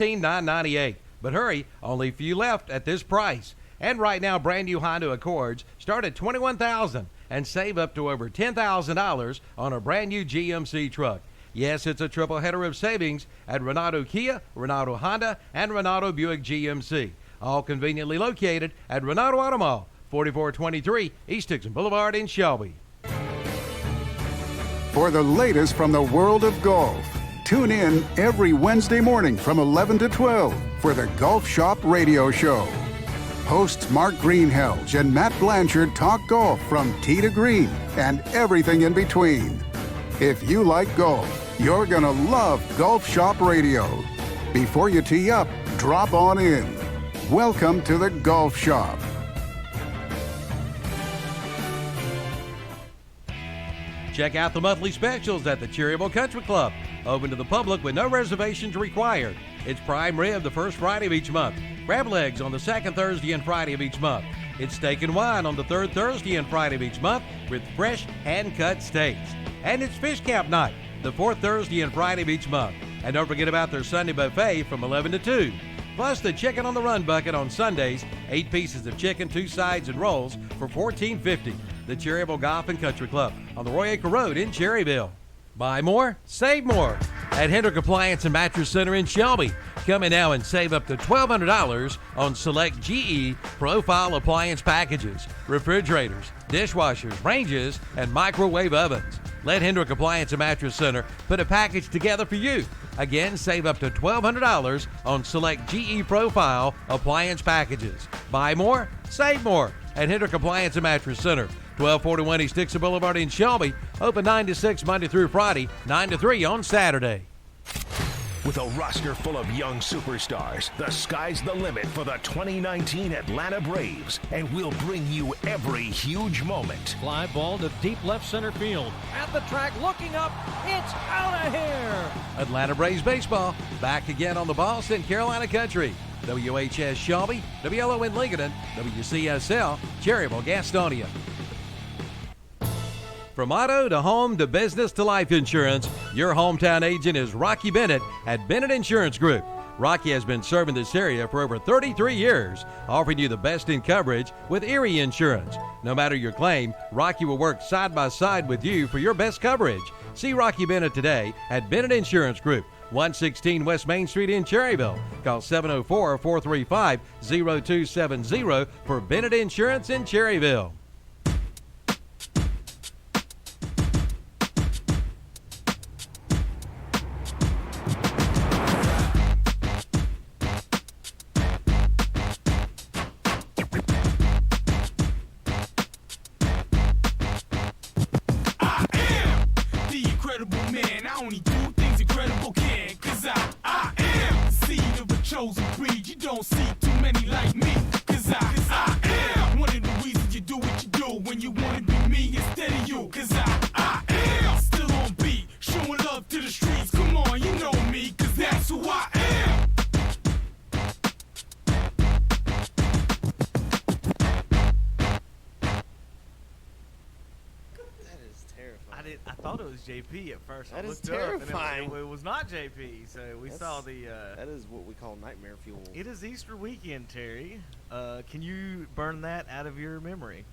$14,998. But hurry, only a few left at this price. And right now, brand new Honda Accords start at $21,000 and save up to over $10,000 on a brand new GMC truck. Yes, it's a triple header of savings at Renato Kia, Renato Honda, and Renato Buick GMC. All conveniently located at Renato Auto Mall, 4423 East Dixon Boulevard in Shelby. For the latest from the world of golf, tune in every Wednesday morning from 11 to 12 for the Golf Shop Radio Show. Hosts Mark Greenhelge and Matt Blanchard talk golf from tee to green and everything in between. If you like golf, you're going to love Golf Shop Radio. Before you tee up, drop on in. Welcome to the Golf Shop. Check out the monthly specials at the Cherryville Country Club. Open to the public with no reservations required. It's prime rib the first Friday of each month. Crab legs on the second Thursday and Friday of each month. It's steak and wine on the third Thursday and Friday of each month with fresh hand-cut steaks. And it's fish camp night the fourth Thursday and Friday of each month. And don't forget about their Sunday buffet from 11 to 2. Plus the chicken on the run bucket on Sundays, 8 pieces of chicken, 2 sides, and rolls for $14.50. The Cherryville Golf and Country Club on the Roy Acre Road in Cherryville. Buy more, save more at Hendrick Appliance and Mattress Center in Shelby. Come in now and save up to $1,200 on select GE profile appliance packages, refrigerators, dishwashers, ranges, and microwave ovens. Let Hendrick Appliance and Mattress Center put a package together for you. Again, save up to $1,200 on select GE profile appliance packages. Buy more, save more at Hendrick Appliance and Mattress Center. 1241 East Dixon Boulevard in Shelby. Open 9 to 6 Monday through Friday, 9 to 3 on Saturday. With a roster full of young superstars, the sky's the limit for the 2019 Atlanta Braves, and we'll bring you every huge moment. Fly ball to deep left center field. At the track, looking up, it's out of here. Atlanta Braves baseball back again on the Boston Carolina Country. WHS Shelby, WLON Lincolnton, WCSL Cherryville Gastonia. From auto to home to business to life insurance, your hometown agent is Rocky Bennett at Bennett Insurance Group. Rocky has been serving this area for over 33 years, offering you the best in coverage with Erie Insurance. No matter your claim, Rocky will work side by side with you for your best coverage. See Rocky Bennett today at Bennett Insurance Group, 116 West Main Street in Cherryville. Call 704-435-0270 for Bennett Insurance in Cherryville. I thought it was JP at first. That I is looked terrifying. Up and it was not JP, so we saw the... that is what we call nightmare fuel. It is Easter weekend, Terry. Can you burn that out of your memory?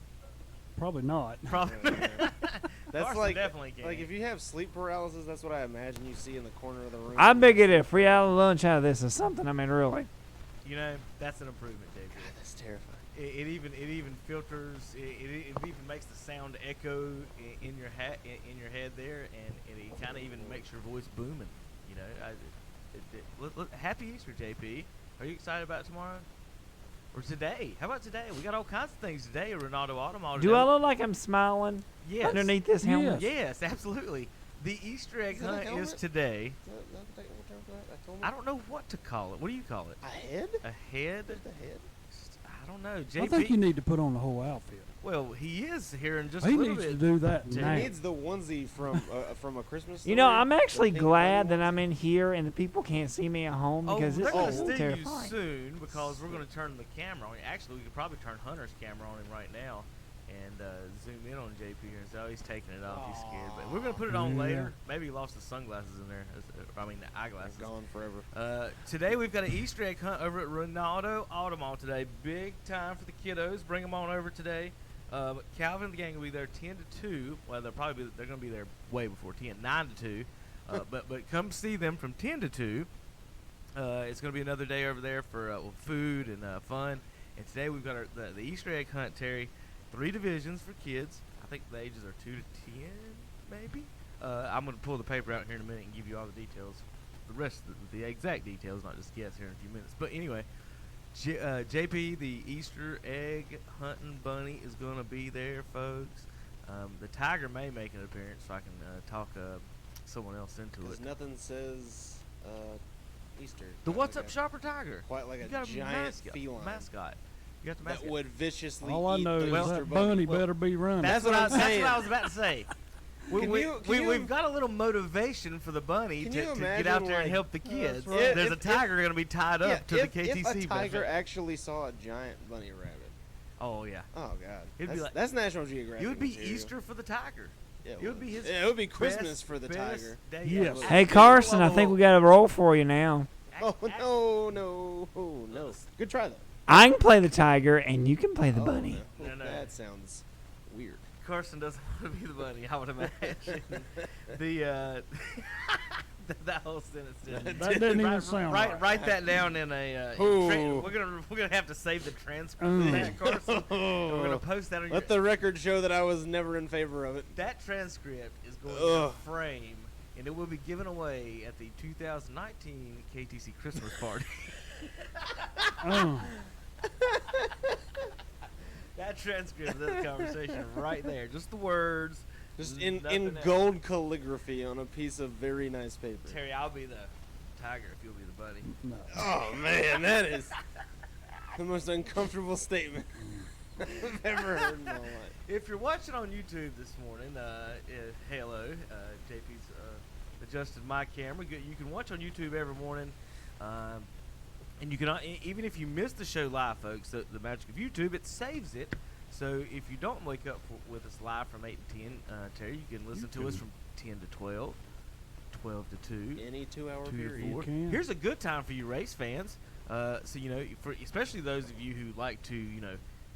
Probably not. Probably. That's Carson like, definitely can. like if you have sleep paralysis, that's what I imagine you see in the corner of the room. I bet get a free hour lunch out of this or something. I mean, really. You know, that's an improvement, JP. God, that's terrifying. It even filters. It even makes the sound echo in your head there, and it kind of even makes your voice booming. You know, happy Easter, JP. Are you excited about tomorrow or today? How about today? We got all kinds of things today at Renato Auto Mall. Do I look like I'm smiling? Yes. Underneath this helmet? Yes, absolutely. The Easter egg hunt is today. I don't know what to call it. What do you call it? A head? A head? Just a head? I don't know. JP. I think you need to put on the whole outfit. Well, he is here in just He a little needs bit. to do that He now. needs the onesie from a Christmas story. You know, I'm actually The pink glad that onesie. I'm in here and the people can't see me at home because they're this going is to see you terrifying. soon because we're going to turn the camera on. Actually, we could probably turn Hunter's camera on him right now. and zoom in on JP here and say, oh, he's taking it off. He's scared. But we're going to put it on later. Maybe he lost his sunglasses in there. The eyeglasses. They're gone forever. Today we've got an Easter egg hunt over at Ronaldo Automall today. Big time for the kiddos. Bring them on over today. Calvin and the gang will be there 10 to 2. Well, they're going to be there way before 10, 9 to 2. But come see them from 10 to 2. It's going to be another day over there for food and fun. And today we've got the Easter egg hunt, Terry. 3 divisions for kids. I think the ages are 2 to 10, maybe. I'm going to pull the paper out here in a minute and give you all the details. The rest of the exact details, not just guess here in a few minutes. But anyway, JP, the Easter egg hunting bunny, is going to be there, folks. The tiger may make an appearance, so I can talk someone else into it. Because nothing says Easter. The What's Up Shopper Tiger. Quite like You a got giant mascot. mascot. You got the That mascot. would viciously All I eat know the is Easter that bunny bunny. better be running. That's what I'm saying. That's what I was about to say. We've got a little motivation for the bunny Can to you get imagine, out there and like, help the kids. right. There's a If- tiger going to be tied up to the KTC. If a tiger benefit. actually saw a giant bunny rabbit. Oh yeah. Oh God. It'd be like- that's National Geographic. It would be material. Easter for the tiger. Yeah, It would be his. Yeah, it would be Christmas best- for the best tiger. day Yes. ever. Hey, Carson, I think we got a role for you now. Oh no. Good try though. I can play the tiger, and you can play the Oh, bunny. No. That sounds weird. Carson doesn't want to be the bunny, I would imagine. That whole sentence didn't. That didn't even sound right. Write that down in a. Ooh. We're gonna have to save the transcript of that, Carson. And we're gonna post that on your. Let the record show that I was never in favor of it. That transcript is going Ugh. to frame, and it will be given away at the 2019 KTC Christmas party. Oh. That transcript of this conversation right there, just the words. Just in nothing else. gold calligraphy on a piece of very nice paper. Terry, I'll be the tiger if you'll be the bunny. No. Oh man, that is the most uncomfortable statement I've ever heard in my life. If you're watching on YouTube this morning, hello, JP's adjusted my camera. You can watch on YouTube every morning, and you can even if you miss the show live, folks. The magic of YouTube, it saves it. So if you don't wake up with us live from 8 to 10, Terry, you can listen to us from 10 to 12, 12 to 2. Any 2 hour 2 to period. 4. can. Here's a good time for you race fans. So for especially those of you who like to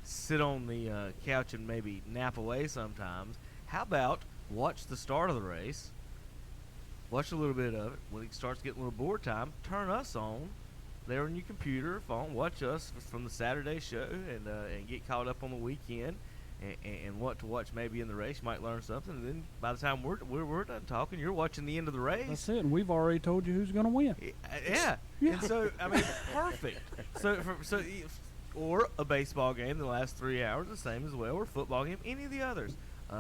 sit on the couch and maybe nap away sometimes. How about watch the start of the race? Watch a little bit of it. When it starts getting a little board time, turn us on there on your computer or phone. Watch us from the Saturday show and get caught up on the weekend and what to watch maybe in the race. You might learn something. And then by the time we're done talking, you're watching the end of the race. That's it, and we've already told you who's going to win. Yeah. And so, I mean, perfect. Or a baseball game the last 3 hours, the same as well, or a football game, any of the others.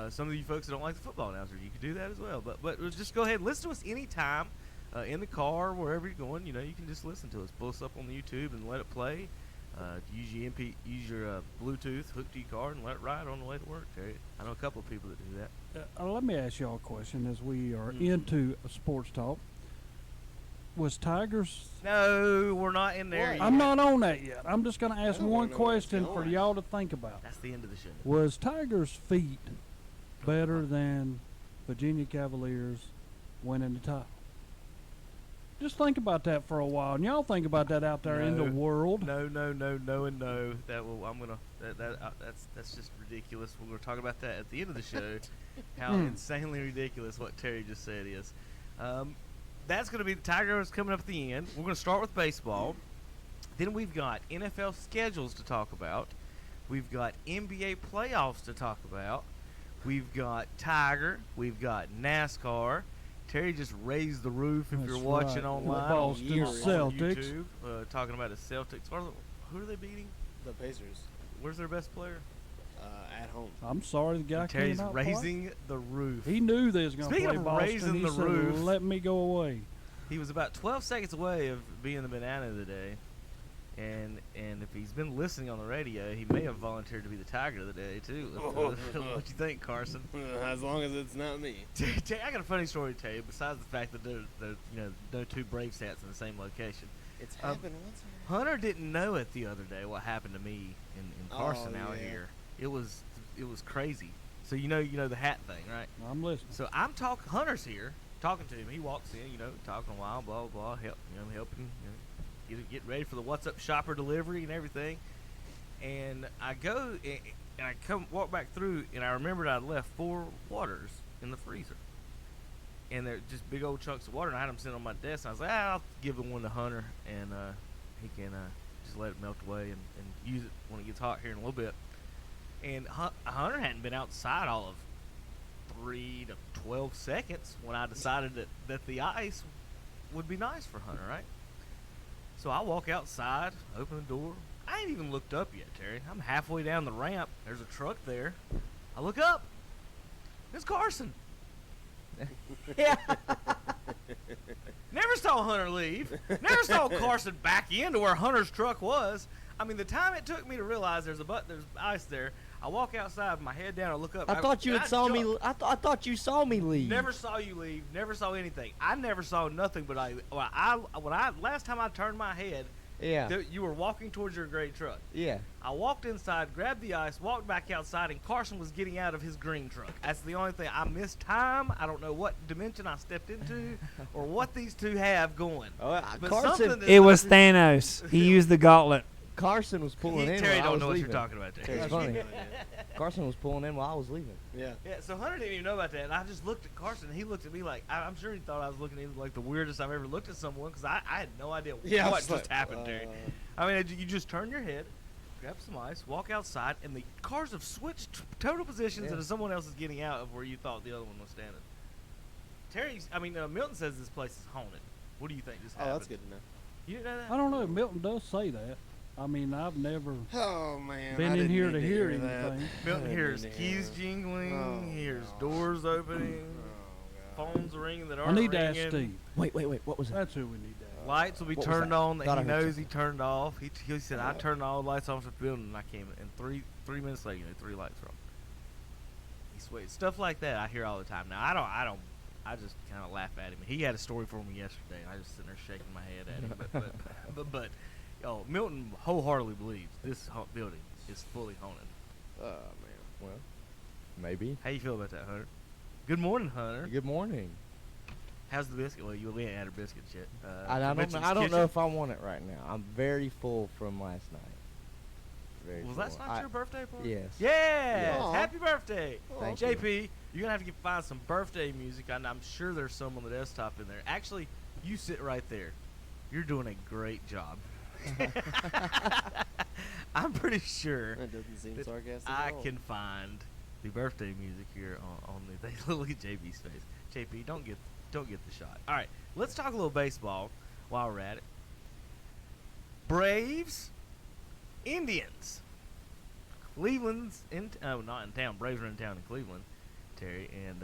Some of you folks that don't like the football announcer, you can do that as well. But just go ahead and listen to us anytime, in the car, wherever you're going. You can just listen to us. Pull us up on the YouTube and let it play. Use your Bluetooth hooked to your car and let it ride on the way to work, Terry. I know a couple of people that do that. Let me ask y'all a question as we are into a sports talk. Was Tigers... No, we're not in there yet. I'm not on that yet. I'm just going to ask don't one know where it's question for going. y'all to think about. That's the end of the show. Was Tigers' feet better than Virginia Cavaliers winning the title? Just think about that for a while, and y'all think about that out there in the No. world. No, and no. That's just ridiculous. We're gonna talk about that at the end of the show. How insanely ridiculous what Terry just said is. That's gonna be the Tigers coming up at the end. We're gonna start with baseball. Then we've got NFL schedules to talk about. We've got NBA playoffs to talk about. We've got Tiger. We've got NASCAR. Terry just raised the roof if That's you're watching right. online Boston on Celtics. YouTube, talking about the Celtics. Who are they beating? The Pacers Where's their best player? at home. I'm sorry the guy Terry's came out play. raising the roof. He knew they was going to Speaking play of Boston. raising He the said, roof. let me go away. He was about 12 seconds away of being the banana of the day. And if he's been listening on the radio, he may have volunteered to be the Tiger of the day, too. What you think, Carson? As long as it's not me. I got a funny story to tell you, besides the fact that there no two Braves hats in the same location. It's happened once. Hunter didn't know it the other day, what happened to me in Carson Oh, out yeah. here. It was was crazy. So you know the hat thing, right? I'm listening. So I'm talking. Hunter's here, talking to him. He walks in, talking a while, blah blah, helping, get ready for the What's Up Shopper delivery and everything. And I go and I walk back through, and I remembered I'd left 4 waters in the freezer, and they're just big old chunks of water. And I had them sitting on my desk. And I was like, I'll give one to Hunter, and he can just let it melt away and use it when it gets hot here in a little bit. And Hunter hadn't been outside all of 3 to 12 seconds when I decided that the ice would be nice for Hunter, right? So I walk outside, open the door. I ain't even looked up yet, Terry. I'm halfway down the ramp. There's a truck there. I look up. It's Carson. Yeah. Never saw Hunter leave. Never saw Carson back into where Hunter's truck was. I mean, the time it took me to realize there's ice there. I walk outsid with my head down. I look up. I thought you had saw me. I thought you saw me leave. Never saw you leave. Never saw anything. I never saw nothing. But last time I turned my head, Yeah. you were walking towards your gray truck. Yeah. I walked inside, grabbed the ice, walked back outside, and Carson was getting out of his green truck. That's the only thing. I missed time. I don't know what dimension I stepped into or what these two have going. Oh, But Carson. something It was Thanos. He used the gauntlet. Carson was pulling in. Terry while I don't was know what leaving. you're talking about, Terry. It's funny. Carson was pulling in while I was leaving. Yeah. Yeah, so Hunter didn't even know about that, and I just looked at Carson, and he looked at me like, I'm sure he thought I was looking at him like the weirdest I've ever looked at someone, because I had no idea what just happened, Terry. I mean, you just turn your head, grab some ice, walk outside, and the cars have switched total positions, and someone else is getting out of where you thought the other one was standing. Milton says this place is haunted. What do you think just happened? Oh, that's good to know. You didn't know that? I don't know. Milton does say that. I mean, I've never Oh man. been I in didn't here need to hear that. anything. Milton hears didn't keys hear. jingling, Oh, hears God. doors opening, Oh, God. phones ringing that I aren't need to ringing. ask Steve. Wait. What was that? That's who we need to ask. Lights will be What was turned that? on that Thought he I heard knows he something. turned off. He said, I turned all the lights off the building, and I came in. And three minutes later, 3 lights were on. He swears. Stuff like that I hear all the time. Now, I just kind of laugh at him. He had a story for me yesterday, and I just sitting there shaking my head at him. But Milton wholeheartedly believes this building is fully haunted. Oh man. Well, maybe. How you feel about that, Hunter? Good morning, Hunter. Good morning. How's the biscuit? Well, you ain't had a biscuit yet. I don't Mitchem's know. I don't know Kitchen? if I want it right now. I'm very full from last night. Very Was full. last not your birthday party? Yes. Yeah! Aw. Happy birthday! Thank JP, you're going to have to find some birthday music. I'm sure there's some on the desktop in there. Actually, you sit right there. You're doing a great job. I'm pretty sure That doesn't seem that sarcastic. I at all. can find the birthday music here on the look at JP's face. JP, don't get the shot. All right, let's talk a little baseball while we're at it. Braves, Indians. Cleveland's not in town. Braves are in town in Cleveland, Terry, and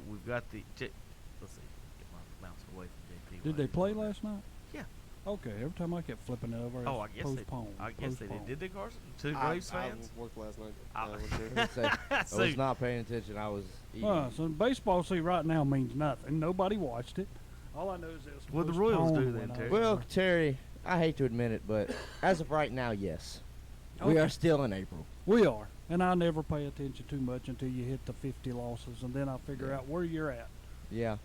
we've got the. Let's see, get my mouse away from JP. Did they play last night? Yeah. Okay. Every time I kept flipping it over, Oh, it's I guess postponed. I guess they did. Did they, Carson? To I Braves fans. worked last night. I- Went to- I So- was not paying attention. I was eating. So baseball, see, right now means nothing. Nobody watched it. All I know is it was What the Royals do postponed then, when I Terry? was Well, there. Terry, I hate to admit it, but as of right now, yes. We Okay. are still in April. We are, and I never pay attention too much until you hit the 50 losses, and then I figure out where you're at. Yeah.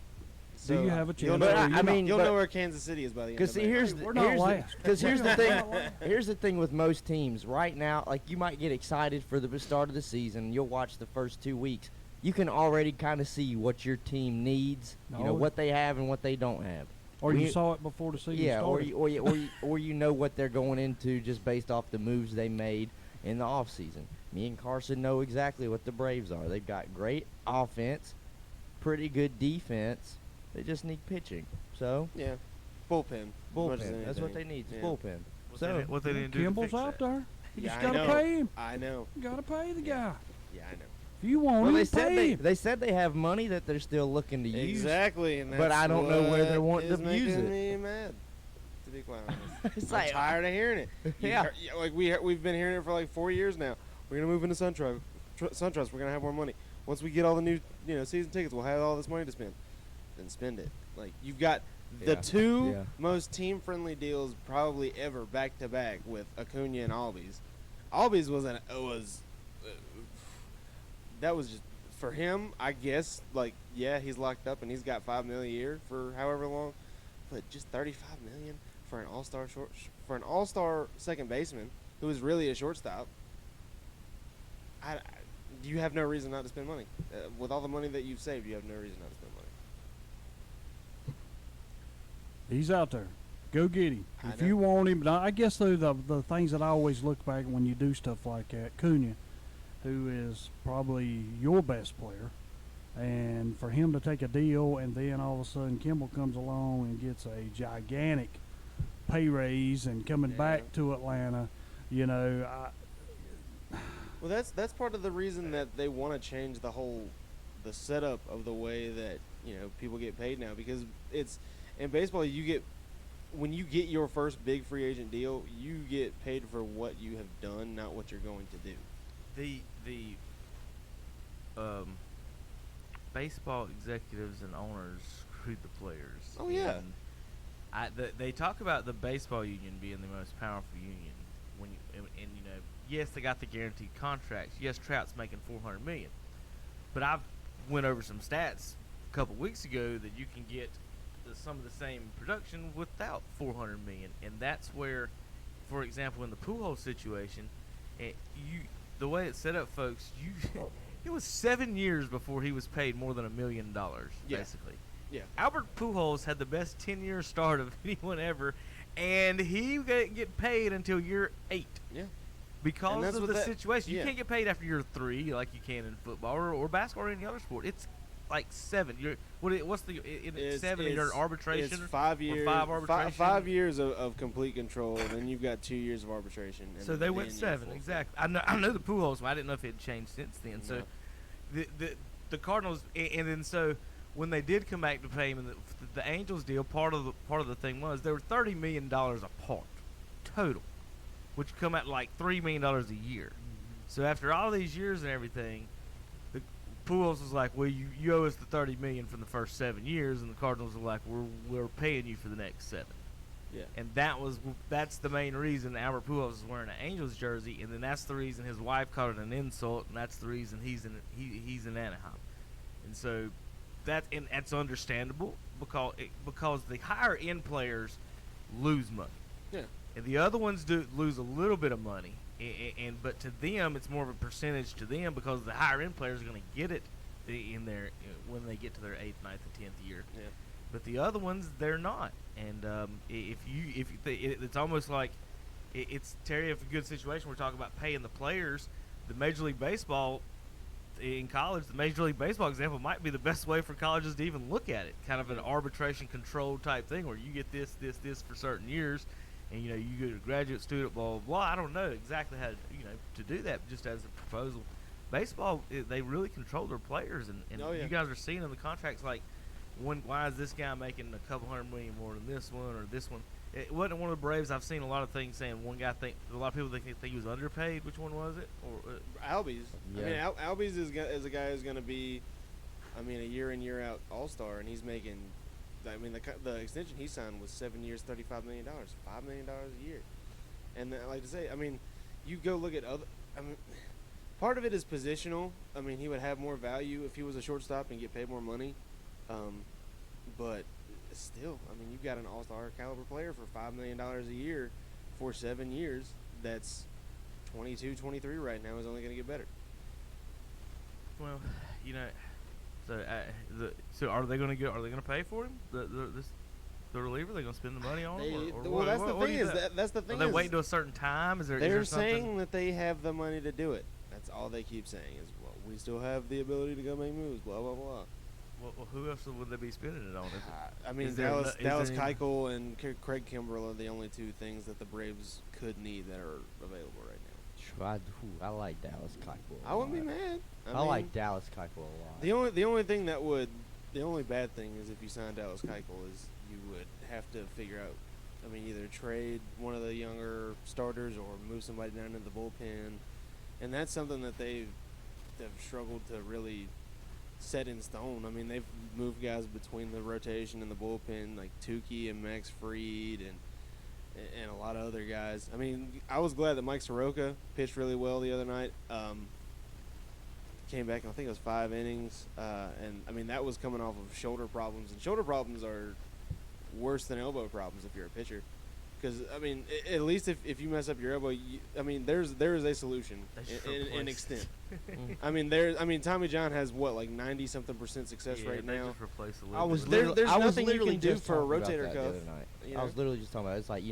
Do you have a You'll chance? know, But I mean, you'll but- know where Kansas City is by the end. Because of see, May. here's Hey, the we're not here's the, last. cause here's the We're thing. not last. Here's the thing with most teams right now. Like you might get excited for the start of the season. And you'll watch the first 2 weeks. You can already kind of see what your team needs. You know No. what they have and what they don't have. Or you We- saw it before the season Yeah, started. or you know what they're going into just based off the moves they made in the off season. Me and Carson know exactly what the Braves are. They've got great offense, pretty good defense. They just need pitching. So Yeah. Bullpen. Much as bullpen. That's what they anything. need. Is Yeah. bullpen. What they didn't do. to Kimball's fix out that. there. You Yeah, just I gotta know. pay him. I know. You gotta pay the guy. Yeah, I know. If you want Well, him, they said pay him. they said they have money that they're still looking to use. Exactly, and but that's I don't know where they're what wanting is to use making it. me mad, to be quite honest. It's I'm like- tired of hearing it. Yeah. Like we've been hearing it for like 4 years now. We're gonna move into SunTrust. We're gonna have more money. Once we get all the new, season tickets, we'll have all this money to spend. Then spend it. Like you've got the Yeah. two Yeah. most team-friendly deals probably ever back to back with Acuna and Albies. Albies was that was just for him. I guess like yeah, he's locked up and he's got $5 million a year for however long, but just $35 million for an all-star second baseman who is really a shortstop. You have no reason not to spend money. With all the money that you've saved, you have no reason not to spend money. He's out there. Go get him. I If know. you want him, I guess though the things that I always look back when you do stuff like that, Cunha, who is probably your best player, and for him to take a deal and then all of a sudden Kimball comes along and gets a gigantic pay raise and coming back to Atlanta, you know, Well, that's part of the reason that they want to change the setup of the way that people get paid now, because it's in baseball when you get your first big free agent deal, you get paid for what you have done, not what you're going to do. The baseball executives and owners screwed the players. Oh, yeah. And they talk about the baseball union being the most powerful union. Yes, they got the guaranteed contracts. Yes, Trout's making $400 million, but I've went over some stats a couple weeks ago that you can get some of the same production without $400 million, and that's where, for example, in the Pujols situation, the way it's set up, folks, it was 7 years before he was paid more than $1 million, basically. Yeah. Albert Pujols had the best 10-year start of anyone ever, and he didn't get paid until year 8. Yeah. Because of the situation. You yeah. can't get paid after year 3 like you can in football or basketball or any other sport. It's like 7. What's the It's 7? You're arbitration. It's 5 years. 5 arbitration. 5 years of complete control, and then you've got 2 years of arbitration. And So they went then 7 exactly. I know the Pujols. I didn't know if it had changed since then. So No. the Cardinals, and then so when they did come back to pay him, the Angels deal, part of the thing was they were $30 million apart total, which come out like $3 million a year. So after all these years and everything, the Pujols was like, "Well, you owe us the $30 million from the first 7 years," and the Cardinals were like, "We're paying you for the next 7." Yeah. And that's the main reason Albert Pujols is wearing an Angels jersey, and then that's the reason his wife called it an insult, and that's the reason he's in Anaheim. And so that's understandable because the higher end players lose money. Yeah. And the other ones do lose a little bit of money, but to them it's more of a percentage to them because the higher end players are going to get it in their when they get to their 8th, 9th, and 10th year. Yeah. But the other ones they're not. And it's almost like it's Terry. If a good situation, we're talking about paying the players. The Major League Baseball in college, the Major League Baseball example might be the best way for colleges to even look at it. Kind of an arbitration controlled type thing where you get this for certain years. And you get a graduate student, blah blah blah. I don't know exactly how to do that. Just as a proposal, baseball they really control their players, and you guys are seeing in the contracts like, why is this guy making a couple $100 million more than this one or this one? It wasn't one of the Braves. I've seen a lot of things saying one guy a lot of people think he was underpaid. Which one was it? Or Albies. Yeah. I mean, Albies is a guy who's going to be, a year in year out all-star, and he's making. The extension he signed was 7 years, $35 million, $5 million a year. And like to say, you go look at other. Part of it is positional. He would have more value if he was a shortstop and get paid more money. But still, you've got an all-star caliber player for $5 million a year for 7 years. That's 22, 23 right now. Is only going to get better. well, So are they going to pay for him? The reliever? Are they going to spend the money on him? That's the thing. That's the thing. Are they waiting to a certain time? They're saying that they have the money to do it. That's all they keep saying is, well, we still have the ability to go make moves. Blah blah blah. Well, who else would they be spending it on? Dallas Keuchel and Craig Kimbrell are the only two things that the Braves could need that are available right now. I like Dallas Keuchel. I wouldn't be mad. I like Dallas Keuchel a lot. The only bad thing is if you sign Dallas Keuchel is you would have to figure out. Either trade one of the younger starters or move somebody down into the bullpen, and that's something that they've struggled to really set in stone. They've moved guys between the rotation and the bullpen, like Tukey and Max Fried and a lot of other guys. I was glad that Mike Soroka pitched really well the other night. came back, and I think it was 5 innings. And I mean, that was coming off of shoulder problems, and shoulder problems are worse than elbow problems if you're a pitcher. Because I mean, at least if you mess up your elbow, I mean, there is a solution in extent. I mean, Tommy John has what, like 90-something% success right now. Just replace the I was ligament. There's I was nothing you literally can do just for a talking about rotator that the cuff. other night. you I know? was literally just talking about it. It's like,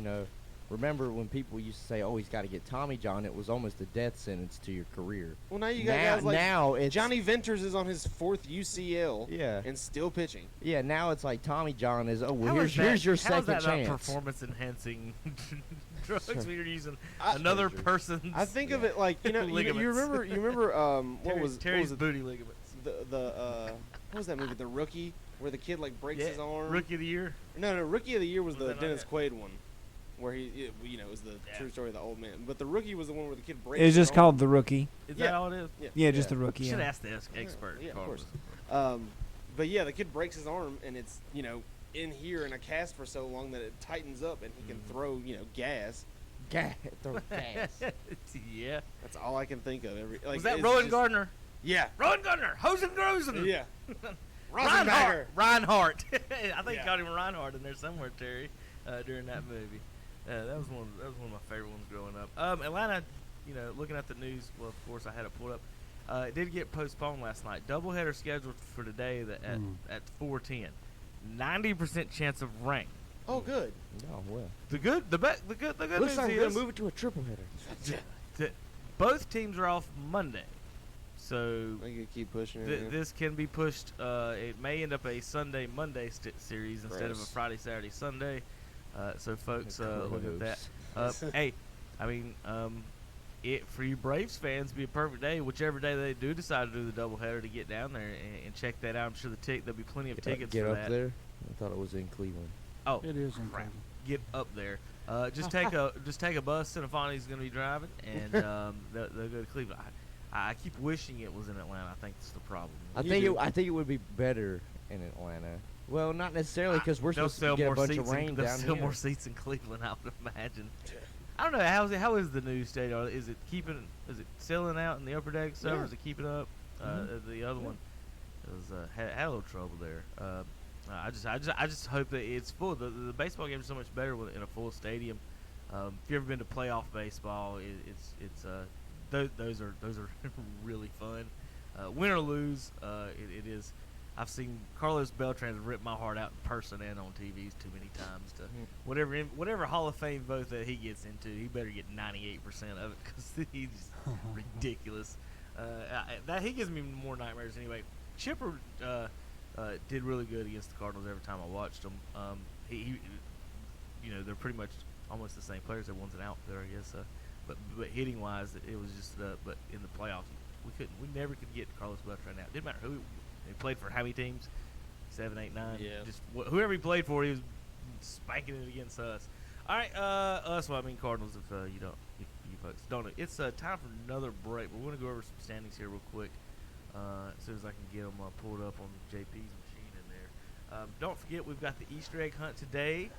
remember when people used to say, "Oh, he's got to get Tommy John"? It was almost a death sentence to your career. Well, now you got guys like now it's Johnny Venters is on his 4th UCL. Yeah. And still pitching. Yeah, now it's like Tommy John is. Oh, well, How is here's your how is second that chance. not performance-enhancing drugs Sure. when you're using I- another Sure. person's? I think of it like you Ligaments. remember what was Terry's it? booty ligaments? What was that movie? The Rookie, where the kid like breaks his arm. Rookie of the year. No, Rookie of the Year was Was the that not Dennis it? Quaid one, where it was the true story of the old man. But the Rookie was the one where the kid breaks. It's his just arm. called The Rookie. Is Yeah. that all it is? Yeah, just The Rookie. You should Yeah. ask the expert. Yeah, of Carlos. course. But yeah, the kid breaks his arm, and it's in here in a cast for so long that it tightens up, and he can throw gas. Throw gas. Yeah. That's all I can think of. Was that it's Rowan just- Gardner? Yeah. Rowan Gardner. Hosen. Yeah. Reinhardt. Reinhardt. I think Yeah. you got him Reinhardt in there somewhere, Terry, during that movie. That was one of my favorite ones growing up. Atlanta, looking at the news. Well, of course, I had it pulled up. It did get postponed last night. Doubleheader scheduled for today at 4:10. 90% chance of rain. Oh, good. Oh well. The good Looks news like we're gonna is move it to a triple header. both teams are off Monday, so I could keep pushing it. this can be pushed. It may end up a Sunday-Monday series instead of a Gross. Friday, Saturday, Sunday. So folks, look at that. Hey, I mean, it for you Braves fans, be a perfect day, whichever day they do decide to do the doubleheader, to get down there and check that out. I'm sure there'll be plenty of tickets Get for up that. there. I thought it was in Cleveland. Oh, It is in crap. Cleveland. Get up there. Just take a bus. Cinefani's going to be driving, and they'll go to Cleveland. I keep wishing it was in Atlanta. I think that's the problem. I think it would be better in Atlanta. Well, not necessarily because we're They'll supposed sell to get more a bunch seats. of rain They'll down sell here. more seats in Cleveland, I would imagine. I don't know how is the new stadium? Is it selling out in the upper deck stuff, or is it keeping up? The other one was had a little trouble there. I just hope that it's full. The baseball games are so much better in a full stadium. If you've ever been to playoff baseball, those are really fun. Win or lose, it is. I've seen Carlos Beltran rip my heart out in person and on TVs too many times. To whatever Hall of Fame vote that he gets into, he better get 98% of it because he's ridiculous. That he gives me more nightmares anyway. Chipper did really good against the Cardinals every time I watched him. He they're pretty much almost the same players. They're one's an out there, I guess. But hitting wise, it was just. But in the playoffs, we never could get Carlos Beltran out. Didn't matter who. He played for how many teams? 7, 8, 9. Yeah. Just whoever he played for, he was spanking it against us. All right, us. Well, I mean Cardinals. If you folks don't know, it's time for another break. We're going to go over some standings here real quick. As soon as I can get them pulled up on JP's machine in there. Don't forget, we've got the Easter egg hunt today.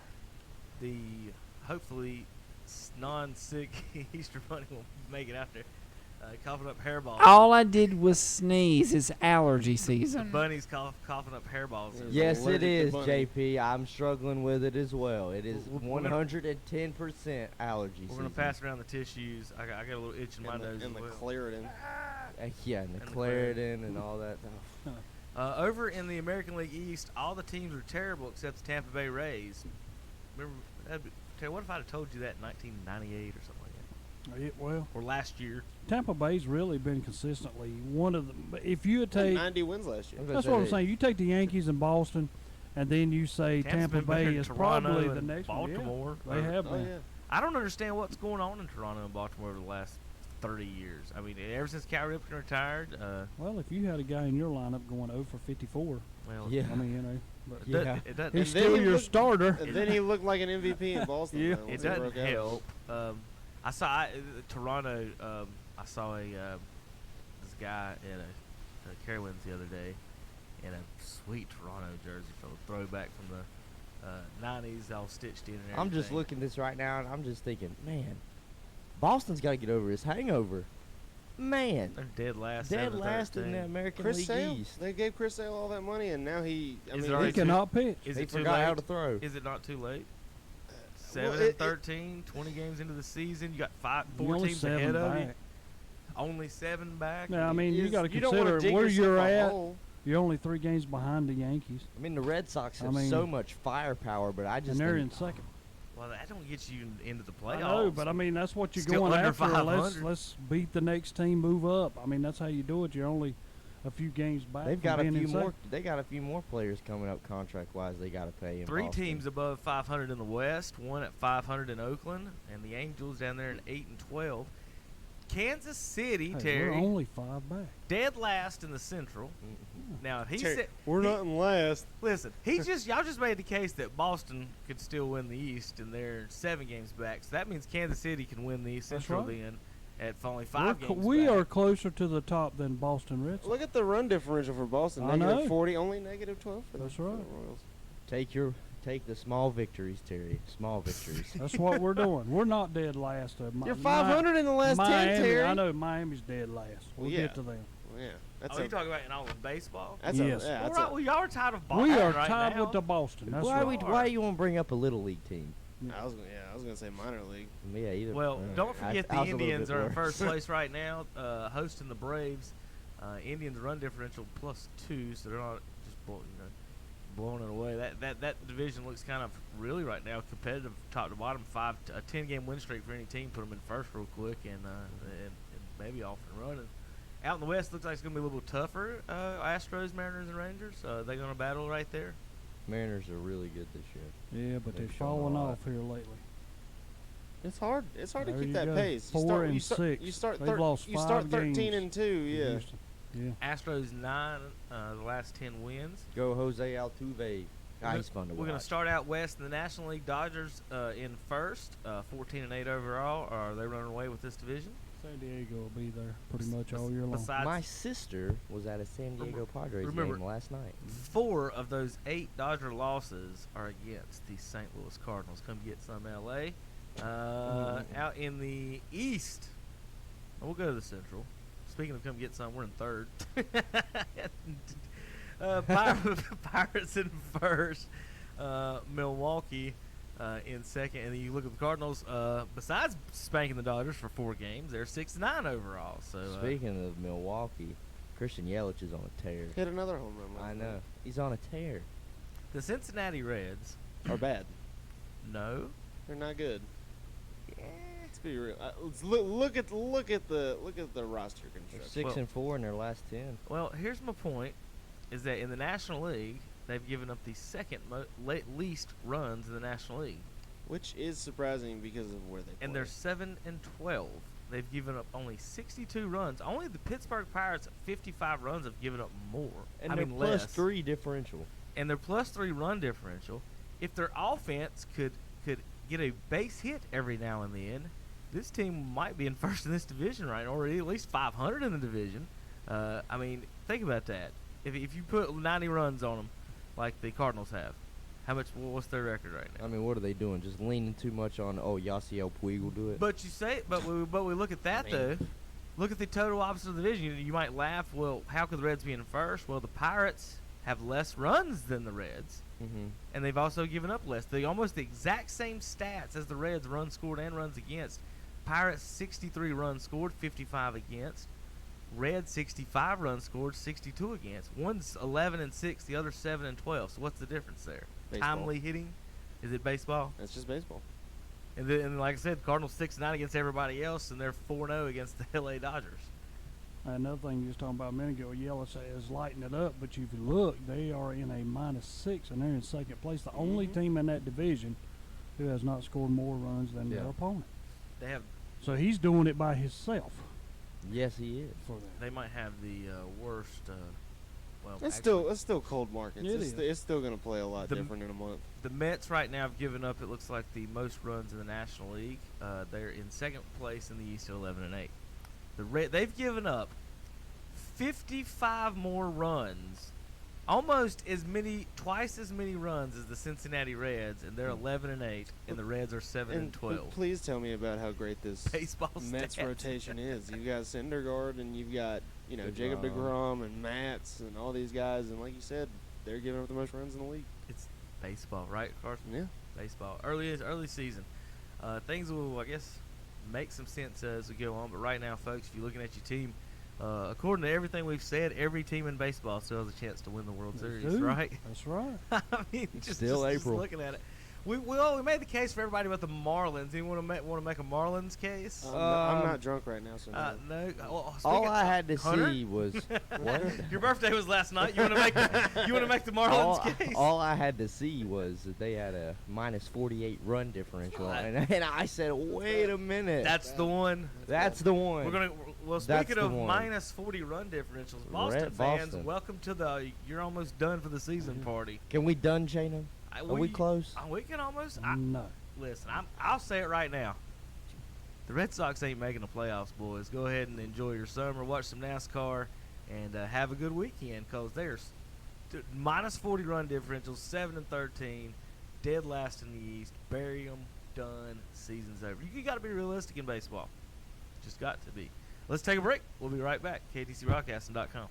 The hopefully non-sick Easter bunny will make it out there. Coughing up hairballs. All I did was sneeze. It's allergy The season. bunny's coughing up hairballs. Yes, it allergic to is, bunny. JP. I'm struggling with it as well. It is We're gonna- 110% allergy We're season. going to pass around the tissues. I got a little itch in my nose and as the well. Claritin. Yeah, and the and the Claritin and all that. Over in the American League East, all the teams are terrible except the Tampa Bay Rays. Remember, Terry, what if I'd have told you that in 1998 or something like that? Well, Or last year? Tampa Bay's really been consistently one of the. If you would Had take, 90 wins last year. that's what I'm saying. You take the Yankees and Boston, and then you say Tampa's Tampa been better Bay than is Toronto probably the and next one. Yeah, Baltimore. they have Oh, been. yeah. I don't understand what's going on in Toronto and Baltimore over the last 30 years. I mean, ever since Cal Ripken retired, Well, if you had a guy in your lineup going 0 for 54, well, Yeah. I mean, but it Yeah. doesn't, it doesn't, he's And then still he your looked- starter. And then he looked like an MVP in Boston. Yeah. though, it once he doesn't broke out. help. I saw Toronto. I saw this guy at a Carowinds the other day in a sweet Toronto jersey, from a throwback from the 90s, all stitched in and everything. I'm just looking at this right now, and I'm just thinking, man, Boston's got to get over his hangover. Man, They're dead last. dead 7-13. last in the American Chris League Sale. East. They gave Chris Sale all that money, and now he. I Is mean, it already He cannot pitch. Is He it too forgot late? how to throw. Is it not too late? well, 7-13, 20 games into the season. You got You're 4 only teams 7 ahead of you. back. Only 7 back. Now, I mean, you got to you don't wanna consider dig where yourself you're a at. hole. You're only 3 games behind the Yankees, I mean, the Red Sox have I mean- so much firepower, but I just and they're think- in second. Well, that don't get you into the playoffs. I know, but I mean that's what you're Still going under after. 500. Let's beat the next team, move up. I mean that's how you do it. You're only a few games back. they've from got a being few in more. second. They got a few more players coming up contract wise. They got to pay. In 3 Boston. teams above 500 in the West, 1 at 500 in Oakland, and the Angels down there in 8-12. Kansas City, Hey, Terry, we're only 5 back. dead last in the Central. Now, if he Terry, said, we're he- not in last. Listen, y'all just made the case that Boston could still win the East, and they're 7 games back. So that means Kansas City can win the East That's Central right. then at only 5 games We back. are closer to the top than Boston Red Sox. Look at the run differential for Boston. I know. Negative 40, only negative 12 for That's the right. Royals. Take the small victories, Terry. Small victories. That's what we're doing. We're not dead last. You're 500 in the last 10, Miami, Terry. I know Miami's dead last. We'll yeah. get to them. Well, yeah, that's Oh, you talking about in all of baseball? that's Yes. a, yeah, All that's right, a, well, y'all are tied of Boston We are right tied now. with the Boston. That's why right. why you want to bring up a little league team? I was gonna say minor league. Yeah, either. Well, don't forget I the was a little Indians bit are in worse. first place right now, hosting the Braves. Indians run differential +2, so they're not just blowing it away. That division looks kind of really right now competitive, top to bottom. A 10-game win streak for any team put them in first real quick, and maybe off and running. Out in the West, looks like it's gonna be a little tougher. Astros, Mariners, and Rangers. They're gonna battle right there. Mariners are really good this year. Yeah, but They've they've shown a fallen lot. off here lately. It's hard. It's hard to There keep you that go. pace. 4 and 6. You start. They've lost you 5 start 13 games. and 2. Yeah. Houston. Yeah. Astros 9, the last 10 wins. Go Jose Altuve. He's fun to watch. We're going to start out west in the National League. Dodgers in first, 14-8 overall. Are they running away with this division? San Diego will be there pretty much all year long. Besides, My sister was at a San Diego Padres remember- game last night. 4 of those 8 Dodger losses are against the St. Louis Cardinals. Come get some, LA. Out in the East, we'll go to the Central. Speaking of come get some, we're in third. Pirates in first. Milwaukee in second. And then you look at the Cardinals. Besides spanking the Dodgers for 4 games, they're 6-9 overall. So Speaking of Milwaukee, Christian Yelich is on a tear. Hit another home run. I last know. He's on a tear. the Cincinnati Reds, night. Are bad. no. They're not good. Let's be real. Let's look at the roster They're construction. 6-4 in their last 10. Well, here's my point: is that in the National League, they've given up the second least runs in the National League, Which is surprising because of where they play. and they're 7-12. They've given up only 62 runs. Only the Pittsburgh Pirates at 55 runs have given up more. And I they're mean plus less. 3 differential. And their +3 run differential. If their offense could get a base hit every now and then, this team might be in first in this division right now, or at least 500 in the division. I mean, think about that. If you put 90 runs on them, like the Cardinals have, what's their record right now? I mean, what are they doing? Just leaning too much on, Yasiel Puig will do it? But you say, but we look at that though. Look at the total opposite of the division. You might laugh. Well, how could the Reds be in first? Well, the Pirates have less runs than the Reds, and they've also given up less. They almost the exact same stats as the Reds: runs scored and runs against. Pirates 63 runs scored, 55 against. Reds 65 runs scored, 62 against. One's 11-6, the other 7-12. So what's the difference there? Baseball. Timely hitting? Is it baseball? That's just baseball. And then, like I said, Cardinals 6-9 against everybody else, and they're 4-0 against the LA Dodgers. Another thing you was talking about a minute ago, Yelich is lighting it up, but if you look, they are in a -6, and they're in second place. The only team in that division who has not scored more runs than their opponent. They have. So he's doing it by himself Yes, he is. for them. They might have the worst. Well, It's actually, still cold markets. It is. It's still going to play a lot The- different in a month. the Mets right now have given up. It looks like the most runs in the National League. They're in second place in the East at 11-8. They've given up 55 more runs almost twice as many runs as the Cincinnati Reds, and they're 11-8, and the Reds are 7-12. Please tell me about how great this Baseball Mets stats. rotation is. You've got Syndergaard, and you've got Jacob deGrom and Matz and all these guys, and like you said, they're giving up the most runs in the league. It's baseball, right, Carson? Yeah, baseball. Early season. Things will, I guess, make some sense as we go on. But right now, folks, if you're looking at your team, according to everything we've said, every team in baseball still has a chance to win the World Series, right? That's right. I mean, just April. looking at it. We made the case for everybody about the Marlins. Anyone want to make a Marlins case? I'm not drunk right now, so no. Well, All I had to Hunter? see was what? Your birthday was last night. You want to make the Marlins case? All I had to see was that they had a minus 48 run differential, and I said, wait a minute. That's the one. That's the one. Speaking of minus 40 run differentials, Boston fans, welcome to the you're almost done for the season party. Can we done chain them? Are we close? We can almost. No. Listen, I'll say it right now. The Red Sox ain't making the playoffs, boys. Go ahead and enjoy your summer, watch some NASCAR, and have a good weekend, because there's minus 40 run differentials, 7-13, dead last in the East. Bury them, done, season's over. You got to be realistic in baseball. Just got to be. Let's take a break. We'll be right back. KTCBroadcasting.com.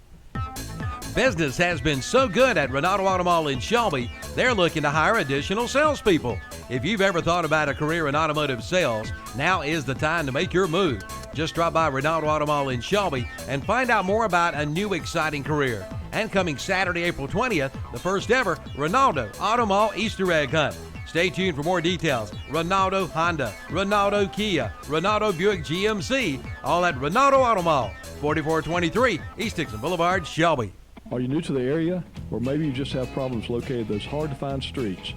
Business has been so good at Renato Auto Mall in Shelby, they're looking to hire additional salespeople. If you've ever thought about a career in automotive sales, now is the time to make your move. Just drop by Renato Auto Mall in Shelby and find out more about a new exciting career. And coming Saturday, April 20th, the first ever Renato Auto Mall Easter egg hunt. Stay tuned for more details. Renato Honda, Renato Kia, Renato Buick GMC, all at Renato Auto Mall, 4423 East Dixon Boulevard, Shelby. Are you new to the area, or maybe you just have problems locating those hard-to-find streets?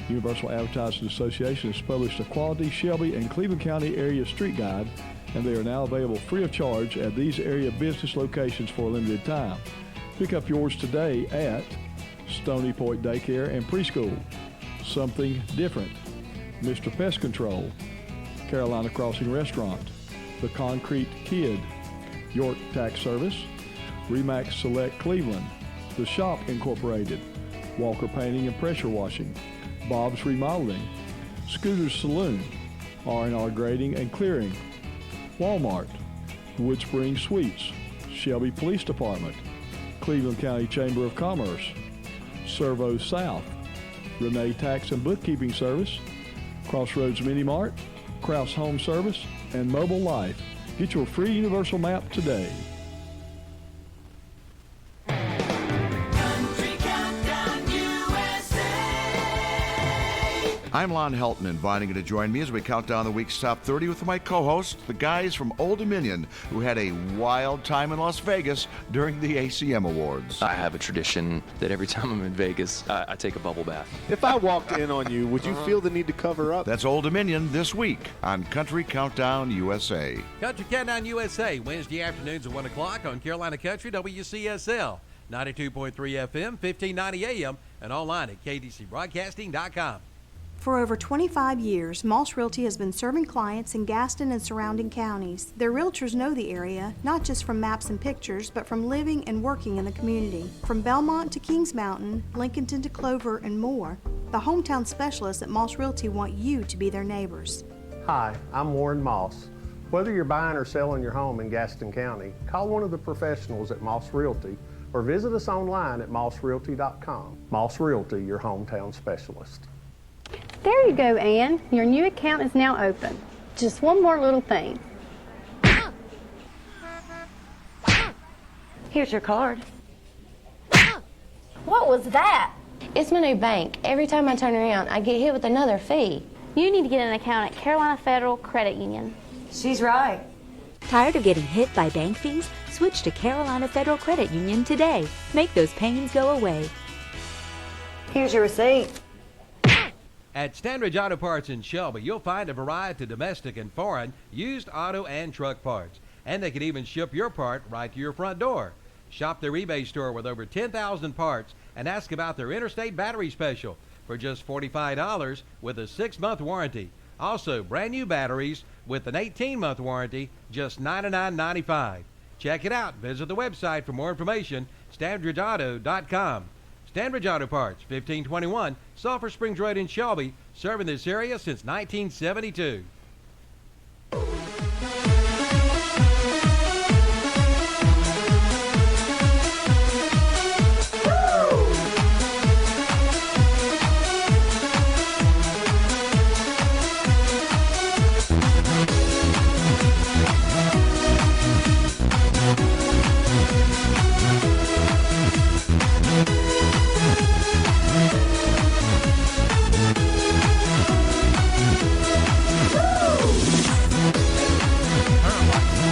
Universal Advertising Association has published a quality Shelby and Cleveland County area street guide, and they are now available free of charge at these area business locations for a limited time. Pick up yours today at Stony Point Daycare and Preschool, Something Different, Mr. Pest Control, Carolina Crossing Restaurant, The Concrete Kid, York Tax Service, Remax Select Cleveland, The Shop Incorporated, Walker Painting and Pressure Washing, Bob's Remodeling, Scooter's Saloon, R&R Grading and Clearing, Walmart, Wood Spring Suites, Shelby Police Department, Cleveland County Chamber of Commerce, Servo South, Renee Tax and Bookkeeping Service, Crossroads Mini Mart, Krause Home Service, and Mobile Life. Get your free universal map today. I'm Lon Helton, inviting you to join me as we count down the week's top 30 with my co-hosts, the guys from Old Dominion, who had a wild time in Las Vegas during the ACM Awards. I have a tradition that every time I'm in Vegas, I take a bubble bath. If I walked in on you, would you feel the need to cover up? That's Old Dominion this week on Country Countdown USA. Country Countdown USA, Wednesday afternoons at 1 o'clock on Carolina Country WCSL, 92.3 FM, 1590 AM, and online at KDCBroadcasting.com. For over 25 years, Moss Realty has been serving clients in Gaston and surrounding counties. Their realtors know the area, not just from maps and pictures, but from living and working in the community. From Belmont to Kings Mountain, Lincolnton to Clover, and more, the hometown specialists at Moss Realty want you to be their neighbors. Hi, I'm Warren Moss. Whether you're buying or selling your home in Gaston County, call one of the professionals at Moss Realty or visit us online at mossrealty.com. Moss Realty, your hometown specialist. There you go, Ann. Your new account is now open. Just one more little thing. Here's your card. What was that? It's my new bank. Every time I turn around, I get hit with another fee. You need to get an account at Carolina Federal Credit Union. She's right. Tired of getting hit by bank fees? Switch to Carolina Federal Credit Union today. Make those pains go away. Here's your receipt. At Standridge Auto Parts in Shelby, you'll find a variety of domestic and foreign used auto and truck parts. And they can even ship your part right to your front door. Shop their eBay store with over 10,000 parts and ask about their Interstate Battery Special for just $45 with a 6-month warranty. Also, brand new batteries with an 18-month warranty, just $99.95. Check it out. Visit the website for more information, StandridgeAuto.com. Stanbridge Auto Parts, 1521 Sulphur Springs Road in Shelby, serving this area since 1972.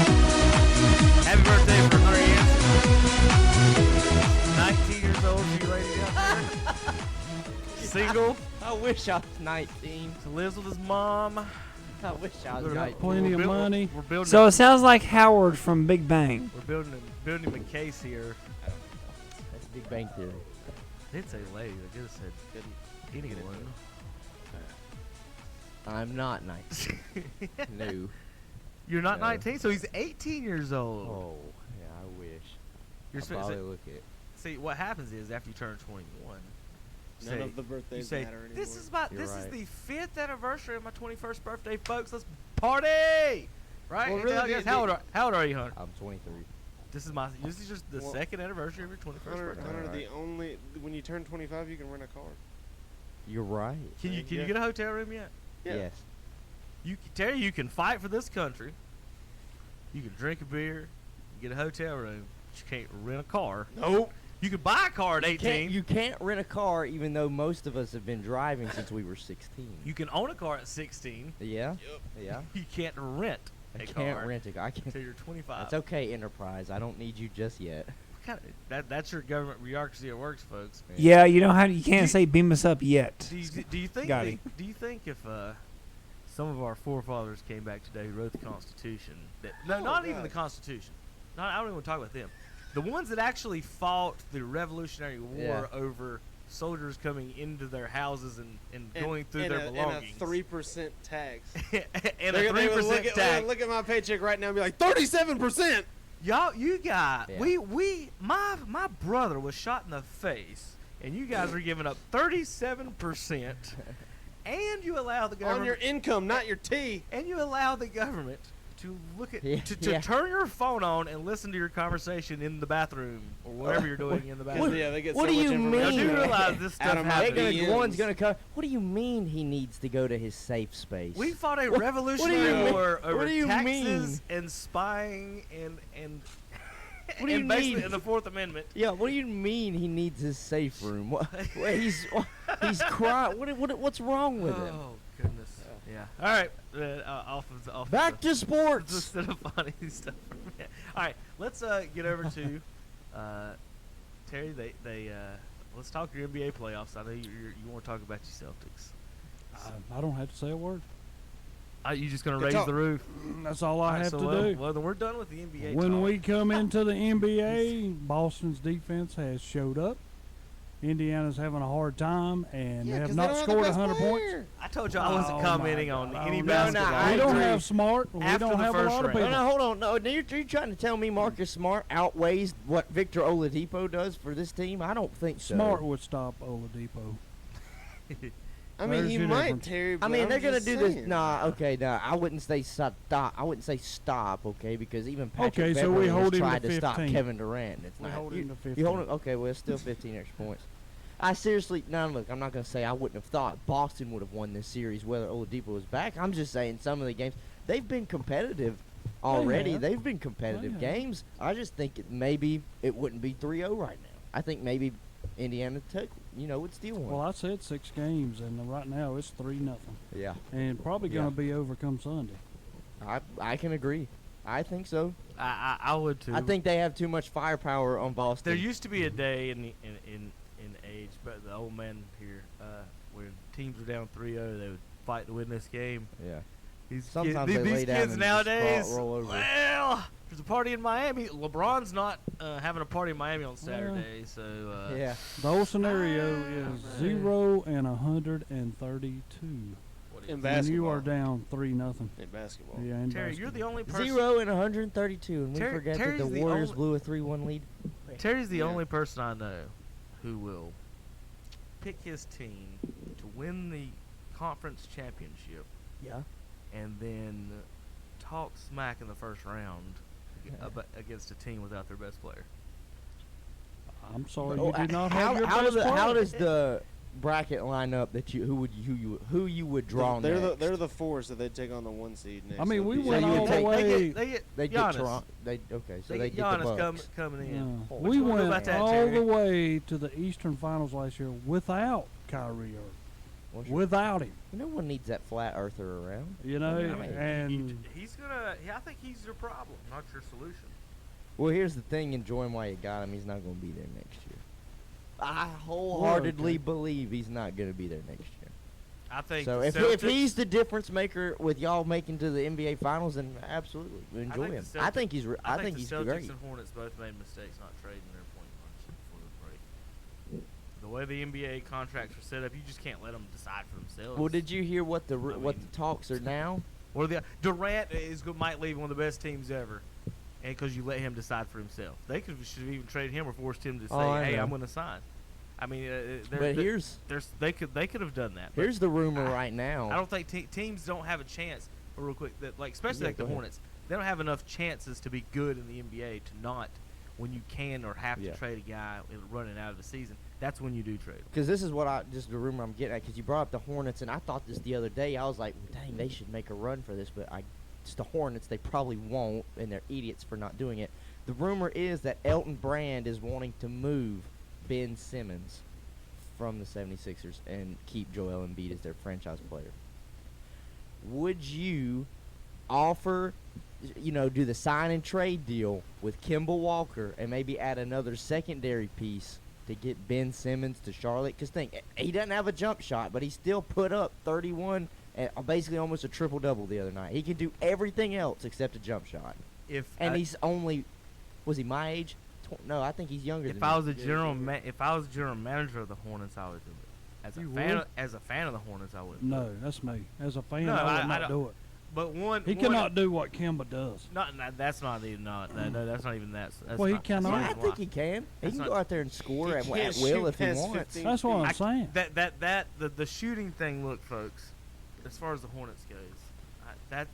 Happy birthday for Larry Anson. 19 years old, you lady out there. Single. I wish I was 19. To lives with his mom. I wish I was Got 19. plenty of money. We're building. So it sounds like Howard from Big Bang. We're building him a case here. That's Big Bang Theory. I did say lady. I just said anyone. I'm not 19. No. You're not No. 19, so he's 18 years old. Oh, yeah, I wish. You're I'll probably look it. See, what happens is after you turn 21, None of the birthdays you say, matter anymore. This is my You're this right. is the 5th anniversary of my 21st birthday, folks. Let's party! Right? Well, And really, tell us, how old are you, Hunter? I'm 23. This is just the Well, second anniversary of your 21st birthday. Hunter, the only when you turn 25, you can rent a car. You're right. Can you get a hotel room yet? Yeah. Yes. Terry, you can fight for this country. You can drink a beer, get a hotel room, but you can't rent a car. Nope. You can buy a car at 18. You can't rent a car, even though most of us have been driving since we were 16. You can own a car at 16. Yeah. Yeah. You can't rent I a can't car rent a car. I can't. until you're 25. That's okay, Enterprise. I don't need you just yet. That's your government bureaucracy at works, folks. Yeah, you know how you can't say beam us up yet. Do you think? Got it. Do you think if some of our forefathers came back today, who wrote the Constitution? Not even the Constitution. I don't even want to talk about them. The ones that actually fought the Revolutionary War over soldiers coming into their houses and going through their belongings. And a 3% tax. And a 3% tax. Look at my paycheck right now and be like, 37%. Y'all, you got my brother was shot in the face, and you guys are giving up 37%, and you allow the government On your income, not your tea. and you allow the government to look at Yeah, to yeah. turn your phone on and listen to your conversation in the bathroom or whatever you're doing in the bathroom. Yeah, they get What so do much you information. Now, do you mean? realize this stuff Out of my happens? one's One's gonna come. What do you mean he needs to go to his safe space? We fought a What- revolutionary what do you war mean? over What do you taxes and spying and What do you and basically mean? in the Fourth Amendment. Yeah, what do you mean he needs his safe room? What, he's crying. What's wrong with him? Oh goodness. Yeah. All right. Off Back to sports. Instead of funny stuff. All right. Let's get over to Terry. Let's talk your NBA playoffs. I know you want to talk about your Celtics. I don't have to say a word. You just gonna Good raise talk. the roof? That's all I have to do. Well, then we're done with the NBA. When talk. we come into the NBA, Boston's defense has showed up. Indiana's having a hard time, and they have not scored 100 points. I told you I wasn't Oh, commenting my on God. any No, basketball. we don't agree. have Smart. We After don't the have a first lot of round. people. No, hold on. No, you're trying to tell me Marcus Smart outweighs what Victor Oladipo does for this team? I don't think so. Smart would stop Oladipo. I mean, There's he your might, difference. Terry. I But mean, I'm they're gonna just do this. saying. Nah, okay, nah. I wouldn't say stop. I wouldn't say stop. Okay, because even Patrick Okay, so Beverly we has hold him to tried to stop 15. Kevin Durant. It's We not. hold you, him to you 15. hold him. Okay, well, it's still 15 extra points. I seriously, now look, I'm not gonna say I wouldn't have thought Boston would have won this series whether Oladipo was back. I'm just saying some of the games they've been competitive already. have. They've been competitive They have. games. I just think maybe it wouldn't be 3-0 right now. I think maybe Indiana would steal one. Well, I said 6 games, and right now it's 3-0. Yeah. And probably going to be overcome Sunday. I can agree. I think so. I would too. I think they have too much firepower on Boston. There used to be a day in age, but the old man here, when teams were down 3-0, they would fight to win this game. Yeah. Sometimes they lay these down kids and just nowadays, roll over. well, there's a party in Miami. LeBron's not having a party in Miami on Saturday, so yeah. The whole scenario is 0 and 132. In And basketball. you are down 3-0. In basketball. Yeah, in Terry, basketball. you're the only person. 0 and 132, and we Terry- forget Terry's that the the Warriors only- blew a 3-1 lead. Terry's the only person I know who will pick his team to win the conference championship. Yeah. And then talk smack in the first round against a team without their best player. I'm sorry, you do not have your best player. How does the bracket line up that who you would draw next? They're the 4, so they take on the 1 seed next. I mean, we so went all the way. They get Toronto. They get Giannis the Bucks. coming in. Yeah. We went all the way to the Eastern Finals last year without Kyrie Irving. Without him. No one needs that flat earther around. You know, and he's gonna. I think he's your problem, not your solution. Well, here's the thing. Enjoy him while you got him. He's not going to be there next year. I wholeheartedly believe he's not going to be there next year. I think so. If he's the difference maker with y'all making to the NBA Finals, then absolutely enjoy him. I think he's great. I think the Celtics and Hornets both made mistakes not trading their point guards before the break. The way the NBA contracts are set up, you just can't let them decide for themselves. Well, did you hear what the talks are now? Or Durant might leave one of the best teams ever. Because you let him decide for himself. They should have even traded him or forced him to say, "Hey, I'm going to sign." I mean, they could have done that. Here's the rumor right now. I don't think teams don't have a chance. Real quick, that especially the Hornets, they don't have enough chances to be good in the NBA to not when you can or have to trade a guy running out of the season. That's when you do trade. Because this is just the rumor I'm getting at. Because you brought up the Hornets, and I thought this the other day. I was like, dang, they should make a run for this, but it's the Hornets. They probably won't, and they're idiots for not doing it. The rumor is that Elton Brand is wanting to move Ben Simmons from the 76ers and keep Joel Embiid as their franchise player. Would you offer, do the sign and trade deal with Kemba Walker and maybe add another secondary piece to get Ben Simmons to Charlotte? Because he doesn't have a jump shot, but he still put up 31 and basically almost a triple-double the other night. He can do everything else except a jump shot. He's only, was he my age? No, I think he's younger than me. If I was a general manager of the Hornets, I would do it. As a fan of the Hornets, I would. No, that's me. As a fan, I would not do it. But he cannot do what Kemba does. That's not even that. That's not even that. Well, he cannot. Yeah, I think he can. He can go out there and score at will if he wants. That's what I'm saying. The shooting thing. Look, folks. As far as the Hornets goes,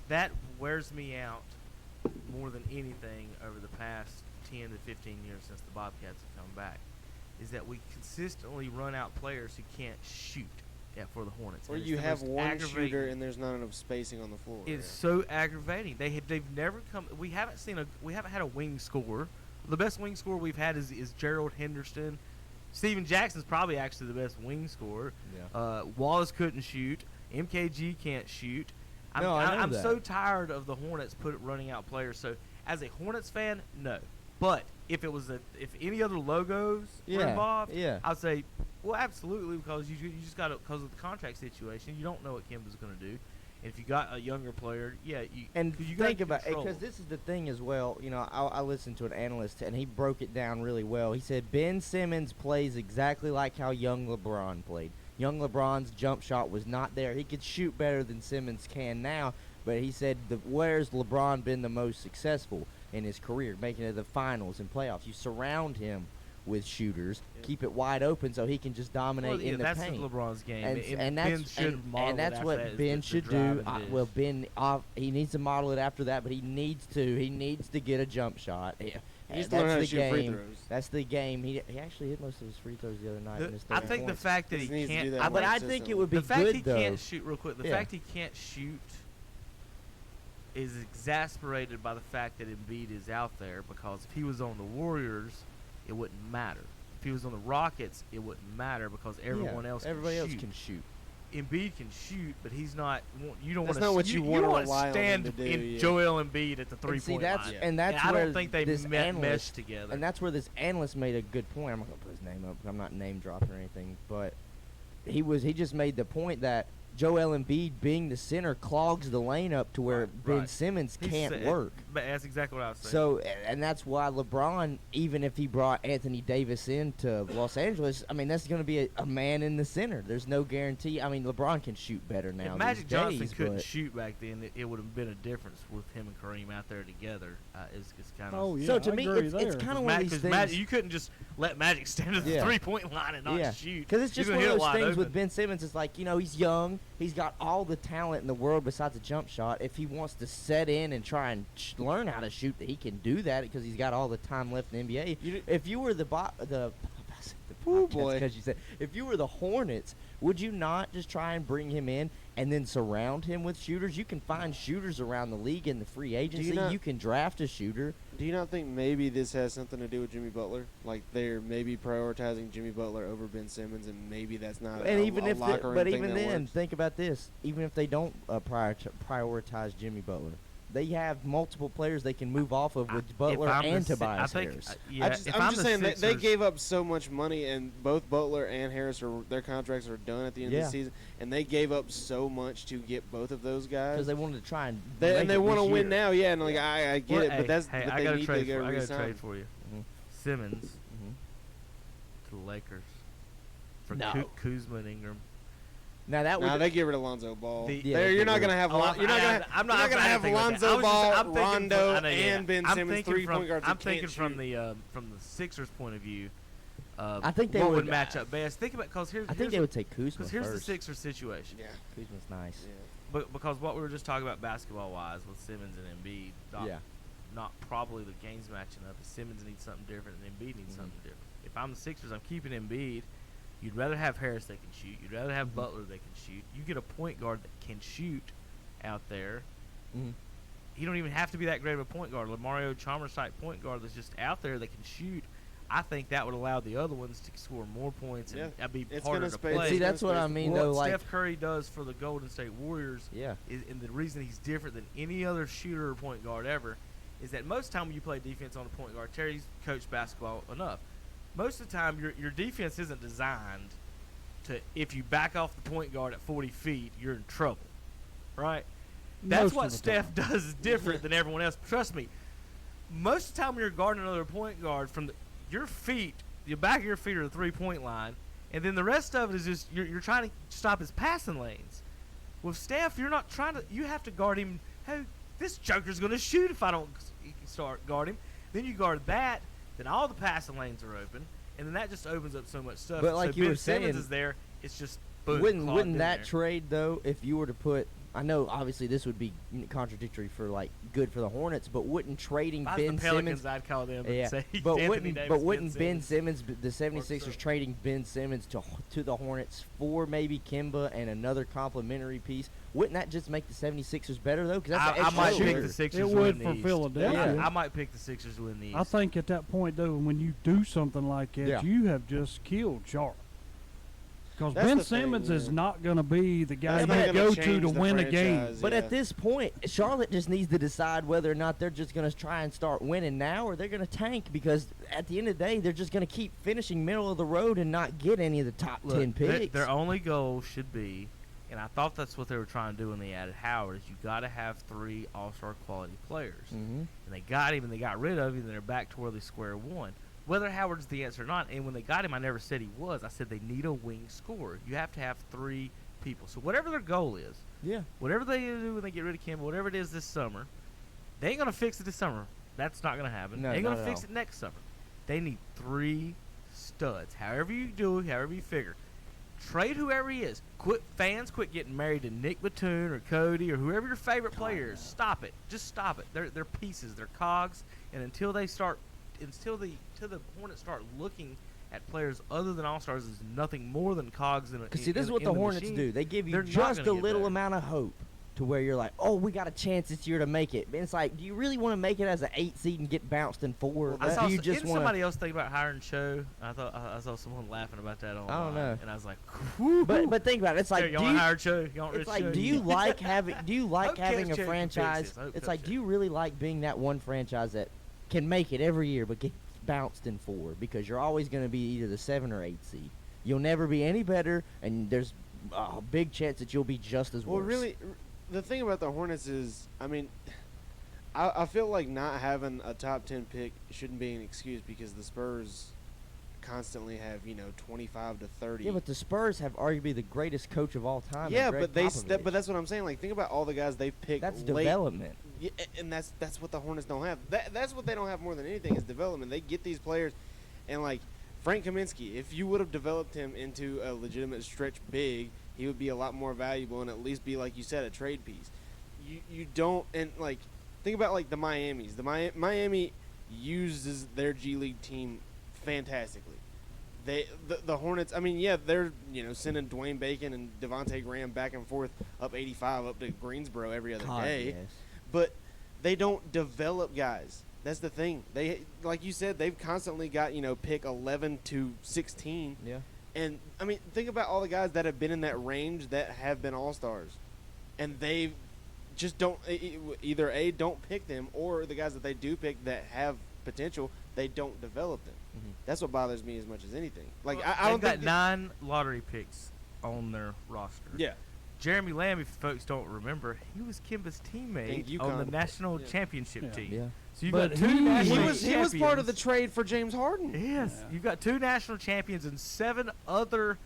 that wears me out more than anything over the past 10 to 15 years since the Bobcats have come back, is that we consistently run out players who can't shoot for the Hornets. Or you have one shooter and there's not enough spacing on the floor. It's so aggravating. They've never come. We haven't had a wing scorer. The best wing scorer we've had is Gerald Henderson. Steven Jackson's probably actually the best wing scorer. Yeah. Wallace couldn't shoot. MKG can't shoot. I'm so tired of the Hornets running out players. So as a Hornets fan, no. But if any other logos were involved, I'd say, well, absolutely, because you just got because of the contract situation, you don't know what Kemba's going to do. And if you got a younger player, you think about it, because this is the thing as well. I listened to an analyst and he broke it down really well. He said Ben Simmons plays exactly like how young LeBron played. Young LeBron's jump shot was not there. He could shoot better than Simmons can now, but he said, where's LeBron been the most successful in his career, making it to the finals and playoffs? You surround him with shooters, keep it wide open so he can just dominate in the that's paint. That's LeBron's game. And that's what Ben should do. Ben, he needs to model it after that, but he needs to get a jump shot. He's learning how to shoot free throws. That's the game. He actually hit most of his free throws the other night. In his I think the fact that he can't. But I think it would be good, though. The fact he can't shoot, real quick, the fact he can't shoot is exasperated by the fact that Embiid is out there, because if he was on the Warriors, it wouldn't matter. If he was on the Rockets, it wouldn't matter because everybody else can shoot. Embiid can shoot, but he's not. You don't want to. That's not what you want to rely on him to stand do. Joel Embiid at the three-point line. And that's I where don't think they meshed together. And that's where this analyst made a good point. I'm not gonna put his name up. I'm not name dropping or anything, but he just made the point that Joel Embiid being the center clogs the lane up to where Ben Simmons can't work. That's exactly what I was saying. So, and that's why LeBron, even if he brought Anthony Davis into Los Angeles, I mean, that's going to be a man in the center. There's no guarantee. I mean, LeBron can shoot better now. If Magic Johnson days, couldn't but shoot back then, it would have been a difference with him and Kareem out there together. It's kind of. Oh, yeah, so to I me, agree it's kind of one of these things. You couldn't just let Magic stand at the 3-point line and not shoot. Because it's just one of those things with Ben Simmons. It's like, he's young. He's got all the talent in the world besides a jump shot. If he wants to set in and try and learn how to shoot, he can do that because he's got all the time left in the NBA. If you were if you were the Hornets, would you not just try and bring him in and then surround him with shooters? You can find shooters around the league in the free agency. You can draft a shooter. Do you not think maybe this has something to do with Jimmy Butler? Like they're maybe prioritizing Jimmy Butler over Ben Simmons, and maybe that's not and a even if locker room but thing even that then, works. think about this. Even if they don't prioritize Jimmy Butler, they have multiple players they can move off of with Butler and Tobias Harris. I'm just saying they gave up so much money, and both Butler and Harris their contracts are done at the end of the season, and they gave up so much to get both of those guys because they wanted to try and they want to win now. Yeah, and like I get it, but that's I got a trade for you. Simmons to the Lakers for Kuzma and Ingram. Now they get rid of Lonzo Ball. You're not gonna have you're not gonna have Lonzo Ball, Rondo, and Ben Simmons 3-point guards. I'm thinking from the Sixers' point of view. I think they would match up best. Think about because I think they would take Kuzma because here's first. the Sixers situation. Yeah, Kuzma's nice. Yeah. But because what we were just talking about basketball wise with Simmons and Embiid, not probably the games matching up. Simmons needs something different, and Embiid needs something different. If I'm the Sixers, I'm keeping Embiid. You'd rather have Harris that can shoot. You'd rather have Butler that can shoot. You get a point guard that can shoot out there. He don't even have to be that great of a point guard. Mario Chalmers type point guard that's just out there that can shoot. I think that would allow the other ones to score more points and be harder to play. See, that's what I mean, though. What Steph Curry does for the Golden State Warriors, and the reason he's different than any other shooter or point guard ever, is that most of the time when you play defense on a point guard, Terry's coached basketball enough. Most of the time, your defense isn't designed to, if you back off the point guard at 40 feet, you're in trouble, right? That's what Steph does is different than everyone else. Trust me, most of the time when you're guarding another point guard, from your feet, the back of your feet are the 3-point line, and then the rest of it is just you're trying to stop his passing lanes. With Steph, you're not trying to. You have to guard him. Hey, this joker's going to shoot if I don't start guard him. Then you guard that. Then all the passing lanes are open, and then that just opens up so much stuff. But like so you Ben were saying, Simmons is there. It's just boom. Wouldn't that trade though, if you were to put? I know obviously this would be contradictory for like good for the Hornets, but wouldn't trading Ben Simmons? I'd call them. But wouldn't Ben Simmons, the 76ers trading Ben Simmons to the Hornets for maybe Kemba and another complimentary piece? Wouldn't that just make the 76ers better though? Because I might pick the Sixers. It would for Philadelphia. I might pick the Sixers to win the East. I think at that point though, when you do something like that, you have just killed Sharp. Because Ben Simmons is not going to be the guy you go to win a game. But at this point, Charlotte just needs to decide whether or not they're just going to try and start winning now or they're going to tank, because at the end of the day, they're just going to keep finishing middle of the road and not get any of the top 10 picks. Their only goal should be, and I thought that's what they were trying to do when they added Howard, is you got to have 3 all-star quality players. And they got him and they got rid of him, and they're back to where they square one. Whether Howard's the answer or not, and when they got him, I never said he was. I said they need a wing scorer. You have to have 3 people. So whatever their goal is, whatever they do when they get rid of Kemba, whatever it is this summer, they ain't going to fix it this summer. That's not going to happen. They ain't going to fix it next summer. They need 3 studs. However you do, however you figure. Trade whoever he is. Quit getting married to Nick Batum or Cody or whoever your favorite player is. Stop it. Just stop it. They're pieces. They're cogs. And until the Hornets start looking at players other than all-stars as nothing more than cogs in a Because see, this is what the Hornets do. They give you just a little amount of hope to where you're like, oh, we got a chance this year to make it. And it's like, do you really want to make it as an 8 seed and get bounced in 4? Didn't somebody else think about hiring Cho? I saw someone laughing about that online. I don't know. And I was like, but think about it. It's like, you want to hire Cho? It's like, do you like having a franchise? It's like, do you really like being that one franchise that can make it every year but get bounced in 4, because you're always going to be either the 7 or 8 seed. You'll never be any better, and there's a big chance that you'll be just as worse. Well, really, the thing about the Hornets is, I mean, I feel like not having a top 10 pick shouldn't be an excuse because the Spurs constantly have 25 to 30. Yeah, but the Spurs have arguably the greatest coach of all time. Yeah, but but that's what I'm saying. Like, think about all the guys they've picked. That's late. Development. Yeah, and that's what the Hornets don't have. That's what they don't have more than anything is development. They get these players, and like Frank Kaminsky, if you would have developed him into a legitimate stretch big, he would be a lot more valuable and at least be, like you said, a trade piece. You don't, and like think about like the Miamis. The Miami uses their G League team fantastically. The Hornets, I mean, yeah, they're sending Dwayne Bacon and Devontae Graham back and forth up 85 up to Greensboro every other day, yes. But they don't develop guys. That's the thing. They, like you said, they've constantly got pick 11 to 16. Yeah. And I mean, think about all the guys that have been in that range that have been all-stars, and they just don't either don't pick them, or the guys that they do pick that have potential, they don't develop them. Mm-hmm. That's what bothers me as much as anything. Like I don't got 9 lottery picks on their roster. Yeah. Jeremy Lamb, if folks don't remember, he was Kimba's teammate on the national championship team. Yeah. So you've got 2 national champions. He was part of the trade for James Harden. Yes. Yeah. You've got 2 national champions and 7 other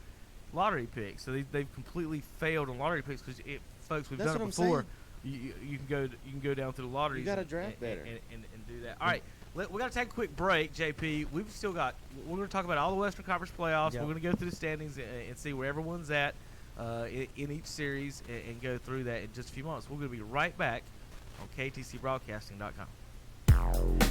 lottery picks. So they've completely failed on lottery picks because, folks, we've done it before. You can go down through the lotteries. You got to draft better and do that. All right. We got to take a quick break, JP. We're going to talk about all the Western Conference playoffs. Yep. We're going to go through the standings and see where everyone's at in each series and go through that in just a few months. We're going to be right back on KTCBroadcasting.com.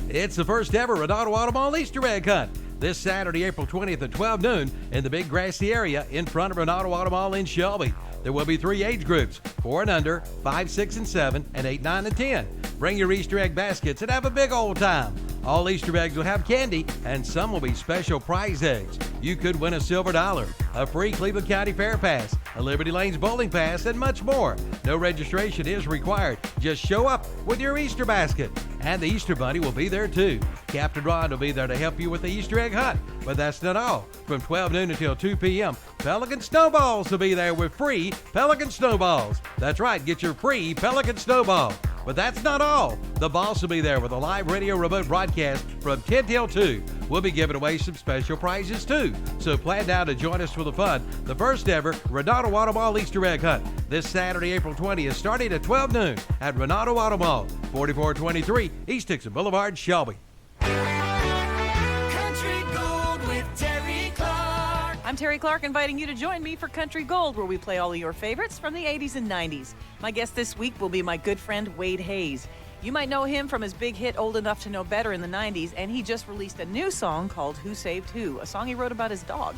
It's the first ever Redondo Automall Easter egg hunt this Saturday, April 20th at 12 noon in the Big Grassy area in front of Redondo Automall in Shelby. There will be 3 age groups, 4 and under, 5, 6, and 7, and 8, 9, and 10. Bring your Easter egg baskets and have a big old time. All Easter eggs will have candy, and some will be special prize eggs. You could win a silver dollar, a free Cleveland County Fair Pass, a Liberty Lanes bowling pass, and much more. No registration is required. Just show up with your Easter basket. And the Easter Bunny will be there too. Captain Ron will be there to help you with the Easter egg hunt. But that's not all. From 12 noon until 2 p.m., Pelican Snowballs will be there with free Pelican Snowballs. That's right, get your free Pelican Snowball. But that's not all. The boss will be there with a live radio remote broadcast from 10 till 2. We'll be giving away some special prizes too. So plan now to join us for the fun. The first ever Redondo Automall Easter egg hunt this Saturday, April 20th, starting at 12 noon at Redondo Automall, 4423 East Dixon Boulevard, Shelby. Country Gold with Terry Clark. I'm Terry Clark, inviting you to join me for Country Gold, where we play all of your favorites from the 80s and 90s. My guest this week will be my good friend Wade Hayes. You might know him from his big hit Old Enough to Know Better in the 90s, and he just released a new song called Who Saved Who, a song he wrote about his dog.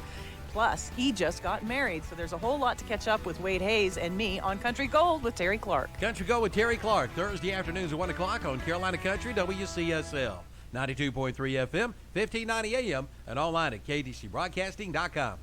Plus, he just got married, so there's a whole lot to catch up with Wade Hayes and me on Country Gold with Terry Clark. Country Gold with Terry Clark, Thursday afternoons at 1 o'clock on Carolina Country, WCSL, 92.3 FM, 1590 AM, and online at KTCBroadcasting.com.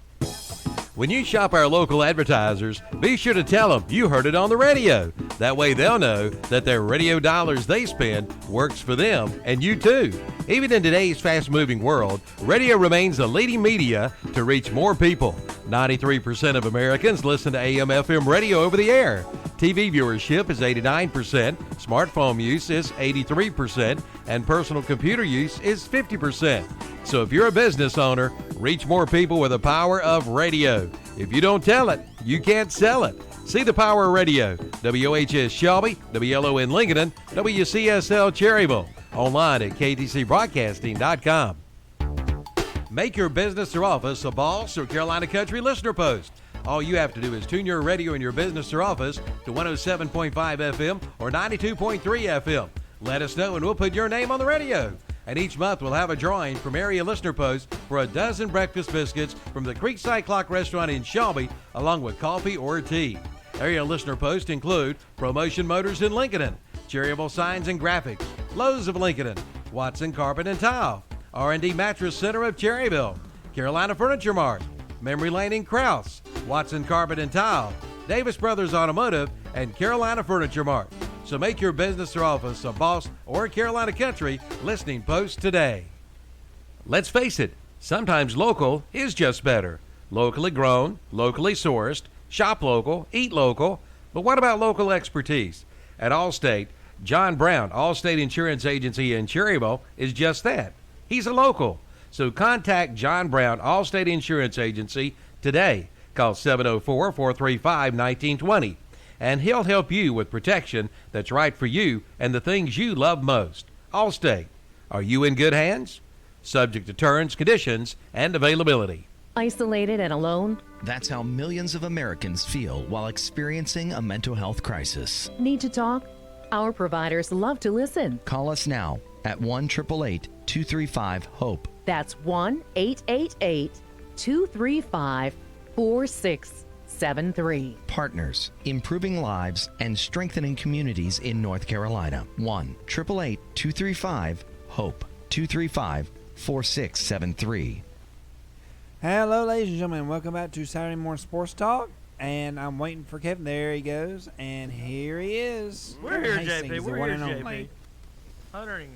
When you shop our local advertisers, be sure to tell them you heard it on the radio. That way they'll know that their radio dollars they spend works for them and you too. Even in today's fast-moving world, radio remains the leading media to reach more people. 93% of Americans listen to AM/FM radio over the air. TV viewership is 89%, smartphone use is 83%, and personal computer use is 50%. So if you're a business owner, reach more people with the power of radio. If you don't tell it, you can't sell it. See the power of radio. WOHS Shelby, WLON Lincolnton, WCSL Cherryville. Online at KTCBroadcasting.com. Make your business or office a Boss or Carolina Country listener post. All you have to do is tune your radio in your business or office to 107.5 FM or 92.3 FM. Let us know and we'll put your name on the radio. And each month we'll have a drawing from area listener posts for a dozen breakfast biscuits from the Creekside Clock Restaurant in Shelby, along with coffee or tea. Area listener posts include Promotion Motors in Lincolnton, Cherryville Signs and Graphics, Lowe's of Lincolnton, Watson Carpet and Tile, R&D Mattress Center of Cherryville, Carolina Furniture Mart, Memory Lane in Krause, Watson Carpet and Tile, Davis Brothers Automotive, and Carolina Furniture Mart. So make your business or office a Boss or Carolina Country listening post today. Let's face it, sometimes local is just better. Locally grown, locally sourced, shop local, eat local. But what about local expertise? At Allstate, John Brown, Allstate Insurance Agency in Cherryville, is just that. He's a local. So contact John Brown, Allstate Insurance Agency, today. Call 704-435-1920, and he'll help you with protection that's right for you and the things you love most. Allstate. Are you in good hands? Subject to terms, conditions, and availability. Isolated and alone? That's how millions of Americans feel while experiencing a mental health crisis. Need to talk? Our providers love to listen. Call us now at 1-888-235-HOPE. That's 1-888-235-4673. Partners, improving lives and strengthening communities in North Carolina. 1-888-235-HOPE. 235-4673. Hello, ladies and gentlemen. Welcome back to Saturday Morning Sports Talk. And I'm waiting for Kevin. There he goes. And here he is. We're here, Hastings, JP. the We're one here, and JP. only. Hunter and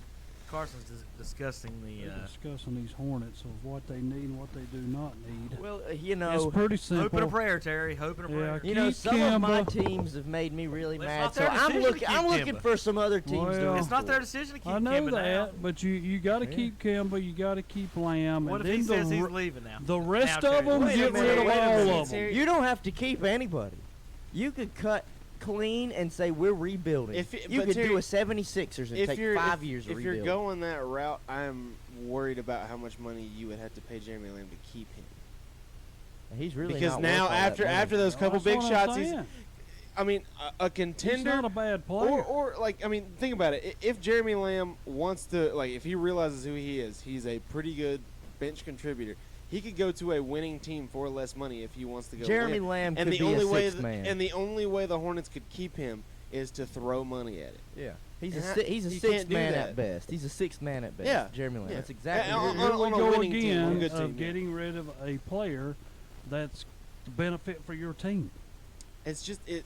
Carson's discussing the. Discussing these Hornets of what they need and what they do not need. Well, you know, it's pretty simple. Hope and a prayer, Terry. Hope and a prayer. You know, some of my teams have made me really mad, so I'm looking for some other teams to root It's not for. their decision to keep I know Kemba that, now. but you got to keep Kemba, you got to keep Lamb. What and if he then says he's leaving now? The rest Now, of them, Terry, get rid of all of them. You don't have to keep anybody. You could cut clean and say we're rebuilding. You could do a 76ers and take 5 years to If rebuild. you're going that route, I'm worried about how much money you would have to pay Jeremy Lamb to keep him. He's really because not now worth all that after money. those couple That's big what I'm shots, he's. saying. I mean, a contender. He's not a bad player. Or like, I mean, think about it. If Jeremy Lamb wants to, like, if he realizes who he is, he's a pretty good bench contributor. He could go to a winning team for less money if he wants to go. Jeremy win. Lamb and could the be only a way sixth man. And the only way the Hornets could keep him is to throw money at it. Yeah. He's And a he sixth can't do man that. at best. He's a sixth man at best. Yeah. Jeremy Lamb. Yeah. That's exactly. Yeah, what Here we on a go winning team, again on a good of team, yeah. getting rid of a player that's the benefit for your team. It's just it.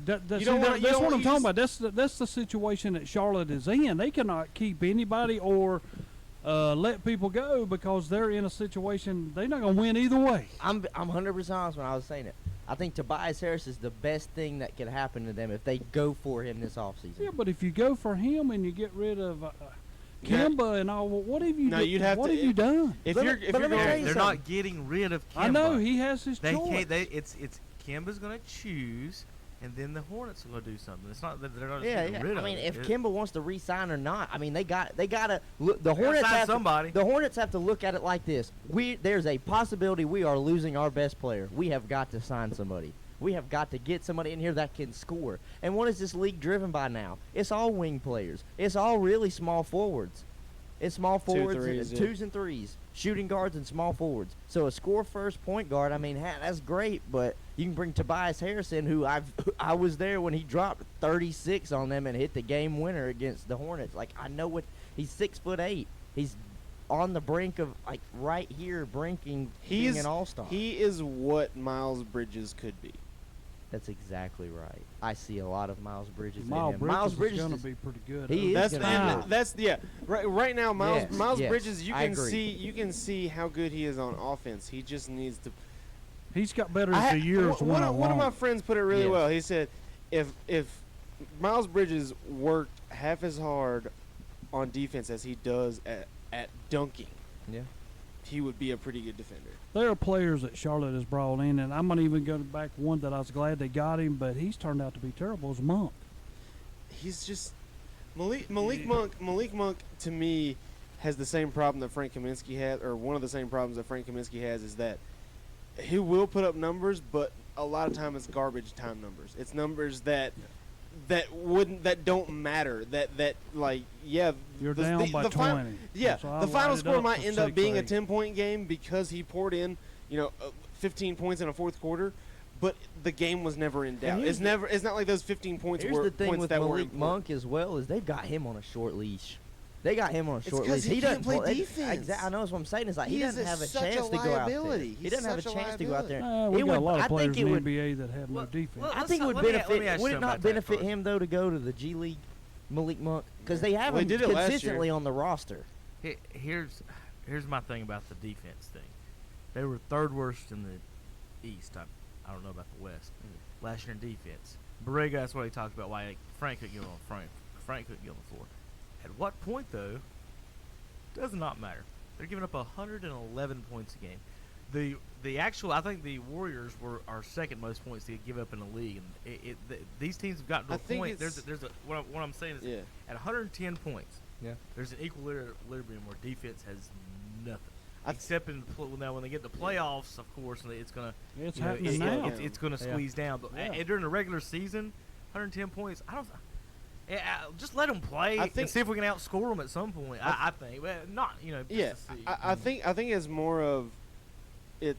That's You don't wanna- you that's don't what wanna I'm talking use- about. That's the situation that Charlotte is in. They cannot keep anybody or let people go because they're in a situation they're not going to win either way. I'm 100% honest when I was saying it. I think Tobias Harris is the best thing that could happen to them if they go for him this offseason. Yeah, but if you go for him and you get rid of Kemba and all, what have you? No, you'd have what to- have you done? If But you're let if me you're tell going, you They're something. not getting rid of Kemba. I know he has his They choice. can't. It's Kemba's going to choose, and then the Hornets are going to do something. It's not that they're not Yeah, getting rid yeah. of I mean, it. if Kemba wants to re-sign or not, I mean, they got to look. The Hornets sign have somebody. The Hornets have to look at it like this: there's a possibility we are losing our best player. We have got to sign somebody. We have got to get somebody in here that can score. And what is this league driven by now? It's all wing players. It's all really small forwards. It's small forwards, threes, yeah. twos and threes, shooting guards and small forwards. So a score first point guard, I mean, that's great, but you can bring Tobias Harris in, who I was there when he dropped 36 on them and hit the game winner against the Hornets. Like, I know what he's 6'8". He's on the brink of, like, right here, being an all-star. He is what Miles Bridges could be. That's exactly right. I see a lot of Miles Bridges in Miles him. Bridges Miles is Bridges going is- to be pretty good. He is That's gonna be that's yeah. Right now, Miles Yes, Bridges. You I can agree. see how good he is on offense. He just needs to. He's got better as the years went along. One of my friends put it really Yes. well. He said, if Miles Bridges worked half as hard on defense as he does at dunking, Yeah. he would be a pretty good defender. There are players that Charlotte has brought in, and I'm not even going back one that I was glad they got him, but he's turned out to be terrible as Monk. He's just Malik Monk to me has the same problem that Frank Kaminsky had, or one of the same problems that Frank Kaminsky has, is that he will put up numbers, but a lot of time it's garbage time numbers. It's numbers that don't matter. That like yeah, You're down by 20. Yeah, So I the final light it score up might for end up 6 being or a 8. 10-point game because he poured in 15 points in a fourth quarter. But the game was never in doubt. It's not like those 15 points Here's were the thing points with that were Malik important. Monk as well is they've got him on a short leash. They got him on a short 'cause leash. he can't play defense. I know that's what I'm saying. Is like he He is doesn't have a such a chance to go out there. liability. He He's doesn't have a such a chance to go out there. We It got a would- lot I of players think in it the would. NBA that have no defense. I think it would benefit. Would it not benefit him though to go to the G League, Malik Monk? Because they have Well, him he did it last consistently year. on the roster. Here's my thing about the defense thing. They were third worst in the East. I don't know about the West. Last year in defense. Borrega, that's what he talked about. Why Frank couldn't get on Frank couldn't get on the floor. At what point, though, does not matter. They're giving up 111 points a game. I think the Warriors are second most points to give up in the league, and these teams have gotten to a point. What I'm saying is, at 110 points, there's an equilibrium where defense has nothing. Except now when they get the playoffs, of course, it's gonna it's gonna squeeze down. But during the regular season, 110 points. Just let them play and see if we can outscore them at some point. I think, but not I think it's more of it.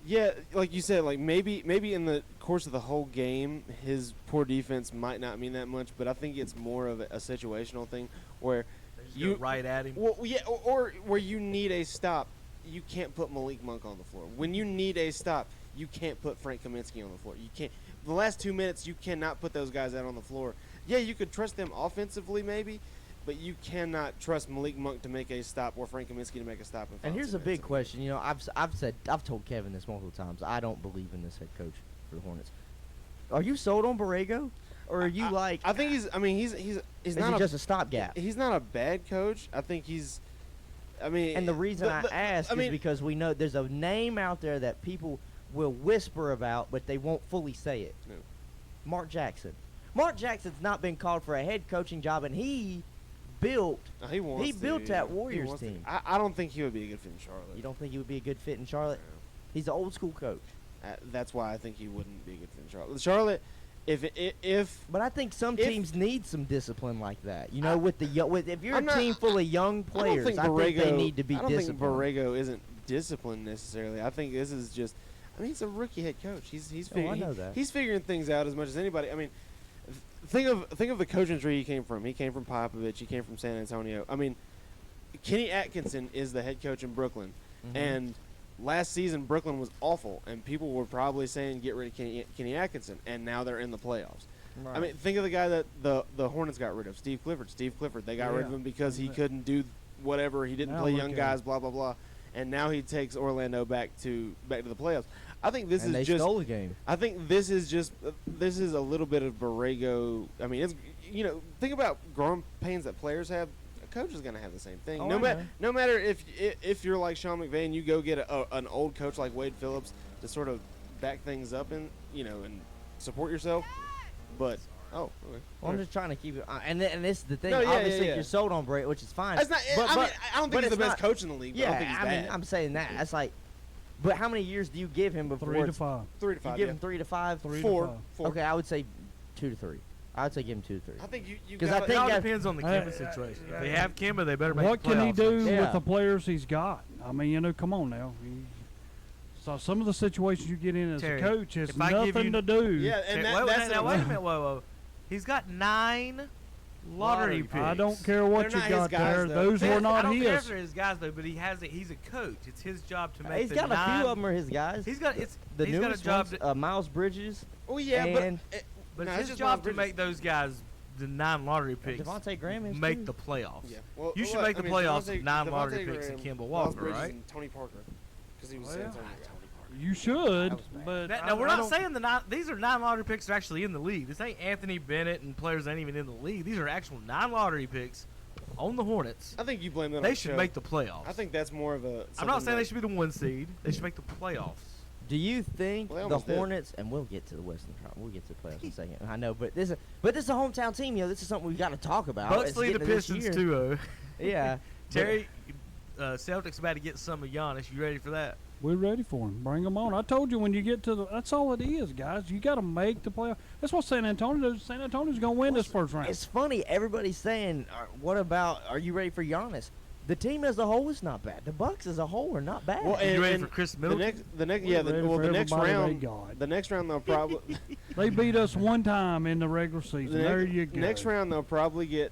Yeah, like you said, like maybe in the course of the whole game, his poor defense might not mean that much. But I think it's more of a situational thing where you go right at him. Well, yeah, or where you need a stop. You can't put Malik Monk on the floor. When you need a stop, you can't put Frank Kaminsky on the floor. You can't. The last 2 minutes, you cannot put those guys out on the floor. Yeah, you could trust them offensively maybe, but you cannot trust Malik Monk to make a stop or Frank Kaminsky to make a stop. And here's a big question. You know, I've told Kevin this multiple times. I don't believe in this head coach for the Hornets. Are you sold on Borrego, or are you like? I think he's. I mean, he's not just a stopgap. He's not a bad coach. I think he's. I mean, and the reason I ask is because we know there's a name out there that people will whisper about, but they won't fully say it. No. Mark Jackson. Mark Jackson's not been called for a head coaching job, and he built that Warriors team. I don't think he would be a good fit in Charlotte. You don't think he would be a good fit in Charlotte? No. He's an old school coach. That's why I think he wouldn't be a good fit in Charlotte. Charlotte, but I think some teams need some discipline like that. You know, if you're a team full of young players, I think they need to be disciplined. I don't think Borrego isn't disciplined necessarily. I think this is just. I mean, he's a rookie head coach. He's figuring things out as much as anybody. I mean, think of the coaching tree he came from. He came from Popovich. He came from San Antonio. I mean, Kenny Atkinson is the head coach in Brooklyn, and last season Brooklyn was awful, and people were probably saying get rid of Kenny Atkinson, and now they're in the playoffs. Right. I mean, think of the guy that the Hornets got rid of, Steve Clifford. They got rid of him because he couldn't do whatever. He didn't play young guys. Blah blah blah. And now he takes Orlando back to the playoffs. I think this is just stole the game. I think this is a little bit of Borrego. I mean, it's think about growing pains that players have. A coach is going to have the same thing. Oh, no matter if you're like Sean McVay and you go get an old coach like Wade Phillips to sort of back things up and and support yourself. But okay. Well, I'm just trying to keep it, and this is the thing. Obviously, you're sold on Borrego, which is fine. That's not. I don't think he's the best coach in the league. Yeah, I don't think he's bad. I'm saying that. That's like. But how many years do you give him before? 3 to 5. 3 to 5. You give him 3 to 5. 4. Okay, I would say 2 to 3. I would say give him 2 to 3. I think you because I think it all depends on the Kemba situation. If they have Kemba, they better make. What can he do with the players he's got? I mean, come on now. So some of the situations you get in as a coach has nothing to do. Yeah, and wait a minute. Whoa. He's got 9 lottery picks. I don't care what you got there. Those were not his. I don't care if they're his guys though, but he's a coach. It's his job to make. He's got a few of them are his guys. He's got the newest job. Miles Bridges. Oh yeah, but it's his job to make those guys the 9 lottery picks. Devontae Graham is make the playoffs. Yeah. Well, you should make the playoffs with 9 lottery picks and Kemba Walker, right? And Tony Parker, because he was San Antonio. You should, but now we're not saying these are 9 lottery picks are actually in the league. This ain't Anthony Bennett and players ain't even in the league. These are actual 9 lottery picks on the Hornets. I think you blame that. They should make the playoffs. I think that's more of a. I'm not saying they should be the 1 seed. They should make the playoffs. Do you think the Hornets and we'll get to the Western Conference. We'll get to the playoffs in a second. I know, but this is a hometown team. This is something we've got to talk about. Bucks lead the Pistons 2-0. Yeah, Terry, Celtics about to get some of Giannis. You ready for that? We're ready for him. Bring him on. I told you when you get to that's all it is, guys. You got to make the playoff. That's what San Antonio does. San Antonio's going to win this first round. It's funny. Everybody's saying, what about, are you ready for Giannis? The team as a whole is not bad. The Bucks as a whole are not bad. Well, you ready for Chris Middleton? The next round they'll probably they beat us one time in the regular season. There you go. Next round they'll probably get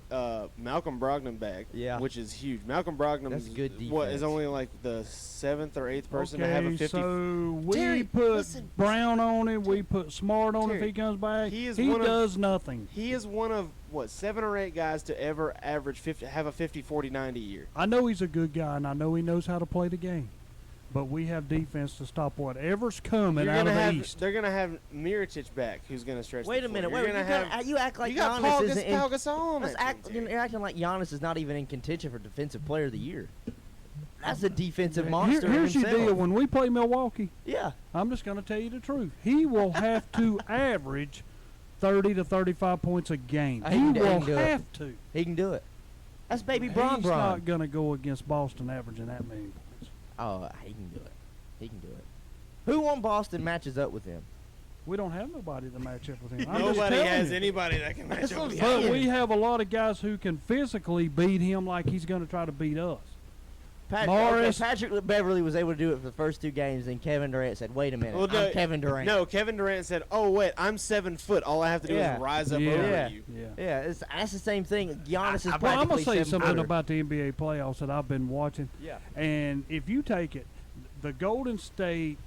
Malcolm Brogdon back, which is huge. Malcolm Brogdon is only like the 7th or 8th person to have a 50. So we put Brown on it. We put Smart on it if he comes back. He does nothing. He is one of 7 or 8 guys to ever average 50, have a 50, 40, 90 year. I know he's a good guy, and I know he knows how to play the game. but we have defense to stop whatever's coming You're out gonna of the have, East. They're gonna have Miritich back, who's gonna stretch. Wait the a minute. floor. Wait, You're gonna have. you act like You got Giannis Paul isn't in. Gasol on Let's that act, team, you're acting like Giannis is not even in contention for Defensive Player of the Year. That's a defensive monster Here's your himself. deal. When we play Milwaukee, Yeah. I'm just going to tell you the truth. He will have to average 30 to 35 points a game. He will have to. He can do it. That's baby Bron. He's not going to go against Boston averaging that many points. Oh, he can do it. He can do it. Who on Boston matches up with him? We don't have nobody to match up with him. I'm Nobody just telling has you. anybody that can match up with But him. we have a lot of guys who can physically beat him like he's going to try to beat us. Patrick Beverly was able to do it for the first 2 games, and Kevin Durant said, "Wait a minute, Well, I'm Kevin Durant." No, Kevin Durant said, "Oh wait, I'm 7 foot. All I have to do is rise up over you." Yeah, that's the same thing. Giannis is Well, I'm practically going to say 7 something footer. about the NBA playoffs that I've been watching. Yeah. And if you take it, the Golden State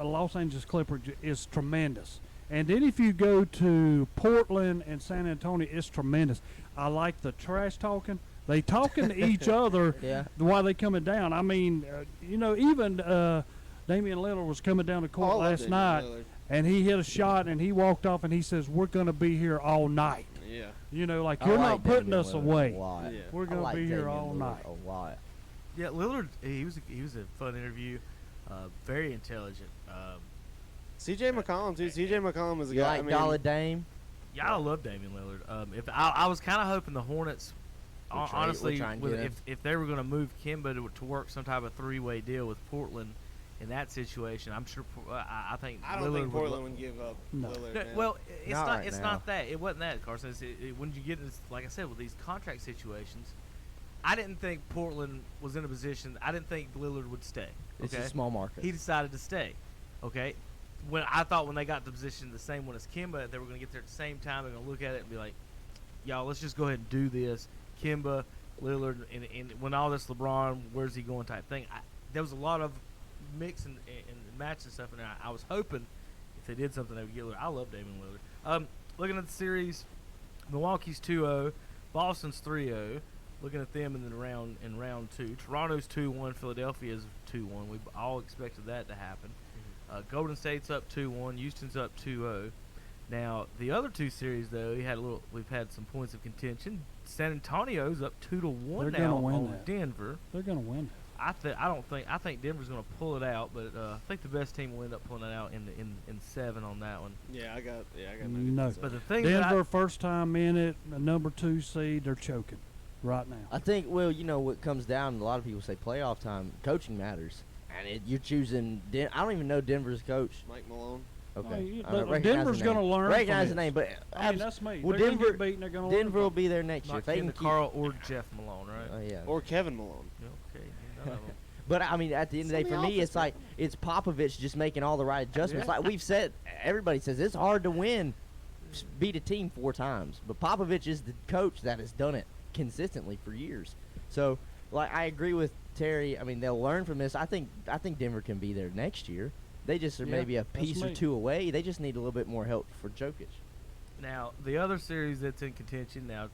Los Angeles Clippers is tremendous. And then if you go to Portland and San Antonio, it's tremendous. I like the trash talking. They talking to each other while they coming down. I mean, even Damian Lillard was coming down the court last night, and he hit a shot, and he walked off, and he says, "We're going to be here all night." Yeah. You're not putting us away. We're going to be here all night. A lot. Yeah, Lillard. He was a fun interview. Very intelligent. C.J. McCollum too. C.J. McCollum is a You guy. like Dollar Dame? Yeah, I love Damian Lillard. If I was kind of hoping the Hornets, honestly, if they were going to move Kemba to work some type of 3-way deal with Portland in that situation, I'm sure. I think I don't Lillard think Portland would give up Lillard. No, now. well, it's Not not. right It's now. not that. It wasn't that, Carson. When you get, like I said, with these contract situations, I didn't think Portland was in a position. I didn't think Lillard would stay. It's Okay? a small market. He decided to stay. Okay. When they got the position, the same one as Kemba, they were going to get there at the same time. They're going to look at it and be like, "Y'all, let's just go ahead and do this." Kemba, Lillard, and when all this LeBron, where's he going type thing. There was a lot of mix and match and stuff, and I was hoping if they did something, they would get Lillard. I love Damian Lillard. Looking at the series, Milwaukee's 2-0, Boston's 3-0. Looking at them in round 2, Toronto's 2-1, Philadelphia's 2-1. We all expected that to happen. Golden State's up 2-1, Houston's up 2-0. Now the other 2 series though, we've had some points of contention. San Antonio's up 2-1 They're now gonna win on that. Denver. They're going to win. I think Denver's going to pull it out, but I think the best team will end up pulling it out in 7 on that one. Yeah, I got No. But the thing Denver, first time in it, a number 2 seed, they're choking right now. I think, well, what comes down, a lot of people say playoff time, coaching matters. And you're choosing, I don't even know Denver's coach. Mike Malone. Okay. Denver's going to learn. Recognize the name, but that's me. Well, they're gonna get beaten, they're gonna Denver learn. will be there next year. If they can Carl or Jeff Malone, right? Oh yeah. Or Kevin Malone. Okay. None of them. But I mean, at the end of the day, for me, it's like it's Popovich just making all the right adjustments. Yeah. Like we've said, everybody says it's hard to beat a team 4 times, but Popovich is the coach that has done it consistently for years. So, like, I agree with Terry. I mean, they'll learn from this. I think Denver can be there next year. They just are maybe a piece or 2 away. They just need a little bit more help for Jokic. Now, the other series that's in contention now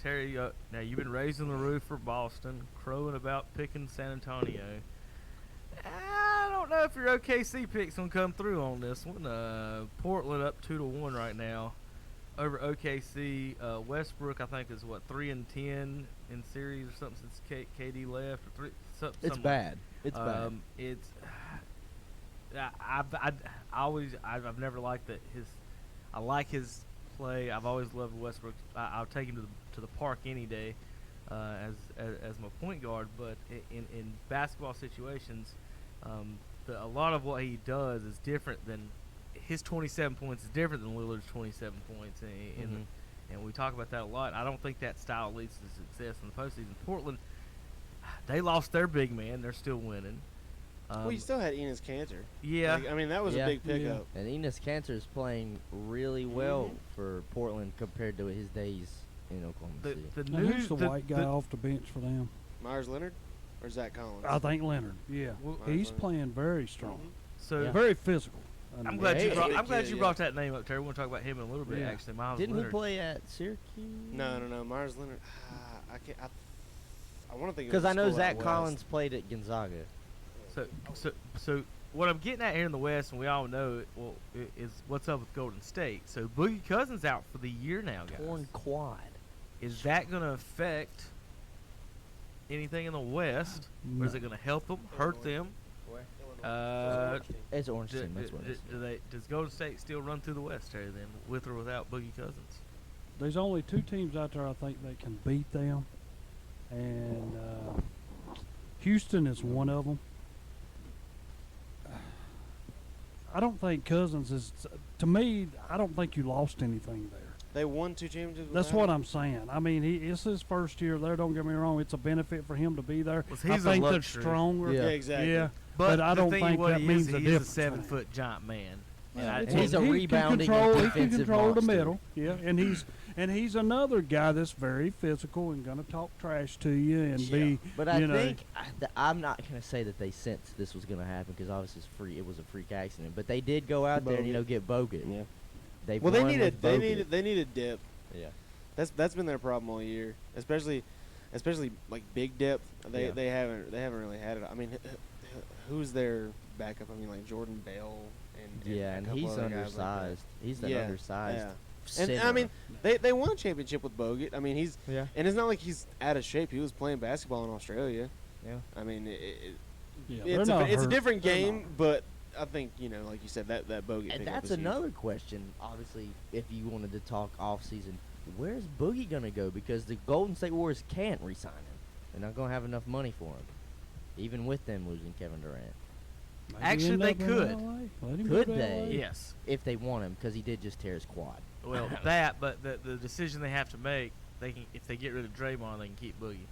Terry, now you've been raising the roof for Boston, crowing about picking San Antonio. I don't know if your OKC pick's gonna come through on this one. Portland up 2-1 right now over OKC. Westbrook, I think, is 3-10 in series or something since KD left. Or 3. It's bad. It's bad. It's. I've never liked that I like his play. I've always loved Westbrook. I'll take him to the park any day as my point guard. But in basketball situations, a lot of what he does is different than his 27 points is different than Lillard's 27 points. And we talk about that a lot. I don't think that style leads to success in the postseason. Portland, they lost their big man. They're still winning. Well, you still had Enes Kanter. Yeah. I mean, that was a big pickup. And Enes Kanter is playing really well for Portland compared to his days in Oklahoma City. Who's the white guy off the bench for them? Myers Leonard or Zach Collins? I think Leonard. Yeah, he's playing very strong. So very physical. I'm glad you brought that name up, Terry. We're going to talk about him in a little bit. Actually, Miles Didn't Leonard. he play at Syracuse? No. Myers Leonard. I want to think because I know Zach Collins played at Gonzaga. So what I'm getting at here in the West, and we all know it, is what's up with Golden State. So Boogie Cousins out for the year now, guys. Torn quad. Is that going to affect anything in the West, or is it going to help them, hurt them? It's Orange team. That's what it is. Does Golden State still run through the West, Terry, then, with or without Boogie Cousins? There's only 2 teams out there I think that can beat them, and Houston is one of them. I don't think Cousins is. To me, I don't think you lost anything there. They won 2 championships. That's what I'm saying. I mean, it's his first year there. Don't get me wrong; it's a benefit for him to be there. Well, I think they're stronger. Yeah, exactly. Yeah, but I don't think that means a difference. He's a 7-foot giant man. And he's a rebounding he can defensive control the monster. middle. Yeah, and he's another guy that's very physical and gonna talk trash to you and be. But I think I'm not gonna say that they sensed this was gonna happen because obviously it was a freak accident. But they did go out there and get Bogut. Yeah. They needed depth. Yeah. That's been their problem all year, especially like big depth. They haven't really had it. I mean, who's their backup? I mean, like Jordan Bell and he's undersized. He's an undersized. Yeah. And I mean, they won a championship with Bogut. I mean, and it's not like he's out of shape. He was playing basketball in Australia. Yeah. I mean, it's a different game, but I think like you said, that Bogut. And that's another question. Obviously, if you wanted to talk off season, where's Boogie gonna go? Because the Golden State Warriors can't re-sign him. They're not gonna have enough money for him, even with them losing Kevin Durant. Maybe Actually, they could. Could they? Yes. If they want him, because he did just tear his quad. Well, but the decision they have to make, if they get rid of Draymond, they can keep Boogie.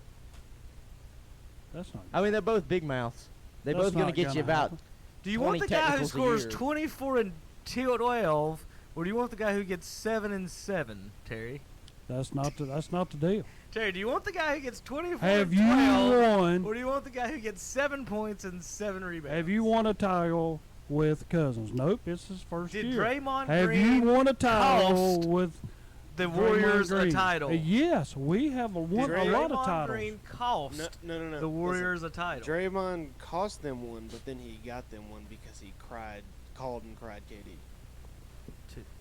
That's not. I mean, they're both big mouths. They're both gonna get you about. Do you want the guy who scores 24 and 12, or do you want the guy who gets 7 and 7, Terry? That's not the deal. Terry, do you want the guy who gets 24 Have and 12, you won? or do you want the guy who gets 7 points and 7 rebounds? Have you won a title with Cousins? Nope, it's his first Did year. Draymond Have Green you won a title cost with the Warriors a title? Yes, we have won a lot of Draymond titles. Green cost No. the Warriors a title. Draymond cost them one, but then he got them one because he called and cried KD.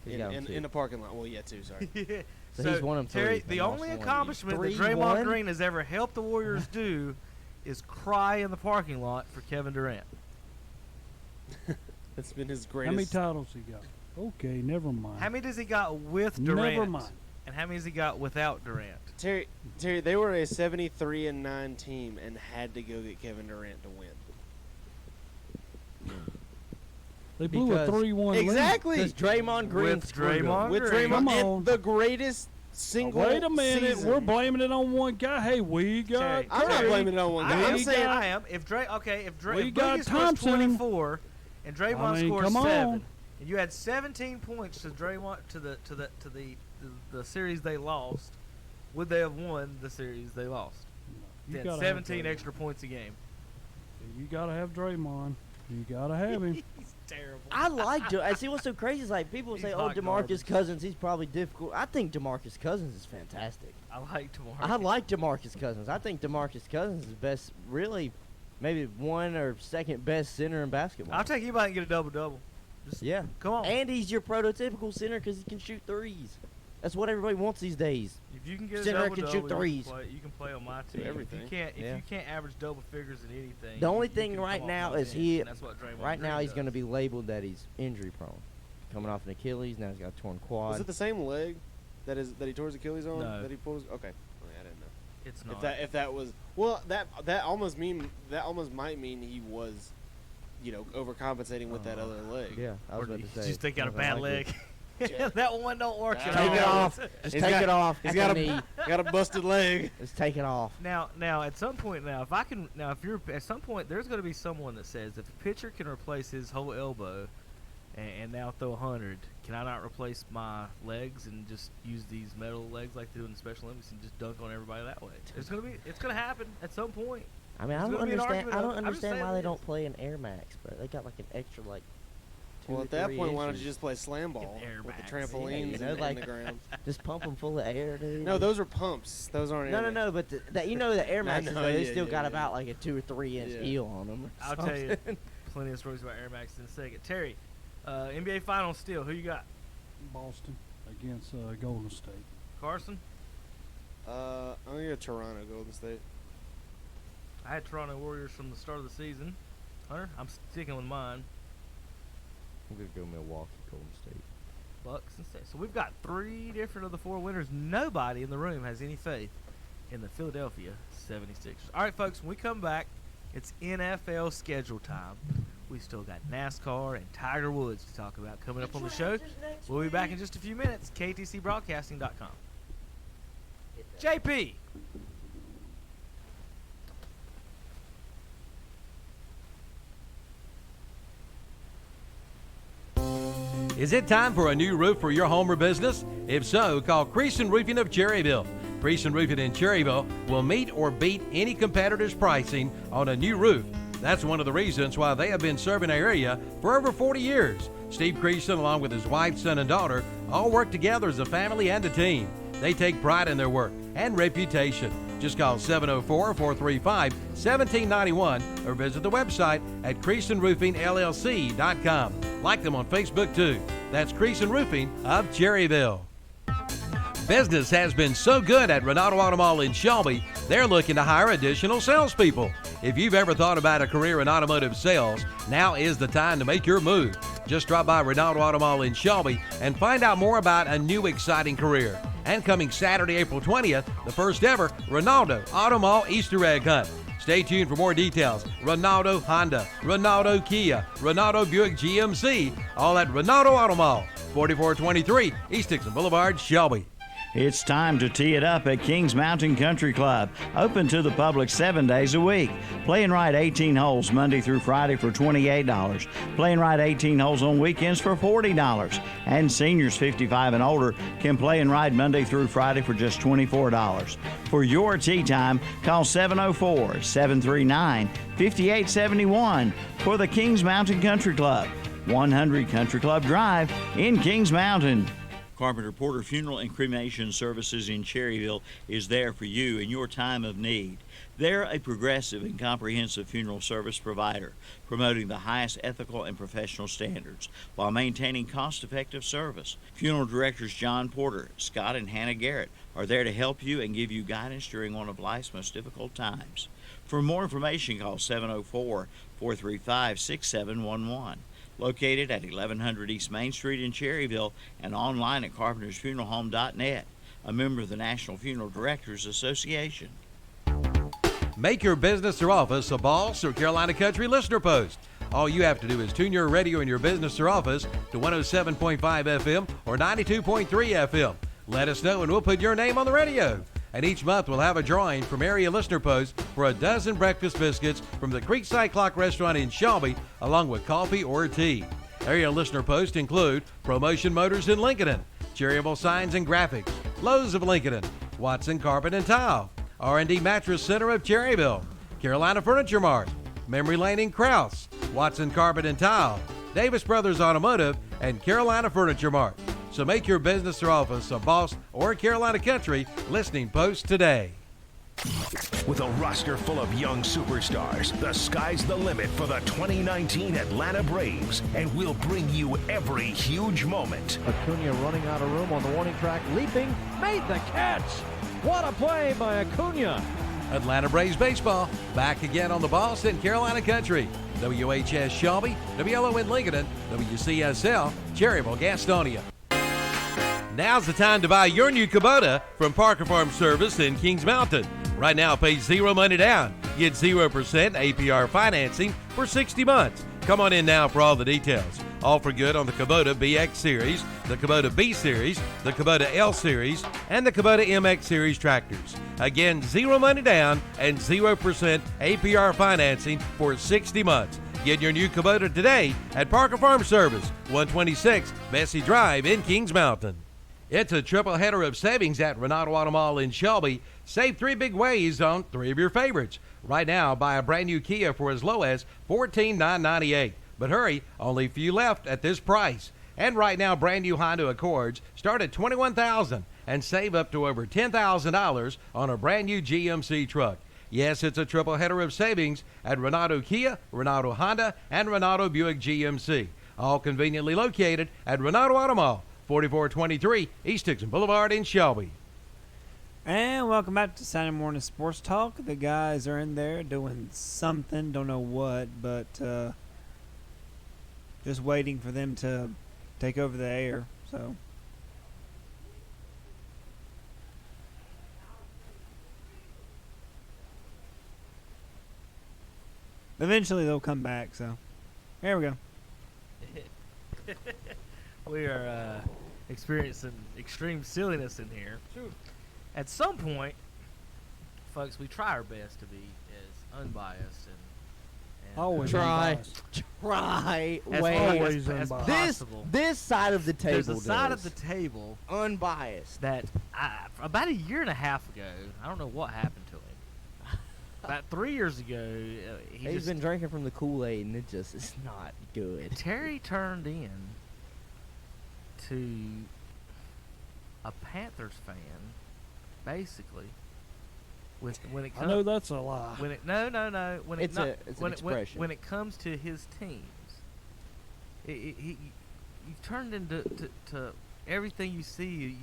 In the parking lot. Well, yeah, 2. Sorry. Yeah. So he's won them 3. Terry, the only accomplishment that Draymond Green has ever helped the Warriors do is cry in the parking lot for Kevin Durant. That's been his greatest. How many titles he got? Okay, never mind. How many does he got with Durant? Never mind. And how many has he got without Durant? Terry, they were a 73-9 team and had to go get Kevin Durant to win. They blew a 3-1 lead. Exactly. Because Draymond Green With Draymond With Green. Draymond, Come on. the greatest single. Wait a minute, season. we're blaming it on one guy. Hey, we got. Terry, I'm not blaming it on one guy. I'm saying I am. If We Boogie got scores Thompson. 24 and Draymond scores come 7, on. and you had 17 points to Draymond to the series they lost, would they have won the series they lost? You Then gotta 17 have extra points a game. You gotta have Draymond. You gotta have him. He's terrible. I like I see what's so crazy is like people say, "Oh, hot DeMarcus garbage. Cousins, he's probably difficult." I think DeMarcus Cousins is fantastic. I like DeMarcus. I like DeMarcus Cousins. I think DeMarcus Cousins is best, really, maybe 1 or 2nd best center in basketball. I'll take anybody and get a double-double. Yeah, come on. And he's your prototypical center because he can shoot threes. That's what everybody wants these days. If you can get Center a can double-double, shoot threes. you can play on my team. Everything. If you can't average double figures in anything, The only you thing can right come off now my is bench, and that's what Draymond right now Green he's does. going to be labeled that he's injury prone, coming off an Achilles. Now he's got a torn quad. Was it the same leg that he tore his Achilles on? No. That he pulled. Okay. I didn't know. It's not. If that was that almost might mean he was, overcompensating with that other leg. Yeah, I was about to say. Just they got a nothing bad like leg. That one don't work at Take all. it off. Just take it off. He's got a busted leg. Just take it off. Now, at some point, if you're at some point, there's going to be someone that says if a pitcher can replace his whole elbow, and now throw 100, can I not replace my legs and just use these metal legs like they do in the Special Olympics and just dunk on everybody that way? It's going to happen at some point. I mean, I don't understand why they don't play an Air Max, but they got like an extra Well, or at that 3 point, why don't inches. you just play slam ball with the trampolines Yeah, in like, the ground? just pump them full of air, dude. No, those are pumps. Those aren't. No, Air no, but the Air Maxes, though, they still got yeah. about like a 2 or 3 inch heel on them. I'll tell you plenty of stories about Air Max in a second. Terry, NBA Finals still. Who you got? Boston against Golden State. Carson? I'm gonna go Toronto, Golden State. I had Toronto Warriors from the start of the season. Hunter, I'm sticking with mine. I'm going to go Milwaukee, Golden State. Bucks and State. So we've got 3 different of the 4 winners. Nobody in the room has any faith in the Philadelphia 76ers. All right, folks, when we come back, it's NFL schedule time. We still got NASCAR and Tiger Woods to talk about coming up on the show. We'll be back in just a few minutes. KTCBroadcasting.com. JP. Is it time for a new roof for your home or business? If so, call Creason Roofing of Cherryville. Creason Roofing in Cherryville will meet or beat any competitor's pricing on a new roof. That's one of the reasons why they have been serving our area for over 40 years. Steve Creason, along with his wife, son, and daughter, all work together as a family and a team. They take pride in their work and reputation. Just call 704-435-1791 or visit the website at CreasonRoofingLLC.com. Like them on Facebook too. That's Creason Roofing of Cherryville. Business has been so good at Renato Auto Mall in Shelby, they're looking to hire additional salespeople. If you've ever thought about a career in automotive sales, now is the time to make your move. Just drop by Renato Auto Mall in Shelby and find out more about a new exciting career. And coming Saturday, April 20th, the first ever Ronaldo Auto Mall Easter egg hunt. Stay tuned for more details. Ronaldo Honda, Ronaldo Kia, Ronaldo Buick GMC, all at Ronaldo Auto Mall, 4423 East Dixon Boulevard, Shelby. It's time to tee it up at Kings Mountain Country Club, open to the public 7 days a week. Play and ride 18 holes Monday through Friday for $28. Play and ride 18 holes on weekends for $40. And seniors 55 and older can play and ride Monday through Friday for just $24. For your tee time, call 704-739-5871 for the Kings Mountain Country Club, 100 Country Club Drive in Kings Mountain. Carpenter Porter Funeral and Cremation Services in Cherryville is there for you in your time of need. They're a progressive and comprehensive funeral service provider, promoting the highest ethical and professional standards while maintaining cost-effective service. Funeral directors John Porter, Scott, and Hannah Garrett are there to help you and give you guidance during one of life's most difficult times. For more information, call 704-435-6711. Located at 1100 East Main Street in Cherryville and online at carpentersfuneralhome.net, a member of the National Funeral Directors Association. Make your business or office a Boss or Carolina Country listener post. All you have to do is tune your radio in your business or office to 107.5 FM or 92.3 FM. Let us know and we'll put your name on the radio. And each month we'll have a drawing from area listener posts for a dozen breakfast biscuits from the Creekside Clock Restaurant in Shelby, along with coffee or tea. Area listener posts include Promotion Motors in Lincolnton, Cherryville Signs and Graphics, Lowe's of Lincolnton, Watson Carpet and Tile, R&D Mattress Center of Cherryville, Carolina Furniture Mart, Memory Lane in Krause, Watson Carpet and Tile, Davis Brothers Automotive, and Carolina Furniture Mart. So make your business or office a Boss or Carolina Country listening post today. With a roster full of young superstars, the sky's the limit for the 2019 Atlanta Braves, and we'll bring you every huge moment. Acuna running out of room on the warning track, leaping, made the catch. What a play by Acuna. Atlanta Braves baseball back again on the Boss and Carolina Country. WHS Shelby, WLON Lincolnton, WCSL Cherryville Gastonia. Now's the time to buy your new Kubota from Parker Farm Service in Kings Mountain. Right now, pay zero money down. Get 0% APR financing for 60 months. Come on in now for all the details. All for good on the Kubota BX Series, the Kubota B Series, the Kubota L Series, and the Kubota MX Series tractors. Again, 0 money down and 0% APR financing for 60 months. Get your new Kubota today at Parker Farm Service, 126 Bessie Drive in Kings Mountain. It's a triple header of savings at Renato Auto Mall in Shelby. Save 3 big ways on 3 of your favorites. Right now, buy a brand new Kia for as low as $14,998. But hurry, only a few left at this price. And right now, brand new Honda Accords start at $21,000 and save up to over $10,000 on a brand new GMC truck. Yes, it's a triple header of savings at Renato Kia, Renato Honda, and Renato Buick GMC. All conveniently located at Renato Auto Mall, 4423 East Dixon Boulevard in Shelby. And welcome back to Saturday Morning Sports Talk. The guys are in there doing something, don't know what, but just waiting for them to take over the air. So eventually they'll come back. So there we go. We are experiencing extreme silliness in here. At some point, folks, we try our best to be as unbiased and Always Try. unbiased. Try. as Wait. Always as unbiased. possible. This side of the table. There's a side of does. the table unbiased. that about a year and a half ago, I don't know what happened to him. About 3 years ago, He's been drinking from the Kool-Aid, and it just is not good. Terry turned in to a Panthers fan, basically. When it I comes, know that's a lie. When it no when It's it not, it's when an it, when, expression. when it comes to his teams, he turned into to everything you see.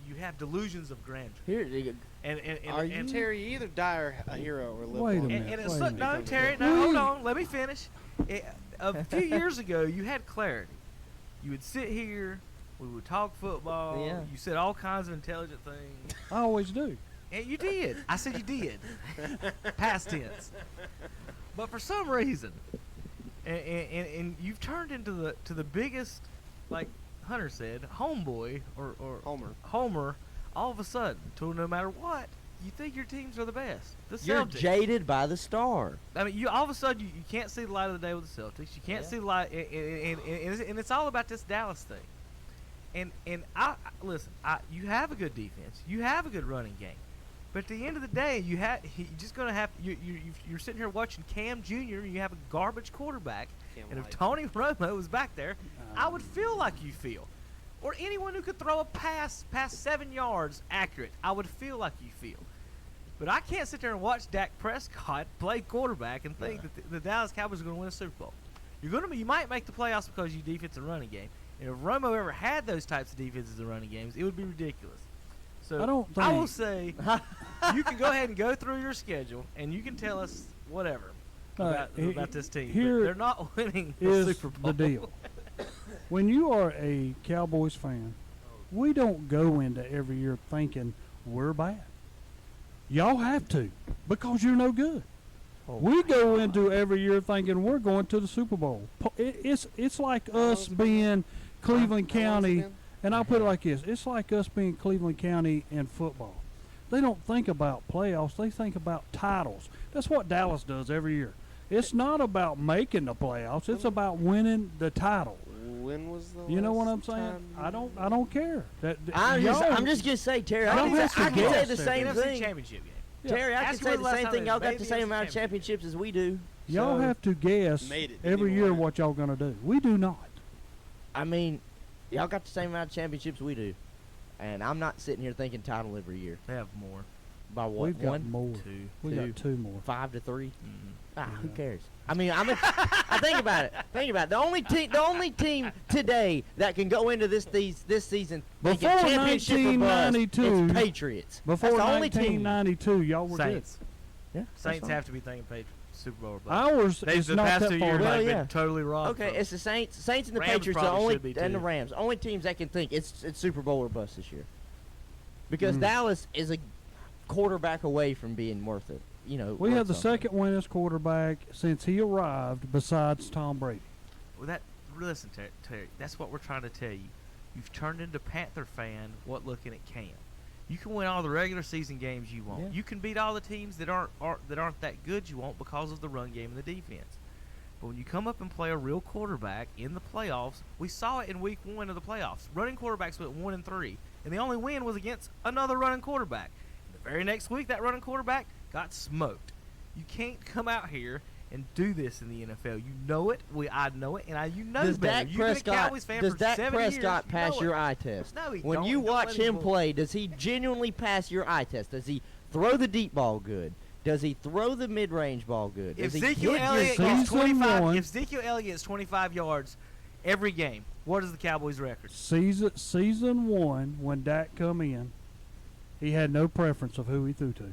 You have delusions of grandeur. Here, And Are you- Terry, you either die or a hero or live Wait a long. minute. And it's wait a so, minute. no, Terry, no, hold on. Let me finish. A few years ago, you had clarity. You would sit here. We would talk football. Yeah. You said all kinds of intelligent things. I always do. And you did. I said you did. Past tense. But for some reason, and you've turned into the biggest, like Hunter said, homeboy or Homer. All of a sudden, to no matter what, you think your teams are the best. The You're Celtics. jaded by the star. I mean, you all of a sudden you can't see the light of the day with the Celtics. You can't see the light, and it's all about this Dallas thing. And I listen. You have a good defense. You have a good running game. But at the end of the day, you're just gonna have you're sitting here watching Cam Jr. and you have a garbage quarterback. And if Tony Romo was back there, I would feel like you feel. Or anyone who could throw a pass past 7 yards accurate, I would feel like you feel. But I can't sit there and watch Dak Prescott play quarterback and think that the Dallas Cowboys are going to win a Super Bowl. You might make the playoffs because you defense and running game. And if Romo ever had those types of defenses and running games, it would be ridiculous. So I will say, you can go ahead and go through your schedule and you can tell us whatever about this team. Here but they're not winning the is Super Bowl. the deal. When you are a Cowboys fan, we don't go into every year thinking we're bad. Y'all have to, because you're no good. We go into every year thinking we're going to the Super Bowl. It's like us being Cleveland County, and I'll put it like this. It's like us being Cleveland County in football. They don't think about playoffs. They think about titles. That's what Dallas does every year. It's not about making the playoffs. It's about winning the title. When was the You know last what I'm saying? time I don't care. I'm just gonna say, Terry. I can say the same NFC thing. Championship game. Terry, I Ask can me say the the last same time thing. they Y'all got made the the same NFC amount of championships as we do. Y'all So, have to guess Made it, every didn't year even what y'all gonna do. We do not. I mean, y'all got the same amount of championships we do, and I'm not sitting here thinking title every year. They have more. By what? We've got One, more. Two. We got two more. 5 to 3. Mm-hmm. Who cares? I mean, I think about it. Think about it. The only team today that can go into this season thinking Before championship or bust, 1992, it's Patriots. Before That's the only team. 1992, y'all were Saints. Yeah, that's Saints fine. have to be thinking Patriots Super Bowl. or bust. Ours They- is the not past that 2 far years back. they've yeah. been totally wrong. Okay, from. it's the Saints and the Rams Patriots, probably should be and the too. Rams, only teams that can think it's Super Bowl or bust this year. Because Dallas is a quarterback away from being worth it. You know, We worth have the something. second winningest quarterback since he arrived, besides Tom Brady. Well, listen, Terry, that's what we're trying to tell you. You've turned into Panther fan what looking at Cam. You can win all the regular season games you want. Yeah. You can beat all the teams that aren't that good you want because of the run game and the defense. But when you come up and play a real quarterback in the playoffs, we saw it in week 1 of the playoffs. Running quarterbacks went 1-3, and the only win was against another running quarterback. The very next week, that running quarterback got smoked. You can't come out here and do this in the NFL. You know it. I know it, and you know Does better. Dak You've been a Prescott, Cowboys fan does for Dak 7 years. Prescott You pass know your it. eye test? No, he when don't. you Don't watch let him bull- play, does he genuinely pass your eye test? Does he throw the deep ball good? Does he throw the mid-range ball good? If Does he Ezekiel hit your Elliott target? gets 25, if Ezekiel Elliott gets 25 yards every game, what is the Cowboys' record? Season 1, when Dak come in, he had no preference of who he threw to.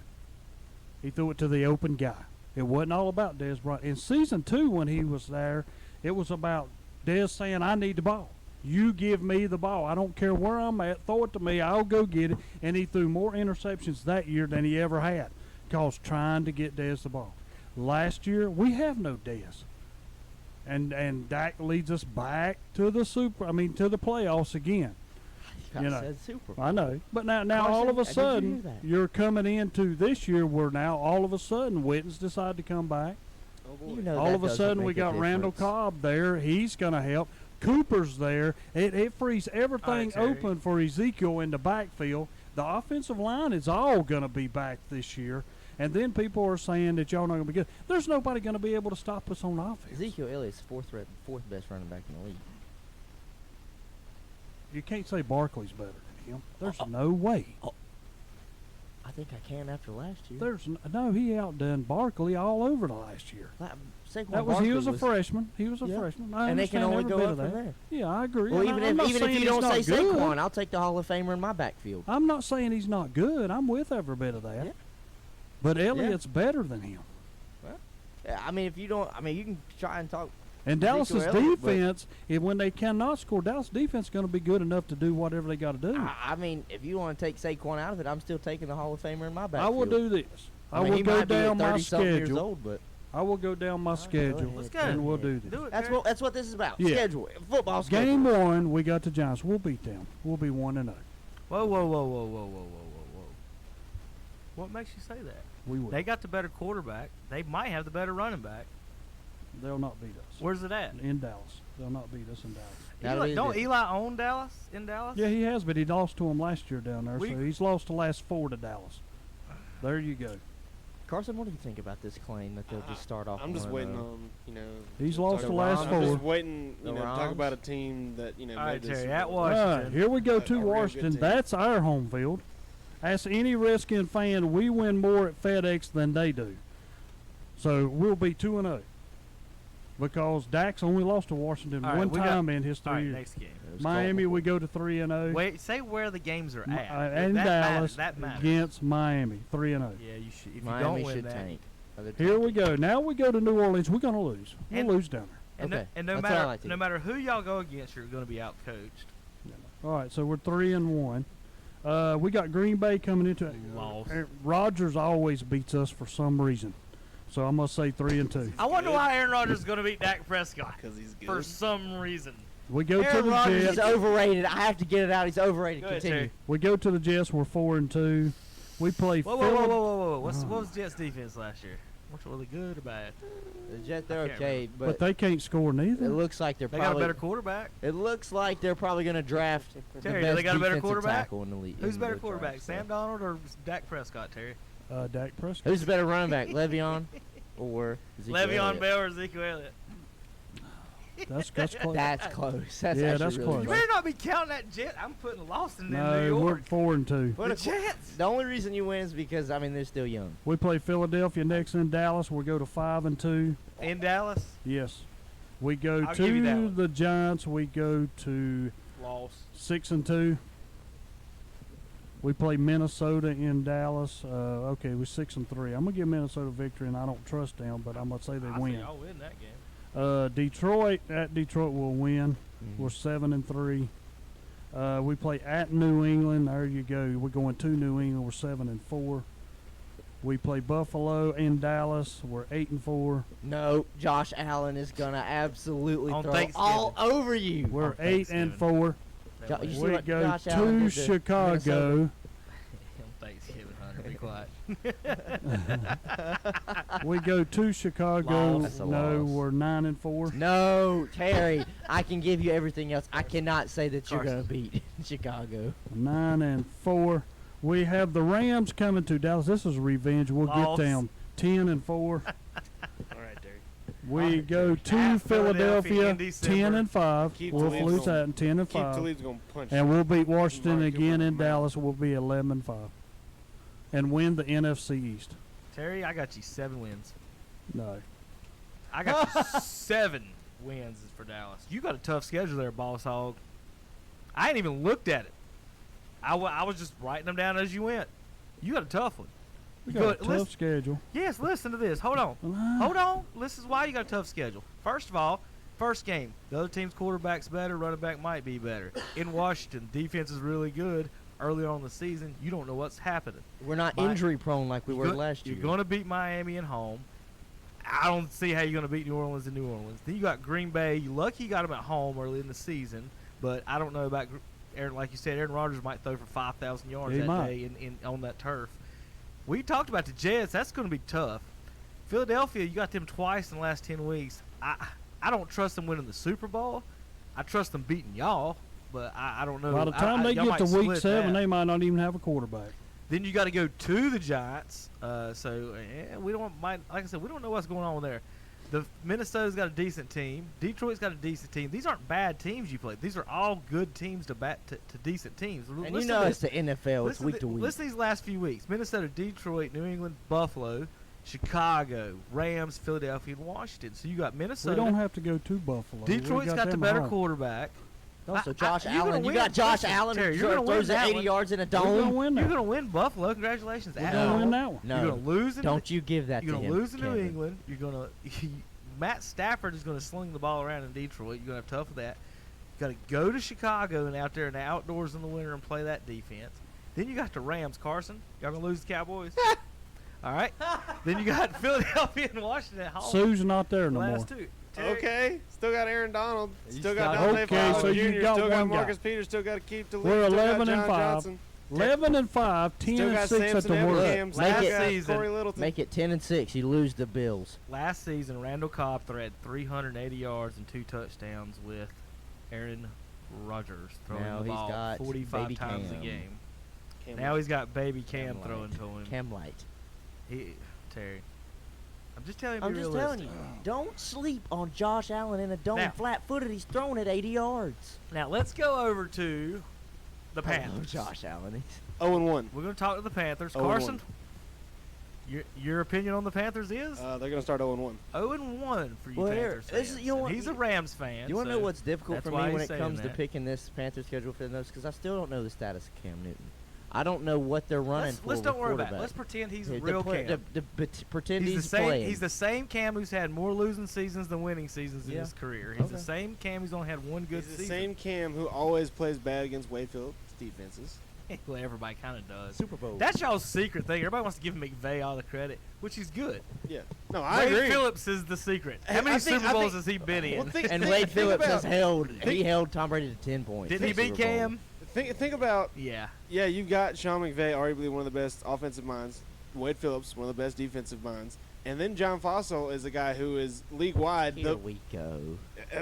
He threw it to the open guy. It wasn't all about Dez Bryant. In season 2, when he was there, it was about Dez saying, I need the ball. You give me the ball. I don't care where I'm at. Throw it to me. I'll go get it. And he threw more interceptions that year than he ever had because trying to get Dez the ball. Last year, we have no Dez. And Dak leads us back to the to the playoffs again. I said Super Bowl. I know. But now Carson, all of a did you hear sudden, that? you're coming into this year where now all of a sudden Witten's decided to come back. You know All that of a doesn't sudden we make a got Randall difference. Cobb there. He's going to help. Cooper's there. It frees everything Terry. open for Ezekiel in the backfield. The offensive line is all going to be back this year. And then people are saying that y'all not going to be good. There's nobody going to be able to stop us on offense. Ezekiel Elliott's fourth best running back in the league. You can't say Barkley's better than him. There's no way. I think I can after last year. There's no. He outdone Barkley all over the last year. Saquon That was he Barkley was a freshman. He was a Yeah. freshman. I And they can understand only every go bit up of from that. there. Yeah, I agree. Well, I'm even not if saying you don't say he's not good. Saquon, I'll take the Hall of Famer in my backfield. I'm not saying he's not good. I'm with every bit of that. Yeah. But Elliott's better than him. I mean, if you don't, I mean, you can try and talk. And Ezekiel Dallas's Elliott, but- defense, when they cannot score, Dallas defense is going to be good enough to do whatever they got to do. I mean, if you want to take Saquon out of it, I'm still taking the Hall of Famer in my backfield. I will do this. I mean, will he go might be at down my 30-something years schedule. old, but I will go down my schedule, Let's go. and we'll do this. Do it, that's Terry. what this is about. Yeah. Schedule, football schedule. Game 1, we got the Giants. We'll beat them. We'll be 1-0. Whoa, whoa, whoa, whoa, whoa, whoa, whoa, whoa, whoa. What makes you say that? We will. They got the better quarterback. They might have the better running back. They'll not beat us. Where's it at? In Dallas. They'll not beat us in Dallas. That'll be Don't the- Eli own Dallas? In Dallas? Yeah, he has, but he lost to them last year down there, We- so he's lost the last 4 to Dallas. There you go. Carson, what do you think about this claim that they'll just start off? I'm just 1-0? waiting on, He's to lost talk the about- last I'm 4. just waiting, The to talk Rams? about a team that, All made right, this Terry, Super at Bowl. Washington. Here we go A to real good Washington. team. That's our home field. Ask any Redskin fan, we win more at FedEx than they do. So we'll be 2-0. Because Dak's only lost to Washington All right, one we got- time in his 3 All right, years. next game. Miami, we go to 3-0. Wait, say where the games are at. And that Dallas Matters, that matters. against Miami, 3-0. Yeah, you should. If you Miami don't win should that, tank. Here we go. Now we go to New Orleans. We're going to lose. We'll lose down there. and Okay, no that's all I matter like to no hear. matter who y'all go against, you're going to be out coached. All right, so we're 3-1. We got Green Bay coming into it. Loss. Rodgers always beats us for some reason, so I'm gonna say 3-2. I wonder why Aaron Rodgers is going to beat Dak Prescott. Because he's good. For some reason. We go to Aaron the Rodgers Jets. is overrated. I have to get it out. He's overrated. Go ahead, Continue. Terry. We go to the Jets. We're 4-2. We play. Whoa, whoa, whoa, whoa, whoa, whoa! What was Jets defense last year? What's really good or bad? The Jets, they're I can't okay, But they can't score it neither. looks like they're They got a probably. better quarterback. It looks like they're probably going to draft the Terry, best they got a better defensive quarterback? tackle in the league. Who's in better the quarterback, draft, Sam so. Donald or Dak Prescott? Terry, Dak Prescott. Who's the better running back, Le'Veon or Ezekiel Le'Veon Elliott? Bell or Ezekiel Elliott? That's close. That's close. That's Yeah, actually that's really close. You close. better not be counting that Jet. I'm putting lost in New No, we're York. 4-2. The Jets. The only reason you win is because, I mean, they're still young. We play Philadelphia next in Dallas. We go to 5-2. In Dallas, Yes. We go I'll give you that to one. the Giants. We go to loss. 6-2. We play Minnesota in Dallas. Okay, we're 6-3. I'm gonna give Minnesota a victory, and I don't trust them, but I'm gonna say they I win. think I'll win that game. Detroit at Detroit will win. Mm-hmm. We're 7-3. We play at New England. There you go. We're going to New England. We're 7-4. We play Buffalo in Dallas. We're 8-4. No, Josh Allen is going to absolutely On throw Thanksgiving. all over you. We're On Thanksgiving. 8-4. You see We what go Josh Allen to did to Chicago. Minnesota? On Thanksgiving, Hunter, be quiet. We go to Chicago. Loss. That's a No, loss. we're 9-4. No, Terry, I can give you everything else. I cannot say that you're Carson. going to beat Chicago. 9-4. We have the Rams coming to Dallas. This is revenge. We'll Loss. get them 10-4. All right, Terry. We go to Philadelphia, in December. 10-5. Keith We'll Toledo's lose gonna- that in 10-5. Toledo's gonna punch and you. we'll beat Washington Mark, you'll again put in them out. Dallas. We'll be 11-5, and win the NFC East. Terry, I got you 7 wins. No, I got you 7 wins for Dallas. You got a tough schedule there, Boss Hog. I ain't even looked at it. I was just writing them down as you went. You got a tough one. we You got a go- tough listen- schedule. Yes, listen to this. Hold on. Hold on. This is why you got a tough schedule. First of all, first game, the other team's quarterback's better, running back might be better. In Washington, defense is really good. Early on in the season, you don't know what's happening. We're not injury prone like we were last year. You're going to beat Miami at home. I don't see how you're going to beat New Orleans in New Orleans. Then you got Green Bay. You lucky you got them at home early in the season, but I don't know about Aaron. Like you said, Aaron Rodgers might throw for 5,000 yards He that might. day on that turf. We talked about the Jets. That's going to be tough. Philadelphia, you got them twice in the last 10 weeks. I don't trust them winning the Super Bowl. I trust them beating y'all, but I don't know. By the time they y'all get to might week split 7, that. they might not even have a quarterback. Then you got to go to the Giants. We don't like I said, we don't know what's going on there. The Minnesota's got a decent team. Detroit's got a decent team. These aren't bad teams you play. These are all good teams to decent teams. And you know it's the NFL. It's week to week. Listen to these last few weeks: Minnesota, Detroit, New England, Buffalo, Chicago, Rams, Philadelphia, and Washington. So you got Minnesota. We don't have to go to Buffalo. Detroit's got the them better home. quarterback. Also, Josh you're gonna Allen. You win. got Josh Listen, Allen Terry, who you're gonna win throws that at 80 one. yards in a We're gonna dome. win You're that. going to win Buffalo. Congratulations. We're gonna win that one. No. You're going to lose. Don't you give that You're to going him, to lose in New Kevin. England. You're going to Matt Stafford is going to sling the ball around in Detroit. You're going to have tough with that. You got to go to Chicago and out there in the outdoors in the winter and play that defense. Then you got the Rams. Carson, y'all going to lose the Cowboys? All right. Then you got Philadelphia and Washington at home. Sue's not there no more. Last two. Terry, Okay, still got Aaron Donald. Still got got- Dante Okay, Fowler so you Jr. got Still got one guy. Marcus Peters. Still got to keep Toledo. We're Still got 11 and John 5. Johnson. 11-5, Still got 10-6 at Samson the Evans. worst. Make Still it- got season. Corey Littleton. Make it 10-6. You lose the Bills. last season, Randall Cobb had 380 yards and 2 touchdowns with Aaron Rodgers throwing Now the he's ball got 45 baby times Cam. a game. Cam Now he's got baby Cam Light. throwing to him. Cam Light. Terry, I'm just telling you. I'm be just realistic. telling you. Don't sleep on Josh Allen in a dome Now- flat-footed. He's thrown it 80 yards. Now let's go over to the I love Panthers. Josh Allen. 0-1. We're going to talk to the Panthers. 0-1. Carson, your opinion on the Panthers is They're going to start 0-1. 0-1 for you Well, Panthers this is- fans. you know And what- he's a Rams fan. You want to so know what's difficult that's for why me when he's it saying comes to that. picking this Panther schedule for the notes? Because I still don't know the status of Cam Newton. I don't know what they're running for. Let's don't worry about it. quarterback. Let's pretend he's a Yeah, real Cam. Pretend He's he's the same. playing. He's the same Cam who's had more losing seasons than winning seasons in Yeah. his career. He's the Okay. same Cam who's only had one good He's the season. same Cam who always plays bad against Wayfield's defenses. Well, everybody kind of does. Super Bowl. That's y'all's secret thing. Everybody wants to give McVay all the credit, which is good. Yeah. No, I Wade agree. Phillips is the secret. How I many think- Super I Bowls think- has he been in? Well, think- and think- Wade think Phillips about- has held. He think- held Tom Brady to 10 points. Didn't he in the beat Super Bowl. Cam? Think about. Yeah. Yeah, you've got Sean McVay, arguably one of the best offensive minds. Wade Phillips, one of the best defensive minds. And then John Fossil is a guy who is league-wide. Here we go.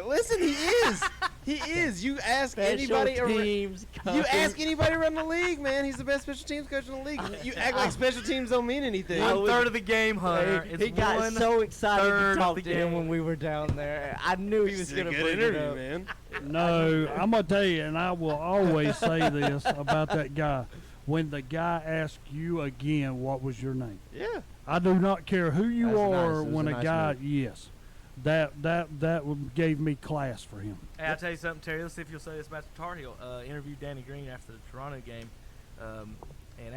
Listen, he is. He is. You ask anybody. teams. You ask anybody around the league, man. He's the best special teams coach in the league. You act like special teams don't mean anything. 1/3 of the game, Hunter. He It's got so excited to 1/3 of talk the to him game. when we were down there. I knew he was It's a going to good bring interview, it up. man. No, I'm gonna tell you, and I will always say this about that guy. When the guy asks you again, what was your name? Yeah. I do not care who you That's nice. are. It was When a a nice guy, move. yes, that gave me class for him. Hey, I'll tell you something, Terry. Let's see if you'll say this about the Tar Heel. Interviewed Danny Green after the Toronto game, and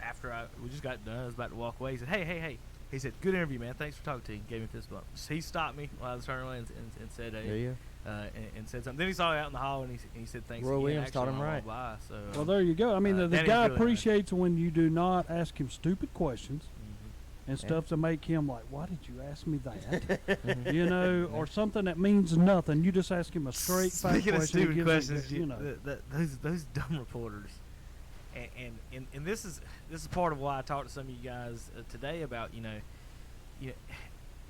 after we just got done, I was about to walk away. He said, "Hey." He said, "Good interview, man. Thanks for talking to you." Gave me a fist bump. So he stopped me while I was turning away and said, Do you? and said something. Then he saw me out in the hall and he said, "Thanks." Roy again." Williams Actually, taught him on my right. way by, so, Well, there you go. I mean, the Danny's guy really nice. appreciates when you do not ask him stupid questions Mm-hmm. and stuff to make him like, "Why did you ask me that?" Mm-hmm. You know, or something that means nothing. You just ask him a straight fact Speaking of question. he stupid gives questions, you know. those dumb reporters, and this is part of why I talked to some of you guys today about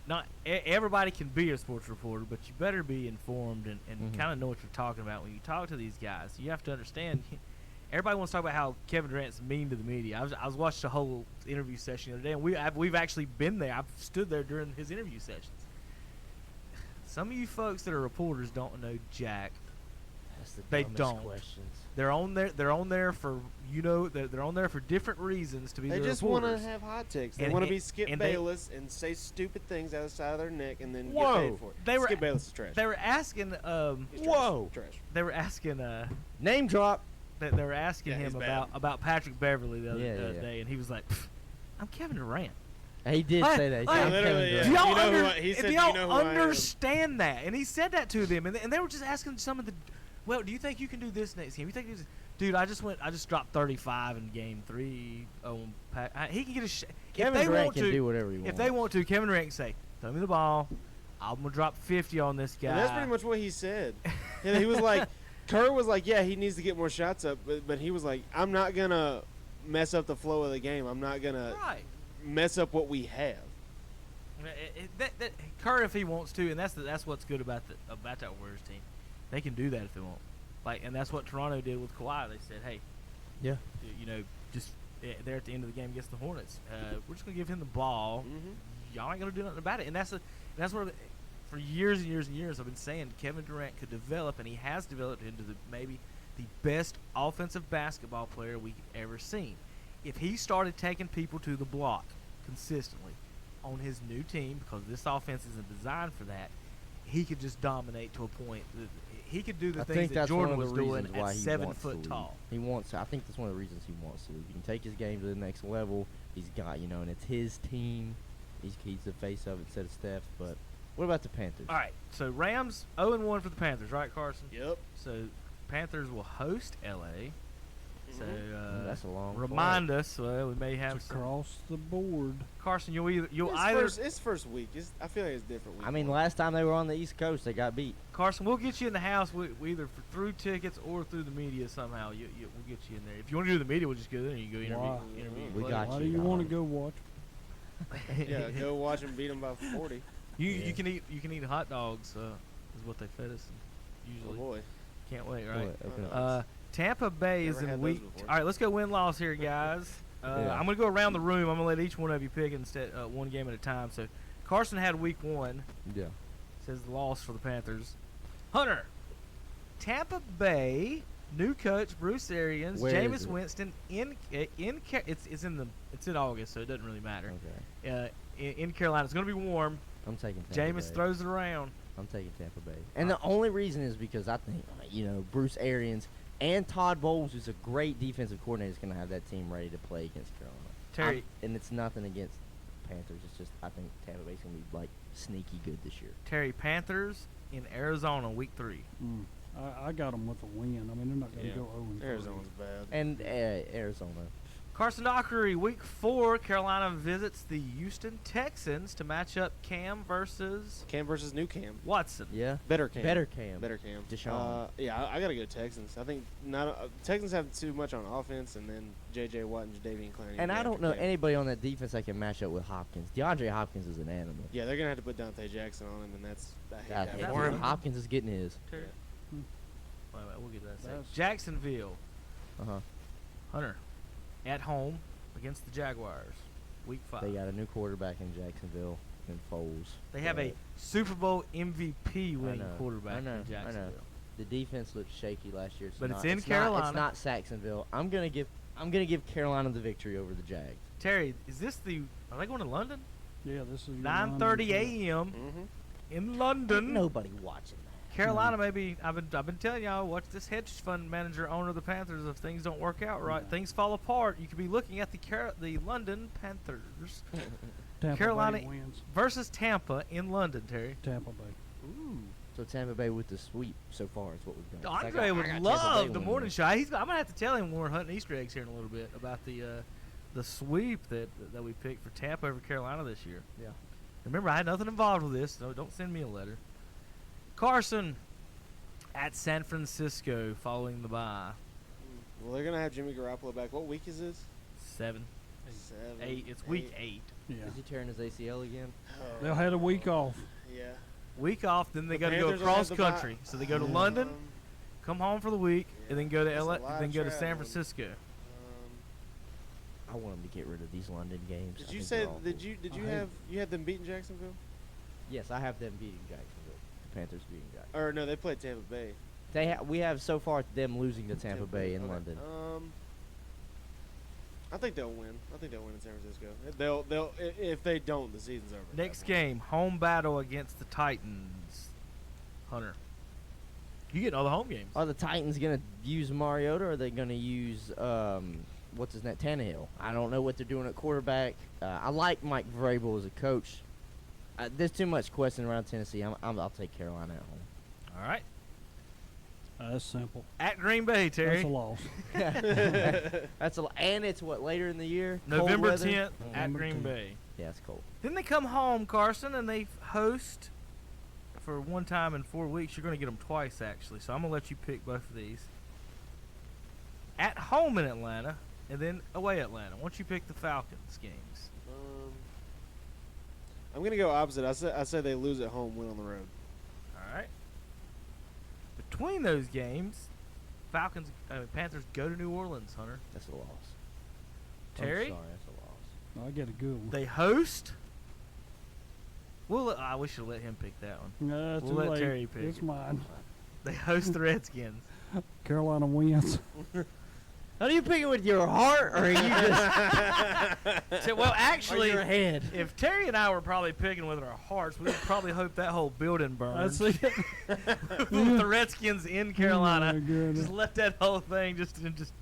not everybody can be a sports reporter, but you better be informed and kind of know what you're talking about when you talk to these guys. You have to understand. Everybody wants to talk about how Kevin Durant's mean to the media. I was watching the whole interview session the other day, and we've actually been there. I've stood there during his interview sessions, Some of you folks that are reporters don't know jack. That's the They dumbest don't. questions. They're on there. They're on there for they're on there for different reasons to be. They the just want to reporters. have hot takes. They And want to it- be Skip and they- Bayless and say stupid things out of the side of their neck and then Whoa! get paid for it. They were Skip Bayless is trash. They were asking. He's trash. Whoa! Trash. They were asking. Name drop. They were asking Yeah, he's him bad. about Patrick Beverly the other Yeah. day, and he was like, "Pfft, "I'm Kevin Durant." He did Like- say that. He like, said, "I'm Kevin literally, Durant." Do y'all, You know who under- I- he said, do "You y'all know who I am." understand that? And he said that to them, and they were just asking some of the. Well, do you think you can do this next game? You think you dude? I just dropped 35 in game 3 on he can get a Kevin if they Durant want can to, do whatever he If wants. they want to, Kevin Durant can say, "Throw me the ball. I'm gonna drop 50 on this guy." And that's pretty much what he said. And he was like, Kerr was like, yeah, he needs to get more shots up, but he was like, I'm not gonna mess up the flow of the game. I'm not gonna mess up what we have. That Kerr, if he wants to, and that's what's good about that Warriors team. They can do that if they want. Like, and that's what Toronto did with Kawhi. They said, "Hey, Yeah. you know, just there at the end of the game against the Hornets, we're just gonna give him the ball. Y'all ain't gonna do nothing about it." And that's where, for years and years and years, I've been saying Kevin Durant could develop, and he has developed into maybe the best offensive basketball player we've ever seen. If he started taking people to the block consistently on his new team, because this offense isn't designed for that, he could just dominate to a point. He could do the I things think that that's Jordan one was of the doing reasons why at he 7 wants foot to leave. tall. He wants. I think that's one of the reasons he wants to leave. He can take his game to the next level. He's got, and it's his team. He's the face of it instead of Steph. But what about the Panthers? All right, so Rams 0-1 for the Panthers, right, Carson? Yep. So Panthers will host LA. So That's a long remind us. Well, we may have It's across the board. Carson, you'll It's either first week. I feel like it's different. Week I mean, one. last time they were on the East Coast, they got beat. Carson, we'll get you in the house. We either through tickets or through the media somehow. We'll get you in there. If you want to do the media, we'll just go there and you can go interview. We players. got Why you. do you want to go watch? Yeah, go watch them beat them by 40. You can eat hot dogs. Is what they fed us usually. Oh boy, can't wait, right? Boy, open up. Tampa Bay is Never in had those week. before. All right, let's go win-loss here, guys. Yeah. I'm going to go around the room. I'm going to let each one of you pick instead one game at a time. So Carson had week 1. Yeah. Says the loss for the Panthers. Hunter, Tampa Bay, new coach Bruce Arians, Where Jameis is it? Winston it's in August, so it doesn't really matter. Okay. In Carolina, it's going to be warm. I'm taking Tampa Jameis Bay. throws it around. I'm taking Tampa Bay. And the only reason is because I think, Bruce Arians and Todd Bowles, who's a great defensive coordinator, is going to have that team ready to play against Carolina. Terry. And it's nothing against Panthers. It's just I think Tampa Bay's going to be, sneaky good this year. Terry, Panthers in Arizona, week 3. I got them with a win. I mean, they're not going to go 0-3. Arizona's bad. And Arizona. Carson Dockery, week 4, Carolina visits the Houston Texans to match up Cam versus new Cam. Watson. Yeah. Better Cam. Better Cam. Deshaun. Yeah, I gotta go Texans. I think Texans have too much on offense, and then J.J. Watt and Jadeveon Clowney. And I don't know anybody on that defense that can match up with Hopkins. DeAndre Hopkins is an animal. Yeah, they're gonna have to put Dante Jackson on him, and I hate that for him. him. Hopkins is getting his. Terry. Wait, we'll get that. Second. Jacksonville. Hunter, at home against the Jaguars, week 5. They got a new quarterback in Jacksonville in Foles. They have a Super Bowl MVP winning quarterback I know. in Jacksonville. The defense looked shaky last year, But it's in Carolina. It's not Saxonville. I'm gonna give Carolina the victory over the Jags. Terry, are they going to London? Yeah, this is 9:30 a.m. in London. Ain't nobody watching that. Carolina, maybe I've been telling y'all, watch this hedge fund manager, owner of the Panthers. If things don't work out right, things fall apart. You could be looking at the London Panthers. Tampa Carolina Bay wins. versus Tampa in London, Terry. Tampa Bay. Ooh. So Tampa Bay with the sweep so far is what we've got. Andre would love the morning show. I'm gonna have to tell him when we're hunting Easter eggs here in a little bit about the sweep that we picked for Tampa over Carolina this year. Yeah. Remember, I had nothing involved with this, so don't send me a letter. Carson at San Francisco following the bye. Well, they're gonna have Jimmy Garoppolo back. What week is this? 7. 8. It's week 8. Yeah. Is he tearing his ACL again? Oh. They'll have a week off. Yeah. Week off, then they The got to go Panthers will across have the bye. country. So they go to London, come home for the week, and then go to That's a LA, lot then of go to San traveling. Francisco. I want him to get rid of these London games. Did you had them beating Jacksonville? Yes, I have them beating Jacksonville. Panthers beating Jacksonville. Or no, they played Tampa Bay. We have so far them losing to Tampa Bay in okay. London. I think they'll win. I think they'll win in San Francisco. They'll if they don't, the season's over. Next game, home battle against the Titans. Hunter, you getting all the home games? Are the Titans gonna use Mariota, or are they gonna use what's his name, Tannehill? I don't know what they're doing at quarterback. I like Mike Vrabel as a coach. There's too much question around Tennessee. I'll take Carolina at home. All right. That's simple. At Green Bay, Terry. That's a loss. That's and it's what, later in the year? November Cold weather? 10th at Green Bay. Yeah, it's cold. Then they come home, Carson, and they host for one time in 4 weeks. You're going to get them twice, actually. So I'm going to let you pick both of these. At home in Atlanta, and then away Atlanta. Why don't you pick the Falcons games? I'm gonna go opposite. I say they lose at home, win on the road. All right. Between those games, Panthers go to New Orleans, Hunter. That's a loss. Terry? I'm sorry, that's a loss. I get a good one. They host. We should let him pick that one. No, we'll let Terry pick. It's mine. They host the Redskins. Carolina wins. How do you pick it, with your heart, or are you just? Well, actually, or your head? If Terry and I were probably picking with our hearts, we would probably hope that whole building burned. With the Redskins in Carolina, just let that whole thing just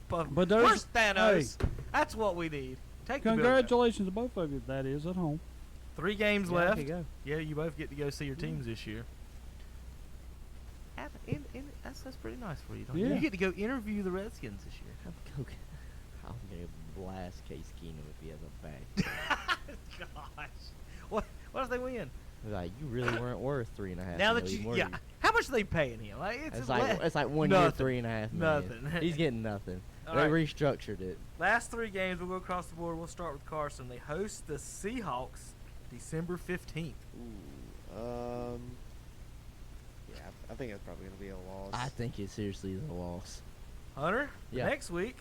puff. But Where's Thanos? That's what we need. Take Congratulations to both of you. That is at home. 3 games Yeah, left. you go. Yeah, you both get to go see your teams this year. That's pretty nice for you. Don't you? Yeah. You get to go interview the Redskins this year. I'm gonna blast Case Keenum if he has a bag. Gosh, what if they win? Like, you really weren't worth $3.5 Now that million, you, were yeah, you? how much are they paying him? Like, It's like 1 year, $3.5 million. Nothing. He's getting nothing. All They right. restructured it. Last 3 games, we'll go across the board. We'll start with Carson. They host the Seahawks December 15th. Yeah, I think that's probably gonna be a loss. I think it seriously is a loss. Hunter, Yeah. next week,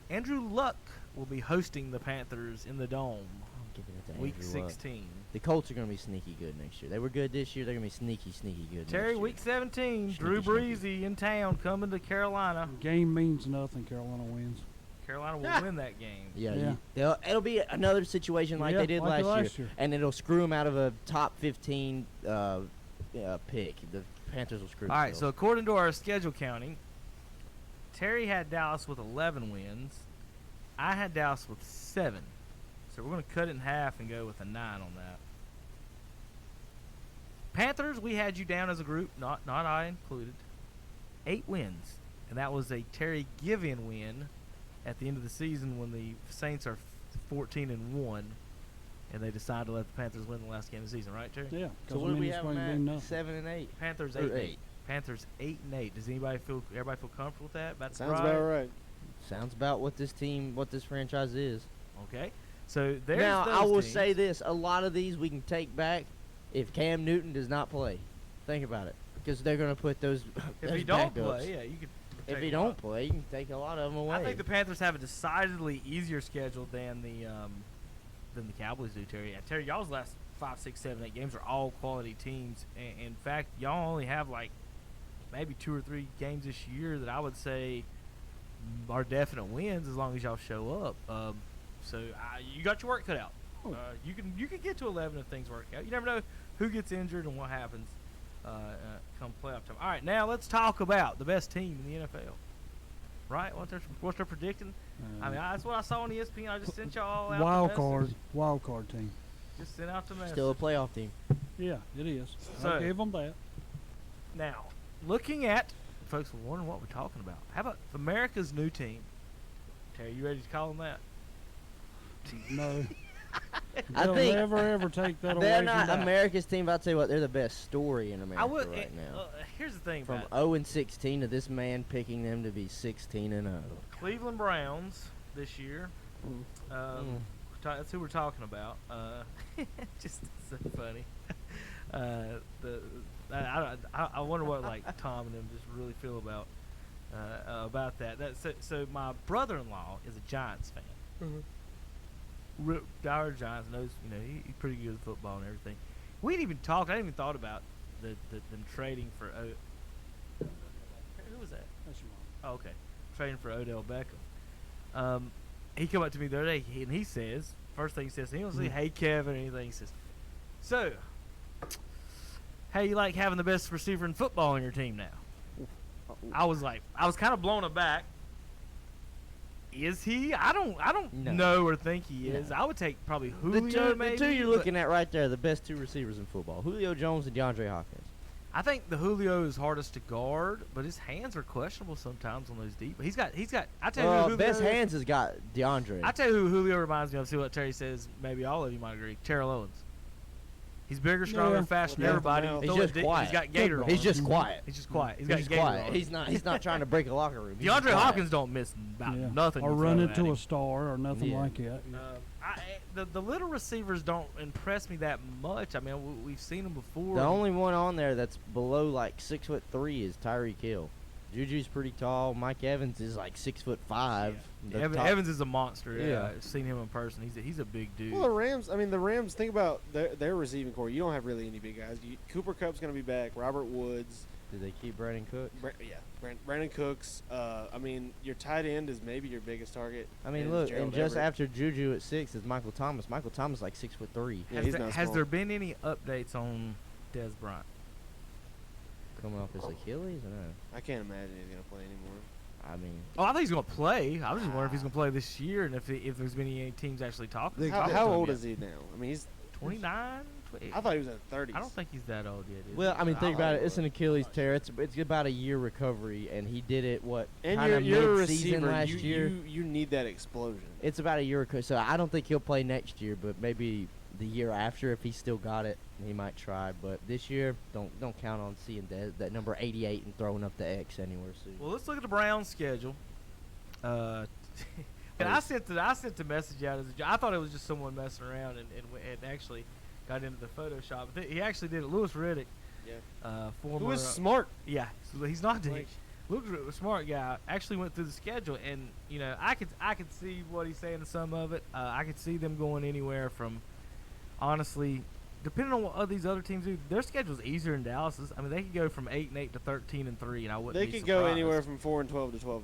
Andrew Luck will be hosting the Panthers in the Dome. I'm giving it to Week Andrew Luck. 16. The Colts are going to be sneaky good next year. They were good this year. They're going to be sneaky good Terry, next year. week 17, Drew Sneaky. Breezy in town coming to Carolina. Game means nothing. Carolina wins. Carolina will win that game. Yeah. It'll be another situation like Yeah, they did like last year. And it'll screw them out of a top 15 pick. The Panthers will screw All right, themselves. so according to our schedule counting, Terry had Dallas with 11 wins. I had Dallas with 7. So we're going to cut it in half and go with a 9 on that. Panthers, we had you down as a group, not I included. 8 wins. And that was a Terry Givian win at the end of the season when the Saints are 14-1. And they decided to let the Panthers win the last game of the season, right, Terry? Yeah. So what do we have them at? 7 and 8. Panthers Or 8-8. Panthers 8-8. Does everybody feel comfortable with that? About Sounds about right. Sounds about what this franchise is. Okay. So there's now, those I will teams. say this. A lot of these we can take back if Cam Newton does not play. Think about it. Because they're going to put those If those he don't backups. play, yeah, you could. If take he a don't lot. play, you can take a lot of them away. I think the Panthers have a decidedly easier schedule than the Cowboys do, Terry. Yeah, Terry, y'all's last 5, 6, 7, 8 games are all quality teams. And in fact, y'all only have like maybe 2 or 3 games this year that I would say are definite wins as long as y'all show up. So you got your work cut out. You can get to 11 if things work out. You never know who gets injured and what happens come playoff time. All right, now let's talk about the best team in the NFL. Right? What they're predicting? I mean, that's what I saw on ESPN. I just sent y'all out Wild card team. Just sent out the message. Still a playoff team. Yeah, it is. So, I'll give them that. Now, looking at folks were wondering what we're talking about. How about America's new team? Terry, you ready to call them that? No. I They'll think never take that away they're from not that. America's team. But I'll tell you what, they're the best story in America would, right now. Here's the thing From about 0-16 to this man picking them to be 16-0. Cleveland Browns this year. That's who we're talking about. Just so funny. I wonder what like Tom and them just really feel about that. So my brother-in-law is a Giants fan. Dire Giants knows he's pretty good at football and everything. We didn't even talk. I didn't even thought about them trading for who was that? That's your mom. Oh, okay, trading for Odell Beckham. He come up to me the other day and he says, first thing he says, he don't say hey Kevin or anything. He says, so how you like having the best receiver in football on your team now? I was kind of blown aback. Is he? I don't know or think he is. I would take probably Julio. The two you're looking at right there, the best two receivers in football: Julio Jones and DeAndre Hopkins. I think the Julio is hardest to guard, but his hands are questionable sometimes on those deep. He's got. I tell you, who Julio best hands has got DeAndre. I tell you who Julio reminds me of. See what Terry says. Maybe all of you might agree. Terrell Owens. He's bigger, stronger, faster than everybody. He's just quiet. He's got gator on. He's just quiet. He's just quiet. He's got gator quiet. on. He's not trying to break a locker room. DeAndre Hopkins don't miss about nothing. Or run into a star or nothing like that. The little receivers don't impress me that much. I mean, we've seen them before. The only one on there that's below like 6'3" is Tyreek Hill. Juju's pretty tall. Mike Evans is like 6'5". Yeah. Evans is a monster. Yeah, I've seen him in person. He's a big dude. Well, the Rams. Think about their receiving core. You don't have really any big guys. Cooper Kupp's going to be back. Robert Woods. Did they keep Brandon Cooks? Brandon Cooks. Your tight end is maybe your biggest target. I mean, look, and just after Juju at 6 is Michael Thomas. Michael Thomas is like 6'3". Yeah, has there been any updates on Dez Bryant? Coming off his Achilles? Or no? I can't imagine he's going to play anymore. I mean, I think he's going to play. I was just wondering if he's going to play this year and if there's been any teams actually talking. How old is he now? I mean, he's 29. I thought he was in the 30s. I don't think he's that old yet. Well, I mean, think about it. It's an Achilles tear. It's about a year recovery, and he did it and you're a receiver last year. You need that explosion. It's about a year recovery, so I don't think he'll play next year, but maybe the year after, if he's still got it, he might try. But this year, don't count on seeing that number 88 and throwing up the X anywhere soon. Well, let's look at the Browns' schedule. And I sent the message out as I thought it was just someone messing around and actually got into the Photoshop. He actually did it. Louis Riddick, former. Who is smart? Yeah, so he's not. Louis Riddick, a smart guy, actually went through the schedule, and I could see what he's saying in some of it. I could see them going anywhere from, honestly, depending on what these other teams do, their schedule's easier than Dallas's. I mean, they could go from 8-8 to 13-3, and I wouldn't. They be could surprised. go anywhere from 4-12 to 12-4.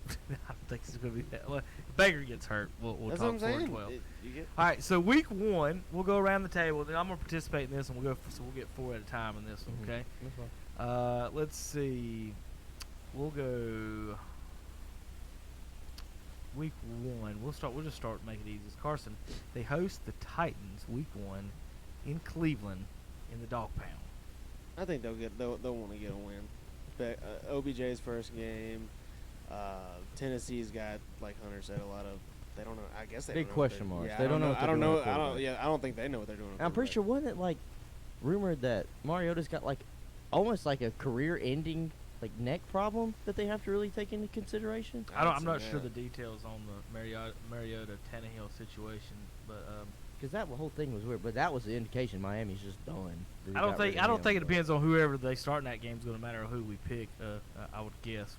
I don't think it's going to be that. Well, if Baker gets hurt, we'll That's talk what I'm saying. 4-12. All right, so week 1, we'll go around the table. Then I'm going to participate in this, and we'll get 4 at a time in this one, okay? That's fine. Let's see. We'll go week 1. We'll just start making it easy. Carson, they host the Titans week 1 in Cleveland in the Dog Pound. I think they'll want to get a win. But OBJ's first game. Tennessee's got, like Hunter said, a lot of. They don't know. I guess they big don't know question marks. Yeah, they don't know. I don't know. I don't think they know what they're doing. I'm pretty sure wasn't it like rumored that Mariota's got like almost like a career-ending like neck problem that they have to really take into consideration. I'm not sure the details on the Mariota Tannehill situation, but because that whole thing was weird. But that was the indication Miami's just done. I don't think it depends on whoever they start in that game is going to matter who we pick. I would guess.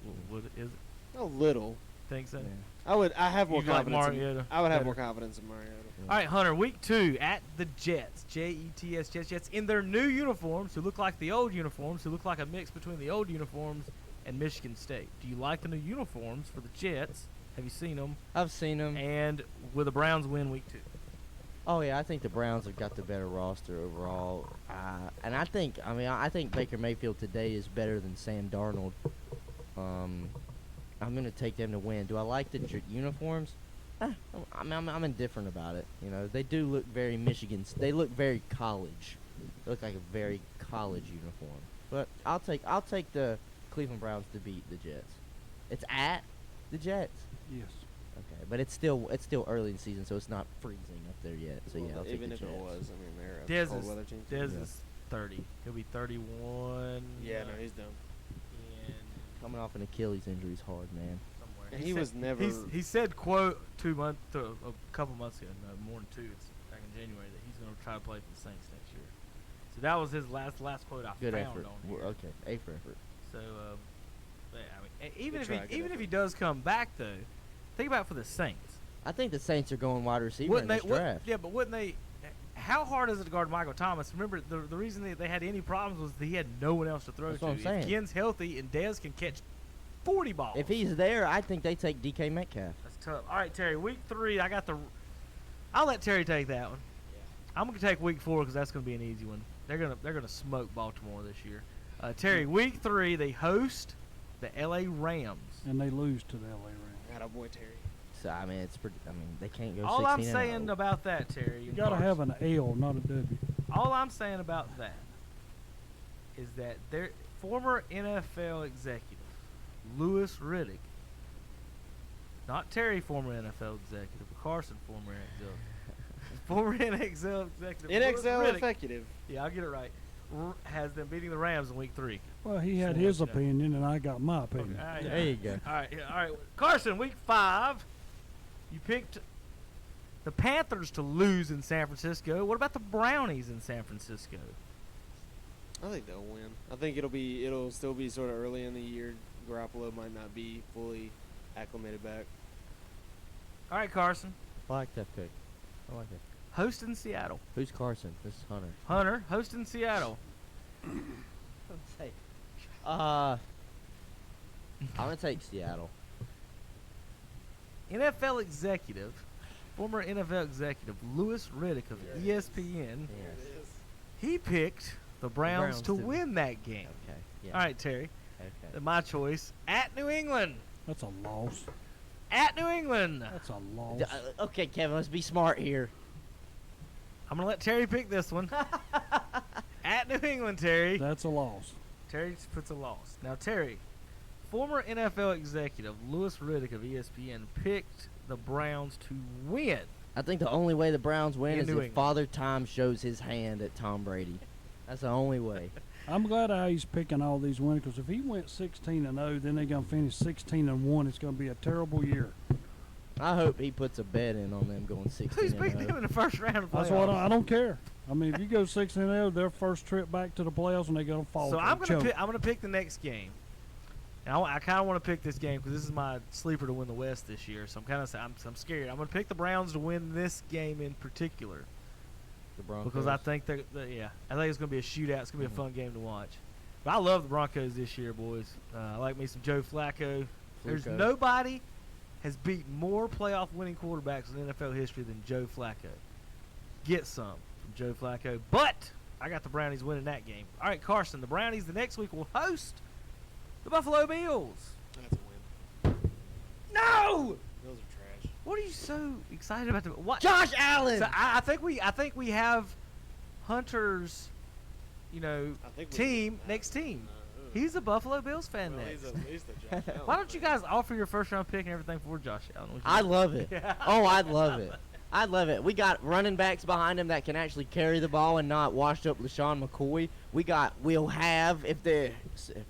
Is it? A little. Think so? Yeah. I have more confidence. Mariota I would have more confidence in Mariota. All right, Hunter. Week 2 at the Jets. Jets. Jets in their new uniforms, who look like the old uniforms, who look like a mix between the old uniforms and Michigan State. Do you like the new uniforms for the Jets? Have you seen them? I've seen them. And will the Browns win week 2? Oh yeah, I think the Browns have got the better roster overall, and I think Baker Mayfield today is better than Sam Darnold. I'm gonna take them to win. Do I like the uniforms? I'm indifferent about it. They do look very Michigan. They look very college. They look like a very college uniform. But I'll take the Cleveland Browns to beat the Jets. It's at the Jets. Yes. Okay, but it's still early in the season, so it's not freezing up there yet. So yeah, I'll take even the if Jets. it was, they're a cold weather team. Dez is 30. He'll be 31. Yeah, no, he's done. Coming off an Achilles injury is hard, man. And he was never. He said, "quote a couple months ago, no, more than 2. It's back in January that he's going to try to play for the Saints next year." So that was his last quote I Good found effort. on here. Okay, A for effort. So, even if he does come back though, think about it for the Saints. I think the Saints are going wide receiver in this draft. Yeah, but wouldn't they? how hard is it to guard Michael Thomas? Remember, the reason they had any problems was that he had no one else to throw That's to. what I'm saying. If Ken's healthy and Dez can catch 40 balls. If he's there, I think they take DK Metcalf. That's tough. All right, Terry, week 3, I'll let Terry take that one. I'm going to take week 4 because that's going to be an easy one. They're gonna smoke Baltimore this year. Terry, week 3, they host the L.A. Rams. And they lose to the L.A. Rams. Attaboy, Terry. So, I mean, it's pretty. I mean, they can't go. All I'm 16 and saying 0. about that, Terry. You got to have an L, not a W. All I'm saying about that is that their former NFL executive, Louis Riddick, not Terry, former NFL executive, but Carson, former NFL executive. NXL executive. Yeah, I'll get it right. Has them beating the Rams in week 3. Well, he had his opinion, and I got my opinion. Okay, There you go. All right. Carson, week 5, you picked the Panthers to lose in San Francisco. What about the Brownies in San Francisco? I think they'll win. I think it'll still be sort of early in the year. Garoppolo might not be fully acclimated back. All right, Carson. I like that pick. I like it. Hosting Seattle. Who's Carson? This is Hunter. Hunter, hosting Seattle. I'm gonna take Seattle. NFL executive, former NFL executive Louis Riddick of ESPN. Yes. He picked the Browns to win that game. Okay. Yeah. All right, Terry. Okay. My choice at New England. That's a loss. At New England. That's a loss. Okay, Kevin, let's be smart here. I'm gonna let Terry pick this one. At New England, Terry. That's a loss. Terry just puts a loss. Now, Terry, former NFL executive Louis Riddick of ESPN picked the Browns to win. I think the only way the Browns win In is New if England. Father Time shows his hand at Tom Brady. That's the only way. I'm glad how he's picking all these winners, because if he went 16-0, then they're going to finish 16-1. It's going to be a terrible year. I hope he puts a bet in on them going 16 Who's picking them in the first round of playoffs? That's what I don't care. I mean, if you go 6-0, their first trip back to the playoffs, and they're going to fall. So I'm gonna pick the next game. And I kind of want to pick this game because this is my sleeper to win the West this year. So I'm scared. I'm gonna pick the Browns to win this game in particular. The Broncos. Because I think I think it's gonna be a shootout. It's gonna be a fun game to watch. But I love the Broncos this year, boys. I like me some Joe Flacco. There's nobody has beat more playoff winning quarterbacks in NFL history than Joe Flacco. Get some from Joe Flacco. But I got the Brownies winning that game. All right, Carson, the Brownies the next week will host the Buffalo Bills. That's a win. No! Bills are trash. What are you so excited about? What? Josh Allen! So I think we have Hunter's, team next team. He's a Buffalo Bills fan next. He's the Josh Allen. Why don't you guys offer your first round pick and everything for Josh Allen? I love it. Oh, I'd love it. I'd love it. We got running backs behind him that can actually carry the ball and not washed up LaShawn McCoy. We'll have if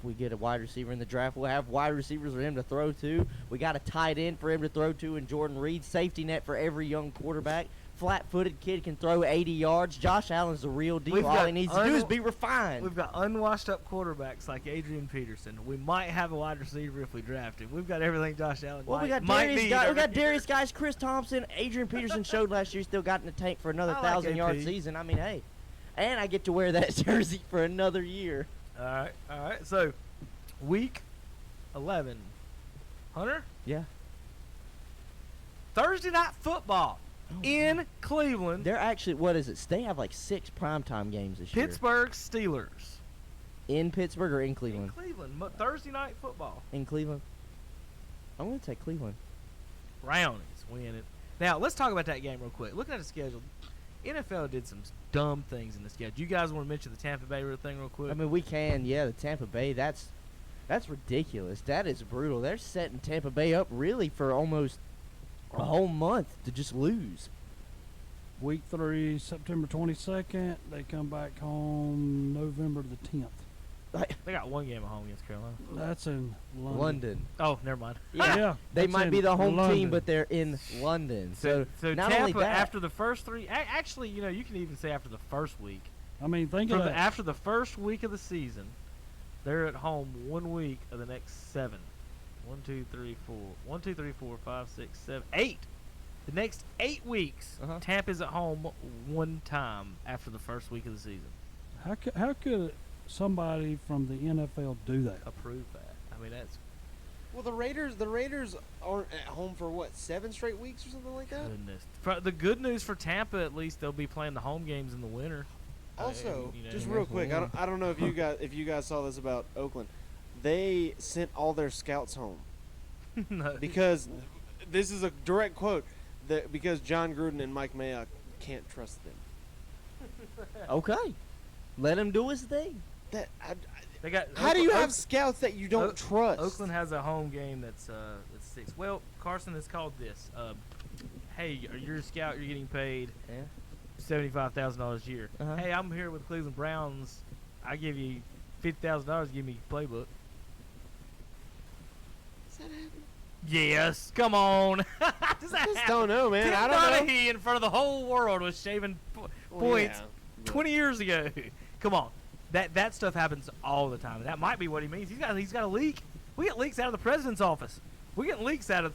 we get a wide receiver in the draft, we'll have wide receivers for him to throw to. We got a tight end for him to throw to in Jordan Reed. Safety net for every young quarterback. Flat-footed kid can throw 80 yards. Josh Allen's the real deal. All he needs to do is be refined. We've got unwashed-up quarterbacks like Adrian Peterson. We might have a wide receiver if we draft him. We've got everything Josh Allen Well, we got Darius Guys, Chris Thompson. Adrian Peterson showed last year still got in the tank for another 1,000-yard season. I mean, hey. And I get to wear that jersey for another year. All right. So, week 11. Hunter? Yeah. Thursday night football. In Cleveland. They're actually, what is it? They have like 6 primetime games this year. Pittsburgh Steelers. In Pittsburgh or in Cleveland? In Cleveland. Thursday night football. In Cleveland. I'm going to take Cleveland. Brownies win it. Now, let's talk about that game real quick. Looking at the schedule, NFL did some dumb things in the schedule. Do you guys want to mention the Tampa Bay thing real quick? I mean, we can. Yeah, the Tampa Bay, that's ridiculous. That is brutal. They're setting Tampa Bay up really for almost a whole month to just lose. Week 3, September 22nd. They come back home November the 10th. They got one game at home against Carolina. That's in London. Oh, never mind. Yeah. They that's might be the home London. team, but they're in London. So not Tampa, only that, after the first 3, actually, you can even say after the first week. I mean, think of that. After the first week of the season, they're at home 1 week of the next 7. 1, 2, 3, 4. 1, 2, 3, 4, 5, 6, 7, 8. The next 8 weeks, Tampa's at home one time after the first week of the season. How could somebody from the NFL do that? Approve that. I mean, that's Well, the Raiders aren't at home for what, 7 straight weeks or something like that. goodness. The good news for Tampa, at least, they'll be playing the home games in the winter. Also, You know, just real quick, I don't know if you guys saw this about Oakland. They sent all their scouts home No. because this is a direct quote. Because John Gruden and Mike Mayock can't trust them. Okay, let him do his thing. They got. How do you have scouts that you don't trust? Oakland has a home game that's 6. Well, Carson has called this. Hey, you're a scout. You're getting paid $75,000 a year. Hey, I'm here with Cleveland Browns. I give you $50,000. Give me a playbook. Does that happen? Yes. Come on. Does that just don't know, man. I don't know. Donahue in front of the whole world was shaving points 20 years ago. Come on. That stuff happens all the time. That might be what he means. He's got a leak. We get leaks out of the president's office. We get leaks out of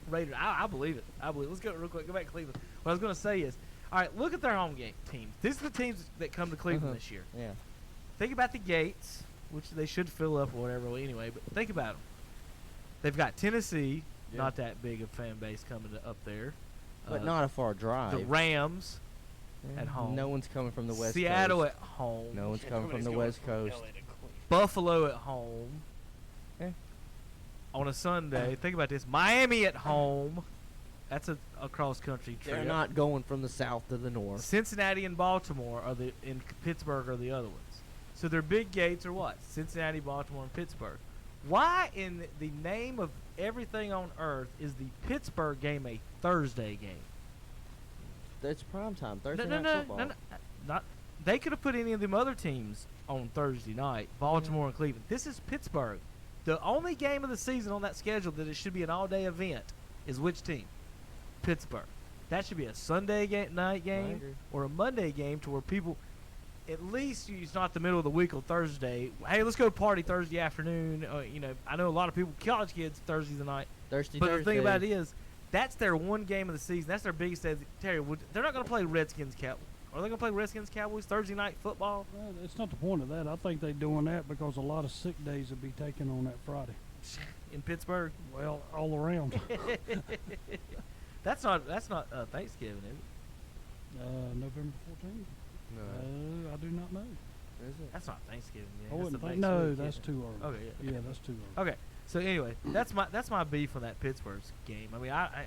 Raiders. I believe it. I believe it. Let's go real quick. Go back to Cleveland. What I was going to say is, all right, look at their home game teams. These are the teams that come to Cleveland this year. Yeah. Think about the gates, which they should fill up or whatever. Well, anyway, but think about them. They've got Tennessee, not that big a fan base coming up there. But not a far drive. The Rams at home. No one's coming from the West Seattle Coast. at home. No one's coming from the West Coast. Buffalo at home. On a Sunday, think about this. Miami at home. That's a cross-country trip. They're not going from the south to the north. Cincinnati and Baltimore in Pittsburgh are the other ones. So their big gates are what? Cincinnati, Baltimore, and Pittsburgh. Why in the name of everything on earth is the Pittsburgh game a Thursday game? It's prime time. Thursday night football. No. Not, they could have put any of them other teams on Thursday night, Baltimore and Cleveland. This is Pittsburgh. The only game of the season on that schedule that it should be an all-day event is which team? Pittsburgh. That should be a Sunday night game or a Monday game to where people, at least it's not the middle of the week on Thursday. Hey, let's go party Thursday afternoon. I know a lot of people, college kids, Thursday night. But the thing about it is, that's their one game of the season. That's their biggest day. Terry, they're not going to play Redskins Cowboys. Are they going to play Redskins Cowboys Thursday night football? Well, it's not the point of that. I think they're doing that because a lot of sick days will be taken on that Friday. In Pittsburgh? Well, all around. That's not Thanksgiving, is it? November 14th? No. I do not know. Is it? That's not Thanksgiving. I That's wouldn't the think, next no, week, that's isn't too it? early. Okay, Yeah, that's too early. Okay, so anyway, that's my beef on that Pittsburgh game. I mean, I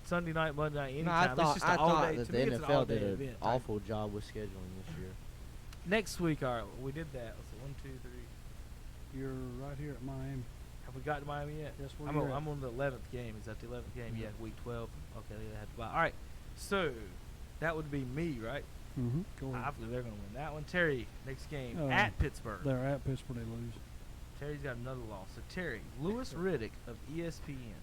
Sunday night, Monday night, anytime. No, it's just I an thought all-day. that To the me, it's an NFL all-day did an event. awful job with scheduling this year. Next week, all right, we did that. Let's see, 1, 2, 3. You're right here at Miami. Have we got to Miami yet? Yes, I'm on the 11th game. Is that the 11th game? Yeah, week 12. Okay, they had to buy. All right, so that would be me, right? Mm-hmm. Go ahead. I believe they're going to win that one. Terry, next game at Pittsburgh. They're at Pittsburgh. They lose. Terry's got another loss. So Terry, Lewis Riddick of ESPN,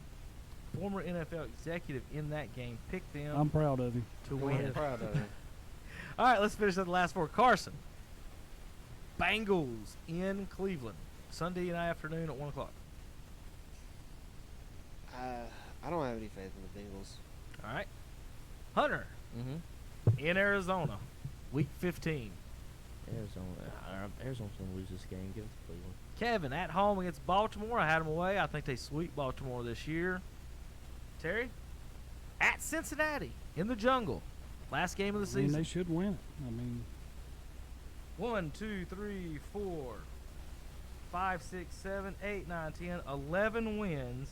former NFL executive in that game, picked them. I'm proud of him. To win. I'm proud of him. All right, let's finish up the last four. Carson, Bengals in Cleveland, Sunday afternoon at 1 o'clock. I don't have any faith in the Bengals. All right. Hunter, in Arizona, week 15. Arizona's going to lose this game. Give it to Cleveland. Kevin, at home against Baltimore. I had them away. I think they sweep Baltimore this year. Terry, at Cincinnati, in the jungle. Last game of the season. They should win it. I mean, 1, 2, 3, 4, 5, 6, 7, 8, 9, 10, 11 wins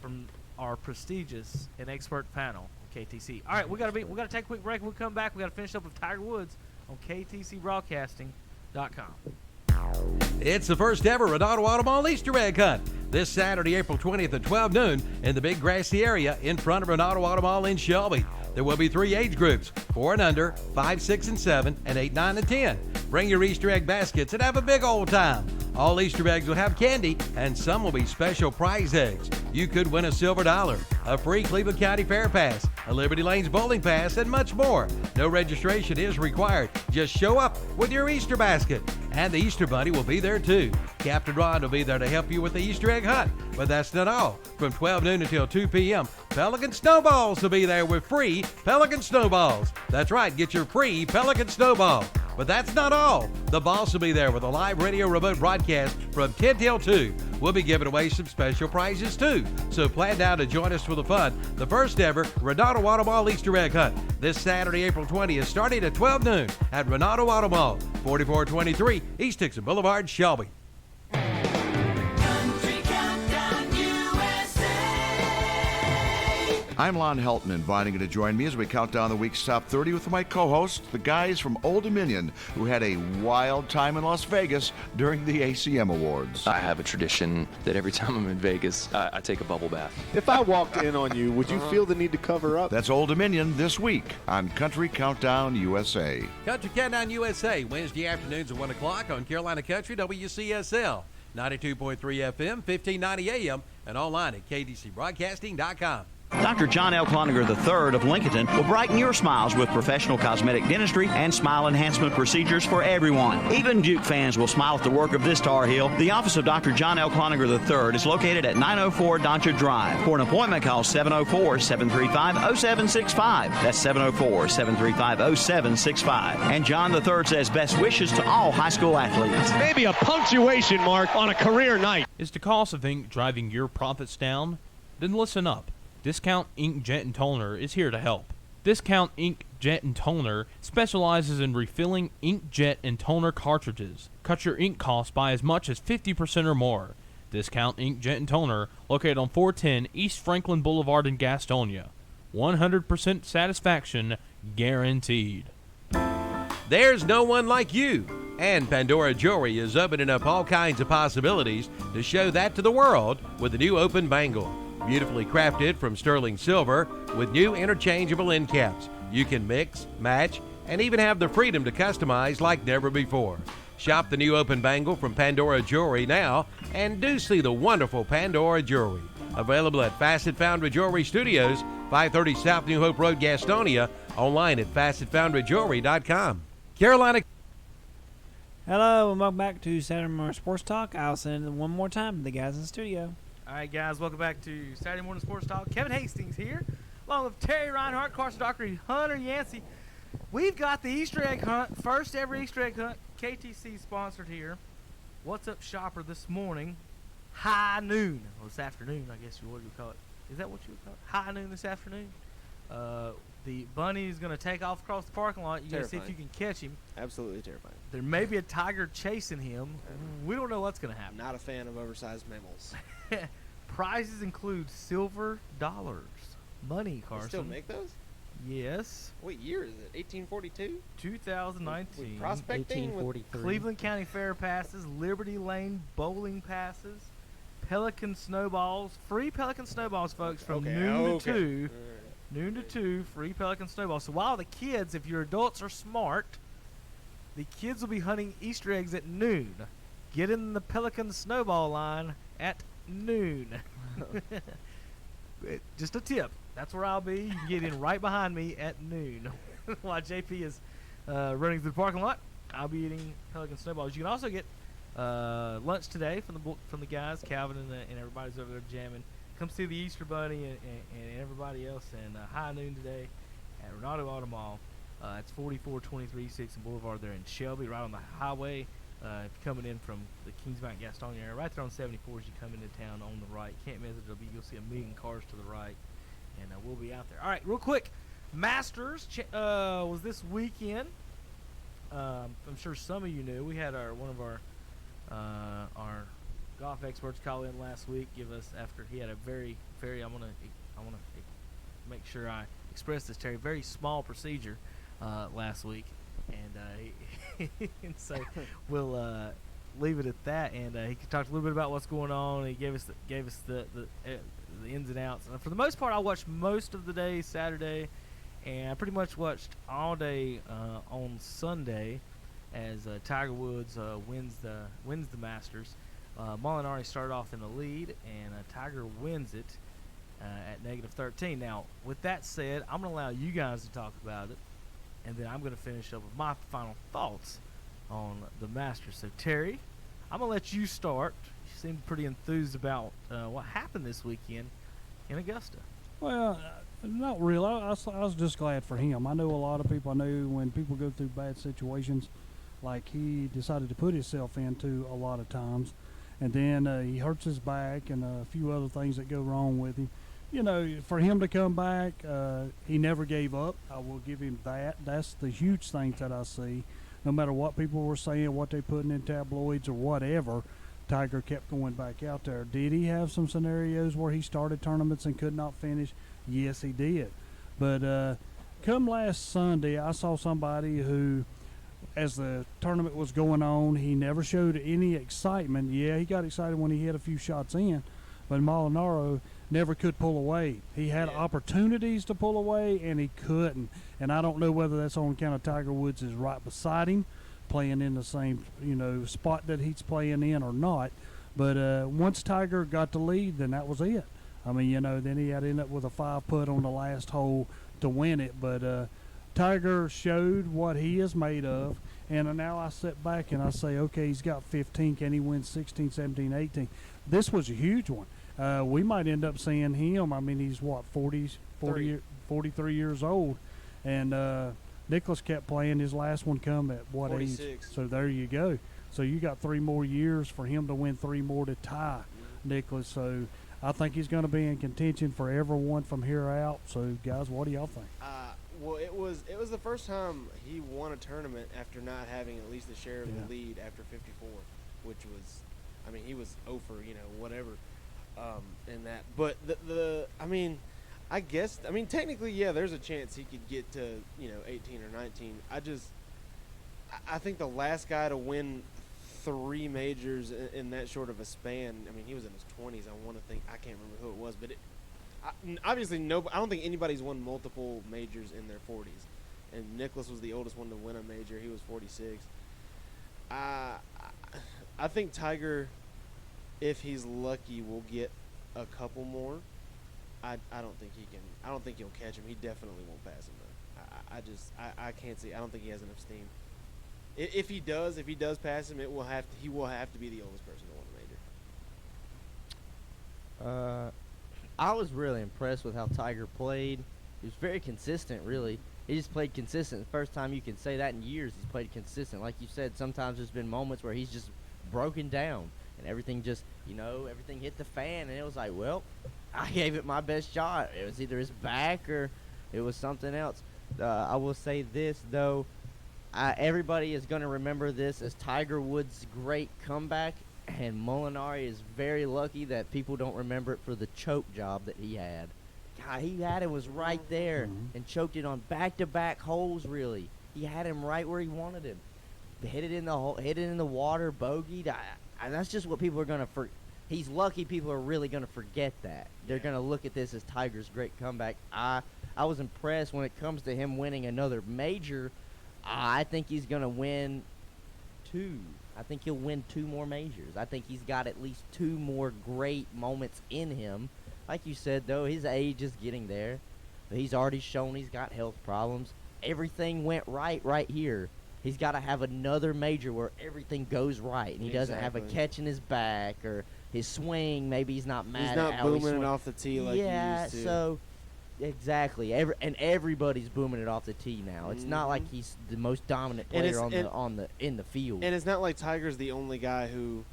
from our prestigious and expert panel on KTC. All right, we got to take a quick break. We'll come back. We got to finish up with Tiger Woods on KTCBroadcasting.com. It's the first ever Renato Automall Easter egg hunt this Saturday, April 20th at 12 noon in the big grassy area in front of Renato Automall in Shelby. There will be 3 age groups, 4 and under, 5, 6, and 7, and 8, 9, and 10. Bring your Easter egg baskets and have a big old time. All Easter eggs will have candy, and some will be special prize eggs. You could win a silver dollar. a free Cleveland County Fair Pass, a Liberty Lanes bowling pass, and much more. No registration is required. Just show up with your Easter basket. And the Easter Bunny will be there too. Captain Ron will be there to help you with the Easter egg hunt. But that's not all. From 12 noon until 2 p.m., Pelican Snowballs will be there with free Pelican Snowballs. That's right, get your free Pelican Snowball. But that's not all. The boss will be there with a live radio remote broadcast from 10 till 2. We'll be giving away some special prizes too. So plan now to join us for the fun. The first ever Renato Auto Mall Easter egg hunt. This Saturday, April 20th, starting at 12 noon at Renato Auto Mall, 4423 East Dixon Boulevard, Shelby. I'm Lon Helton, inviting you to join me as we count down the week's top 30 with my co-host, the guys from Old Dominion, who had a wild time in Las Vegas during the ACM Awards. I have a tradition that every time I'm in Vegas, I take a bubble bath. If I walked in on you, would you feel the need to cover up? That's Old Dominion this week on Country Countdown USA. Country Countdown USA, Wednesday afternoons at 1 o'clock on Carolina Country WCSL, 92.3 FM, 1590 AM, and online at kdcbroadcasting.com. Dr. John L. Cloninger III of Lincolnton will brighten your smiles with professional cosmetic dentistry and smile enhancement procedures for everyone. Even Duke fans will smile at the work of this Tar Heel. The office of Dr. John L. Cloninger III is located at 904 Doncha Drive. For an appointment, call 704-735-0765. That's 704-735-0765. And John III says best wishes to all high school athletes. Maybe a punctuation mark on a career night. Is the cost of ink driving your profits down? Then listen up. Discount Ink Jet and Toner is here to help. Discount Ink Jet and Toner specializes in refilling ink jet and toner cartridges. Cut your ink costs by as much as 50% or more. Discount Ink Jet and Toner, located on 410 East Franklin Boulevard in Gastonia. 100% satisfaction guaranteed. There's no one like you. And Pandora Jewelry is opening up all kinds of possibilities to show that to the world with the new open bangle. Beautifully crafted from sterling silver with new interchangeable end caps. You can mix, match, and even have the freedom to customize like never before. Shop the new open bangle from Pandora Jewelry now and do see the wonderful Pandora Jewelry. Available at Facet Foundry Jewelry Studios, 530 South New Hope Road, Gastonia. Online at FacetFoundryJewelry.com. Carolina. Hello, and welcome back to Saturday Morning Sports Talk. I'll send it one more time to the guys in the studio. All right, guys, welcome back to Saturday Morning Sports Talk. Kevin Hastings here, along with Terry Reinhardt, Carson Dockery, Hunter Yancey. We've got the Easter egg hunt, first ever Easter egg hunt, KTC sponsored here. What's Up Shopper this morning, high noon. Well, this afternoon, I guess what you would call it. Is that what you would call it? High noon this afternoon. The bunny is going to take off across the parking lot. You're going to see if you can catch him. Absolutely terrifying. There may be a tiger chasing him. We don't know what's going to happen. Not a fan of oversized mammals. Prizes include silver dollars. Money, Carson. They still make those? Yes. What year is it? 1842? 2019. Prospecting? 1843. Cleveland County Fair passes, Liberty Lane bowling passes, Pelican snowballs. Free Pelican snowballs, folks, from noon to 2. Noon to 2, free Pelican snowballs. So while the kids, if your adults are smart, the kids will be hunting Easter eggs at noon. Get in the Pelican snowball line at noon. Just a tip. That's where I'll be. You can get in right behind me at noon. While JP is running through the parking lot, I'll be eating Pelican snowballs. You can also get lunch today from the guys, Calvin and everybody's over there jamming. Come see the Easter Bunny and everybody else, and high noon today at Renato Auto Mall. It's 4423 6th Boulevard there in Shelby, right on the highway. If you're coming in from the Kings Mountain Gastonia area, right there on 74 as you come into town on the right. Can't miss it. You'll see a million cars to the right, and we'll be out there. All right, real quick. Masters was this weekend. I'm sure some of you knew. We had one of our golf experts call in last week, give us, after he had a very I want to make sure I express this, Terry, very small procedure last week, and and so we'll leave it at that. And he talked a little bit about what's going on. He gave us the ins and outs. For the most part, I watched most of the day Saturday, and I pretty much watched all day on Sunday as Tiger Woods wins the Masters. Molinari started off in the lead, and Tiger wins it. at -13. Now, with that said, I'm going to allow you guys to talk about it, and then I'm going to finish up with my final thoughts on the Masters. So, Terry, I'm going to let you start. You seem pretty enthused about what happened this weekend in Augusta. Well, not really. I was just glad for him. I know a lot of people. I know when people go through bad situations, like he decided to put himself into a lot of times, and then he hurts his back and a few other things that go wrong with him. You know, for him to come back, he never gave up. I will give him that. That's the huge thing that I see. No matter what people were saying, what they putting in tabloids or whatever, Tiger kept going back out there. Did he have some scenarios where he started tournaments and could not finish? Yes, he did. But come last Sunday, I saw somebody who, as the tournament was going on, he never showed any excitement. Yeah, he got excited when he hit a few shots in, but Molinaro never could pull away. He had opportunities to pull away, and he couldn't. And I don't know whether that's on account of Tiger Woods is right beside him, playing in the same, spot that he's playing in or not. But once Tiger got the lead, then that was it. I mean, then he had to end up with a 5-putt on the last hole to win it. But Tiger showed what he is made of. And now I sit back and I say, okay, he's got 15. Can he win 16, 17, 18? This was a huge one. We might end up seeing him. I mean, he's, 43 years old. And Nicklaus kept playing. His last one come at what 46. age? So there you go. So you got 3 more years for him to win 3 more to tie Nicklaus. So I think he's going to be in contention for everyone from here out. So, guys, what do y'all think? Well, it was the first time he won a tournament after not having at least a share of the lead after 54, which was, I mean, he was over, whatever, in that. But technically, yeah, there's a chance he could get to, 18 or 19. I think the last guy to win 3 majors in that short of a span, I mean, he was in his 20s. I can't remember who it was, but obviously, I don't think anybody's won multiple majors in their 40s. And Nicklaus was the oldest one to win a major. He was 46. I think Tiger, if he's lucky, will get a couple more. I don't think he can. I don't think he'll catch him. He definitely won't pass him though. I can't see. I don't think he has enough steam. If he does pass him, he will have to be the oldest person to win a major. I was really impressed with how Tiger played. He was very consistent, really. He just played consistent. The first time you can say that in years, he's played consistent. Like you said, sometimes there's been moments where he's just broken down and everything just, everything hit the fan, and it was like, well, I gave it my best shot. It was either his back or it was something else. I will say this, though. Everybody is going to remember this as Tiger Woods' great comeback, and Molinari is very lucky that people don't remember it for the choke job that he had. God, he had it was right there and choked it on back-to-back holes, really. He had him right where he wanted him. Hit it in the hole, hit it in the water, bogeyed. And that's just what people are going to he's lucky people are really going to forget that. They're going to look at this as Tiger's great comeback. I was impressed when it comes to him winning another major. I think he's going to win 2. I think he'll win 2 more majors. I think he's got at least 2 more great moments in him. Like you said, though, his age is getting there. But he's already shown he's got health problems. Everything went right here. He's got to have another major where everything goes right, and he doesn't have a catch in his back or his swing. Maybe he's not mad. He's not booming it off the tee like he used to. So exactly. Everybody's booming it off the tee now. It's not like he's the most dominant player in the field. And it's not like Tiger's the only guy who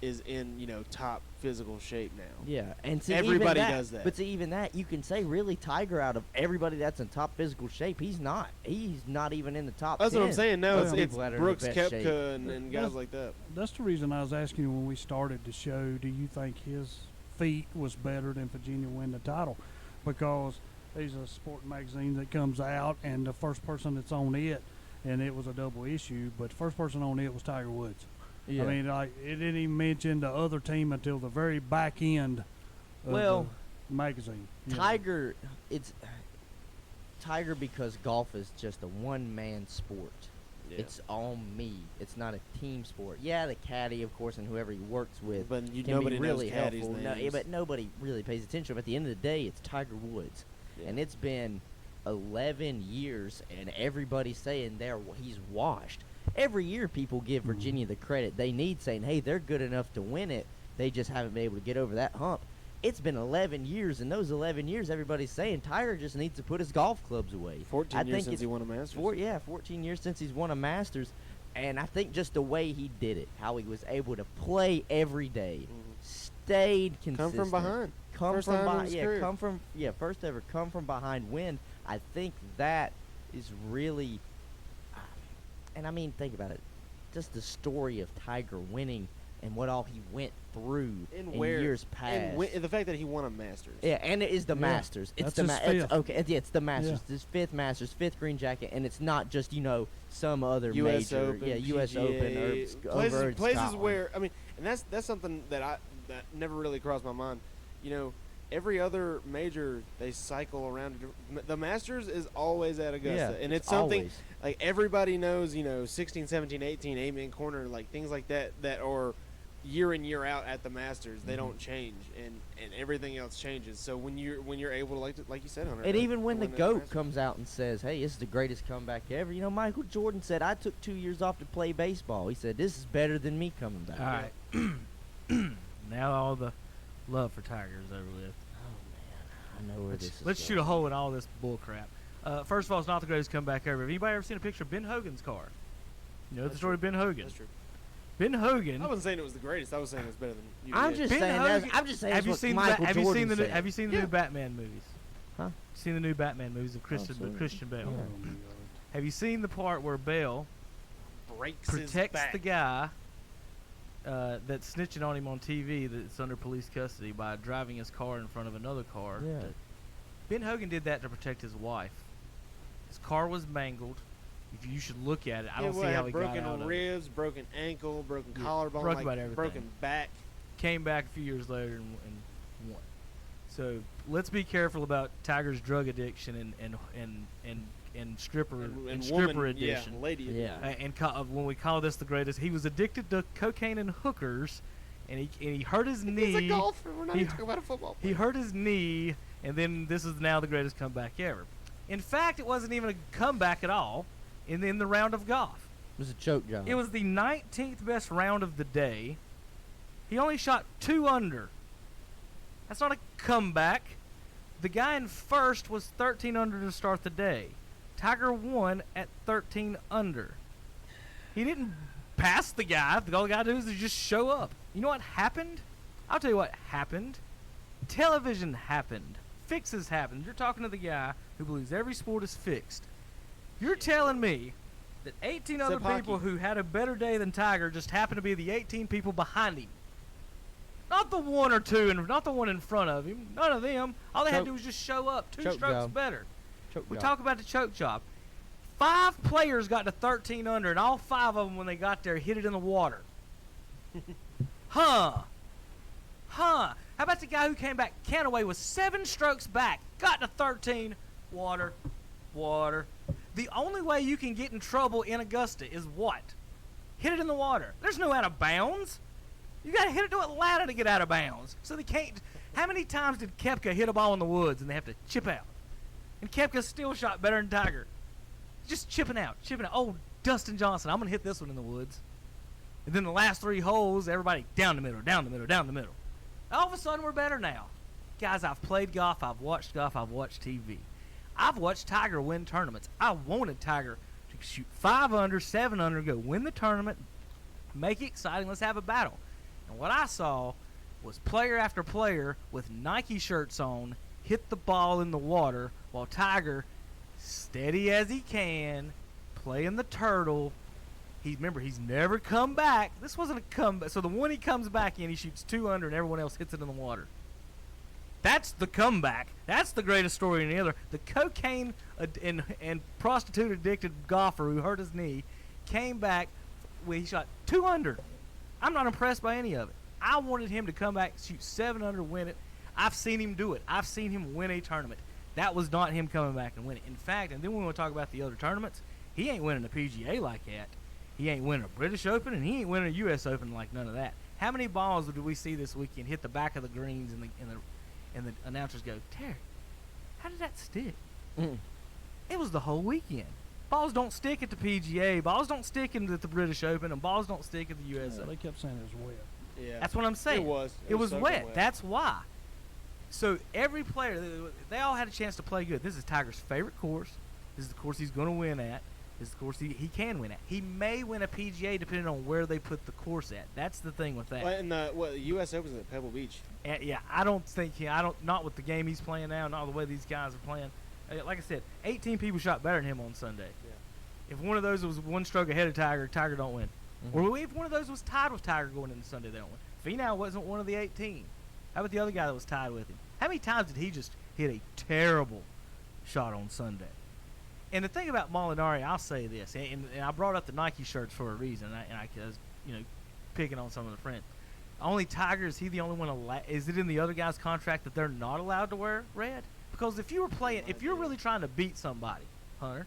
is in top physical shape now. Yeah, and see, everybody does that. But see, even that you can say really Tiger, out of everybody that's in top physical shape, he's not even in the top. That's 10. what I'm saying. No, it's Brooks Koepka Koepka and guys like that. That's the reason I was asking you when we started the show. Do you think his feat was better than Virginia win the title? Because there's a sport magazine that comes out, and the first person that's on it, and it was a double issue, but the first person on it was Tiger Woods. Yeah. I mean, it didn't even mention the other team until the very back end of the magazine. Tiger, it's Tiger because golf is just a one-man sport. Yeah. It's all me. It's not a team sport. Yeah, the caddy, of course, and whoever he works with But can nobody be knows really caddies' helpful. No, names. but nobody really pays attention. But at the end of the day, it's Tiger Woods, and it's been 11 years, and everybody's saying he's washed. Every year, people give Virginia the credit they need, saying, "Hey, they're good enough to win it. They just haven't been able to get over that hump." It's been 11 years, and those 11 years, everybody's saying Tiger just needs to put his golf clubs away. 14 years since he won a Masters. 14 years since he's won a Masters, and I think just the way he did it, how he was able to play every day, stayed consistent. Come from behind. Come from behind win. I think that is really, and I mean, think about it, just the story of Tiger winning and what all he went through in years past. And the fact that he won a Masters. Yeah, and it is the Masters. It's That's his fifth. It's the Masters. Yeah. His fifth Masters, fifth green jacket, and it's not just some other US major. Open, U.S. Open, PGA, places where and that's something that never really crossed my mind. Every other major they cycle around. The Masters is always at Augusta, and it's something always. like everybody knows. 16, 17, 18, 8-man corner, like things like that are year in year out at the Masters. They don't change, and everything else changes. So when you're able to like you said, Hunter, and even when the GOAT comes out and says, "Hey, this is the greatest comeback ever," Michael Jordan said, "I took 2 years off to play baseball." He said, "This is better than me coming back." All right. Now all the love for Tiger is over with. Oh man, I know where this is. Let's shoot a hole in all this bull crap. First of all, it's not the greatest comeback ever. Have anybody ever seen a picture of Ben Hogan's car? You know the story of Ben Hogan. That's true. Ben Hogan. I wasn't saying it was the greatest. I was saying it was better than you. I'm did. just saying. Have you seen the new Batman movies? Huh? Seen the new Batman movies of Christian Bale? Yeah. Have you seen the part where Bale protects back. the guy that's snitching on him on TV that's under police custody by driving his car in front of another car? Yeah. Ben Hogan did that to protect his wife. His car was mangled. If you should look at it, I don't see how he got out of it. Broken ribs, broken ankle, broken collarbone, broke about everything. broken back. Came back a few years later and won. So let's be careful about Tiger's drug addiction and stripper And stripper woman, addiction. Yeah, lady. Yeah. And when we call this the greatest, he was addicted to cocaine and hookers, and he hurt his knee. He's a golfer. We're not even talking about a football player. He hurt his knee, and then this is now the greatest comeback ever. In fact, it wasn't even a comeback at all in the round of golf. It was a choke job. It was the 19th best round of the day. He only shot 2 under. That's not a comeback. The guy in first was 13 under to start the day. Tiger won at 13 under. He didn't pass the guy. All the guy does is just show up. You know what happened? I'll tell you what happened. Television happened. Fixes happened. You're talking to the guy who believes every sport is fixed. You're telling me that 18 other people who had a better day than Tiger just happened to be the 18 people behind him. Not the one or two, and not the one in front of him. None of them. All they had to do was just show up. 2 strokes better. We talk about the choke job. 5 players got to 13 under, and all 5 of them, when they got there, hit it in the water. Huh. How about the guy who came back Canaway was 7 strokes back, got to 13, water. The only way you can get in trouble in Augusta is what? Hit it in the water. There's no out of bounds. You got to hit it to Atlanta to get out of bounds. So they can't. How many times did Koepka hit a ball in the woods and they have to chip out? And Koepka still shot better than Tiger. Just chipping out. Oh, Dustin Johnson, I'm going to hit this one in the woods. And then the last 3 holes, everybody down the middle. All of a sudden, we're better now. Guys, I've played golf, I've watched TV. I've watched Tiger win tournaments. I wanted Tiger to shoot 5 under, 7 under, go win the tournament, make it exciting, let's have a battle. And what I saw was player after player with Nike shirts on hit the ball in the water while Tiger, steady as he can, playing the turtle. Remember, he's never come back. This wasn't a comeback. So the one he comes back in, he shoots 2 under and everyone else hits it in the water. That's the comeback. That's the greatest story in the other. The cocaine and prostitute addicted golfer who hurt his knee came back when he shot 2 under. I'm not impressed by any of it. I wanted him to come back, shoot 7 under, win it. I've seen him do it. I've seen him win a tournament. That was not him coming back and winning. In fact, and then we want to talk about the other tournaments, He ain't winning a PGA like that. He ain't winning a British Open, and he ain't winning a U.S. Open like none of that. How many balls did we see this weekend hit the back of the greens and the announcers go, Terry, how did that stick? It was the whole weekend. Balls don't stick at the PGA. Balls don't stick at the British Open, and balls don't stick at the U.S. Open. They kept saying it was wet. Yeah. That's what I'm saying. It was wet. That's why. So every player, they all had a chance to play good. This is Tiger's favorite course. This is the course he's going to win at. This is the course he can win at. He may win a PGA depending on where they put the course at. That's the thing with that. Well, and the U.S. Open's at Pebble Beach. And yeah, I don't think not with the game he's playing now, not the way these guys are playing. Like I said, 18 people shot better than him on Sunday. Yeah. If one of those was one stroke ahead of Tiger, Tiger don't win. Or if one of those was tied with Tiger going into Sunday, they don't win. Finau wasn't one of the 18. How about the other guy that was tied with him? How many times did he just hit a terrible shot on Sunday? And the thing about Molinari, I'll say this, and I brought up the Nike shirts for a reason, and I was, picking on some of the friends. Only Tiger, is he the only one is it in the other guy's contract that they're not allowed to wear red? Because if you're really trying to beat somebody, Hunter,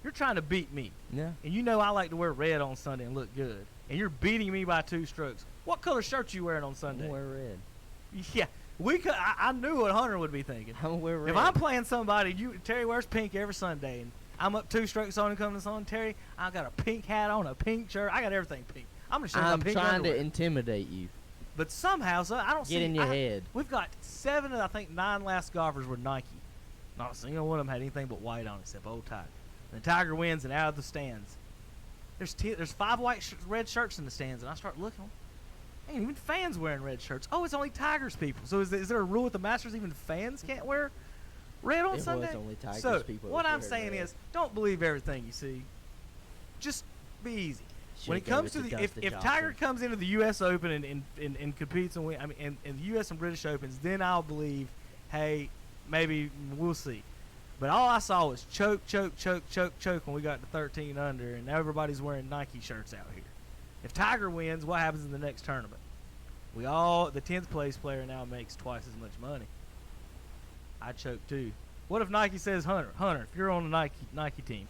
you're trying to beat me. Yeah. And I like to wear red on Sunday and look good. And you're beating me by 2 strokes. What color shirt you wearing on Sunday? I'm wear red. Yeah. I knew what Hunter would be thinking. I'm wear red. If I'm playing somebody, Terry wears pink every Sunday, and I'm up 2 strokes on and coming to on Terry, I got a pink hat on, a pink shirt. I got everything pink. I'm gonna show you pink trying underwear. to intimidate you. But somehow, I don't see. Get in your head. We've got 7 of, I think, 9 last golfers were Nike. Not a single one of them had anything but white on except old Tiger. And the Tiger wins, and out of the stands, there's 5 red shirts in the stands, and I start looking. Ain't even fans wearing red shirts. Oh, it's only Tigers people. So is there a rule with the Masters even fans can't wear red on Sunday? It was only Tigers people. So what I'm saying is, don't believe everything you see. Just be easy. When it comes to if Tiger comes into the U.S. Open and competes and win, in the U.S. and British Opens, then I'll believe, hey, maybe we'll see. But all I saw was choke when we got to 13 under, and now everybody's wearing Nike shirts out here. If Tiger wins, what happens in the next tournament? The 10th place player now makes twice as much money. I choke too. What if Nike says, Hunter, if you're on the Nike team,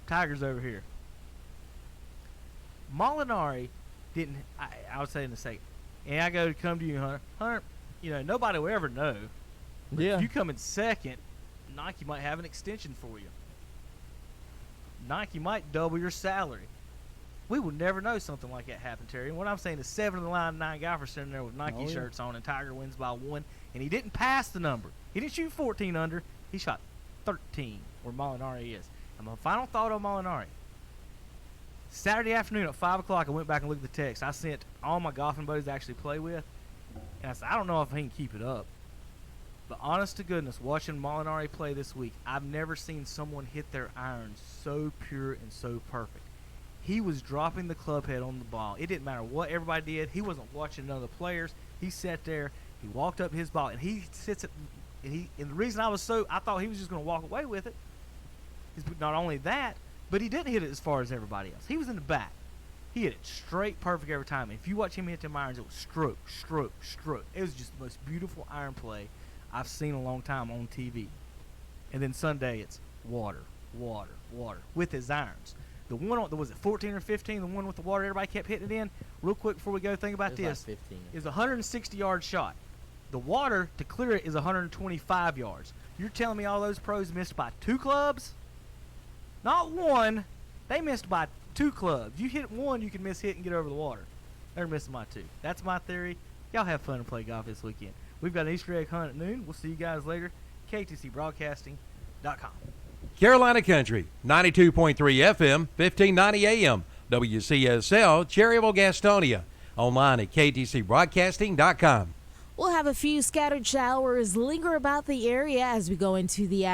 Tiger's over here. Molinari didn't. I would say in a second. And I go to come to you, Hunter. Hunter, nobody will ever know. But if you come in second, Nike might have an extension for you. Nike might double your salary. We will never know something like that happen, Terry. And what I'm saying is 7 of the line 9 golfers sitting there with Nike shirts on, and Tiger wins by 1, and he didn't pass the number. He didn't shoot 14 under. He shot 13, where Molinari is. And my final thought on Molinari. Saturday afternoon at 5 o'clock, I went back and looked at the text. I sent all my golfing buddies to actually play with, and I said, I don't know if he can keep it up. But honest to goodness, watching Molinari play this week, I've never seen someone hit their irons so pure and so perfect. He was dropping the club head on the ball. It didn't matter what everybody did. He wasn't watching none of the players. He sat there. He walked up his ball, and he sits at. And the reason I thought he was just going to walk away with it is not only that, but he didn't hit it as far as everybody else. He was in the back. He hit it straight, perfect every time. And if you watch him hit them irons, it was stroke, stroke, stroke. It was just the most beautiful iron play I've seen in a long time on TV. And then Sunday, it's water, water, water with his irons. The one on, was it 14 or 15? The one with the water, everybody kept hitting it in. Real quick before we go, think about this. Like 15. Is a 160-yard shot. The water to clear it is 125 yards. You're telling me all those pros missed by 2 clubs? Not 1. They missed by 2 clubs. You hit 1, you can miss hit and get over the water. They're missing by 2. That's my theory. Y'all have fun and play golf this weekend. We've got an Easter egg hunt at noon. We'll see you guys later. KTCBroadcasting.com. Carolina Country, 92.3 FM, 1590 AM, WCSL, Cherryville, Gastonia. Online at KTCBroadcasting.com. We'll have a few scattered showers linger about the area as we go into the afternoon.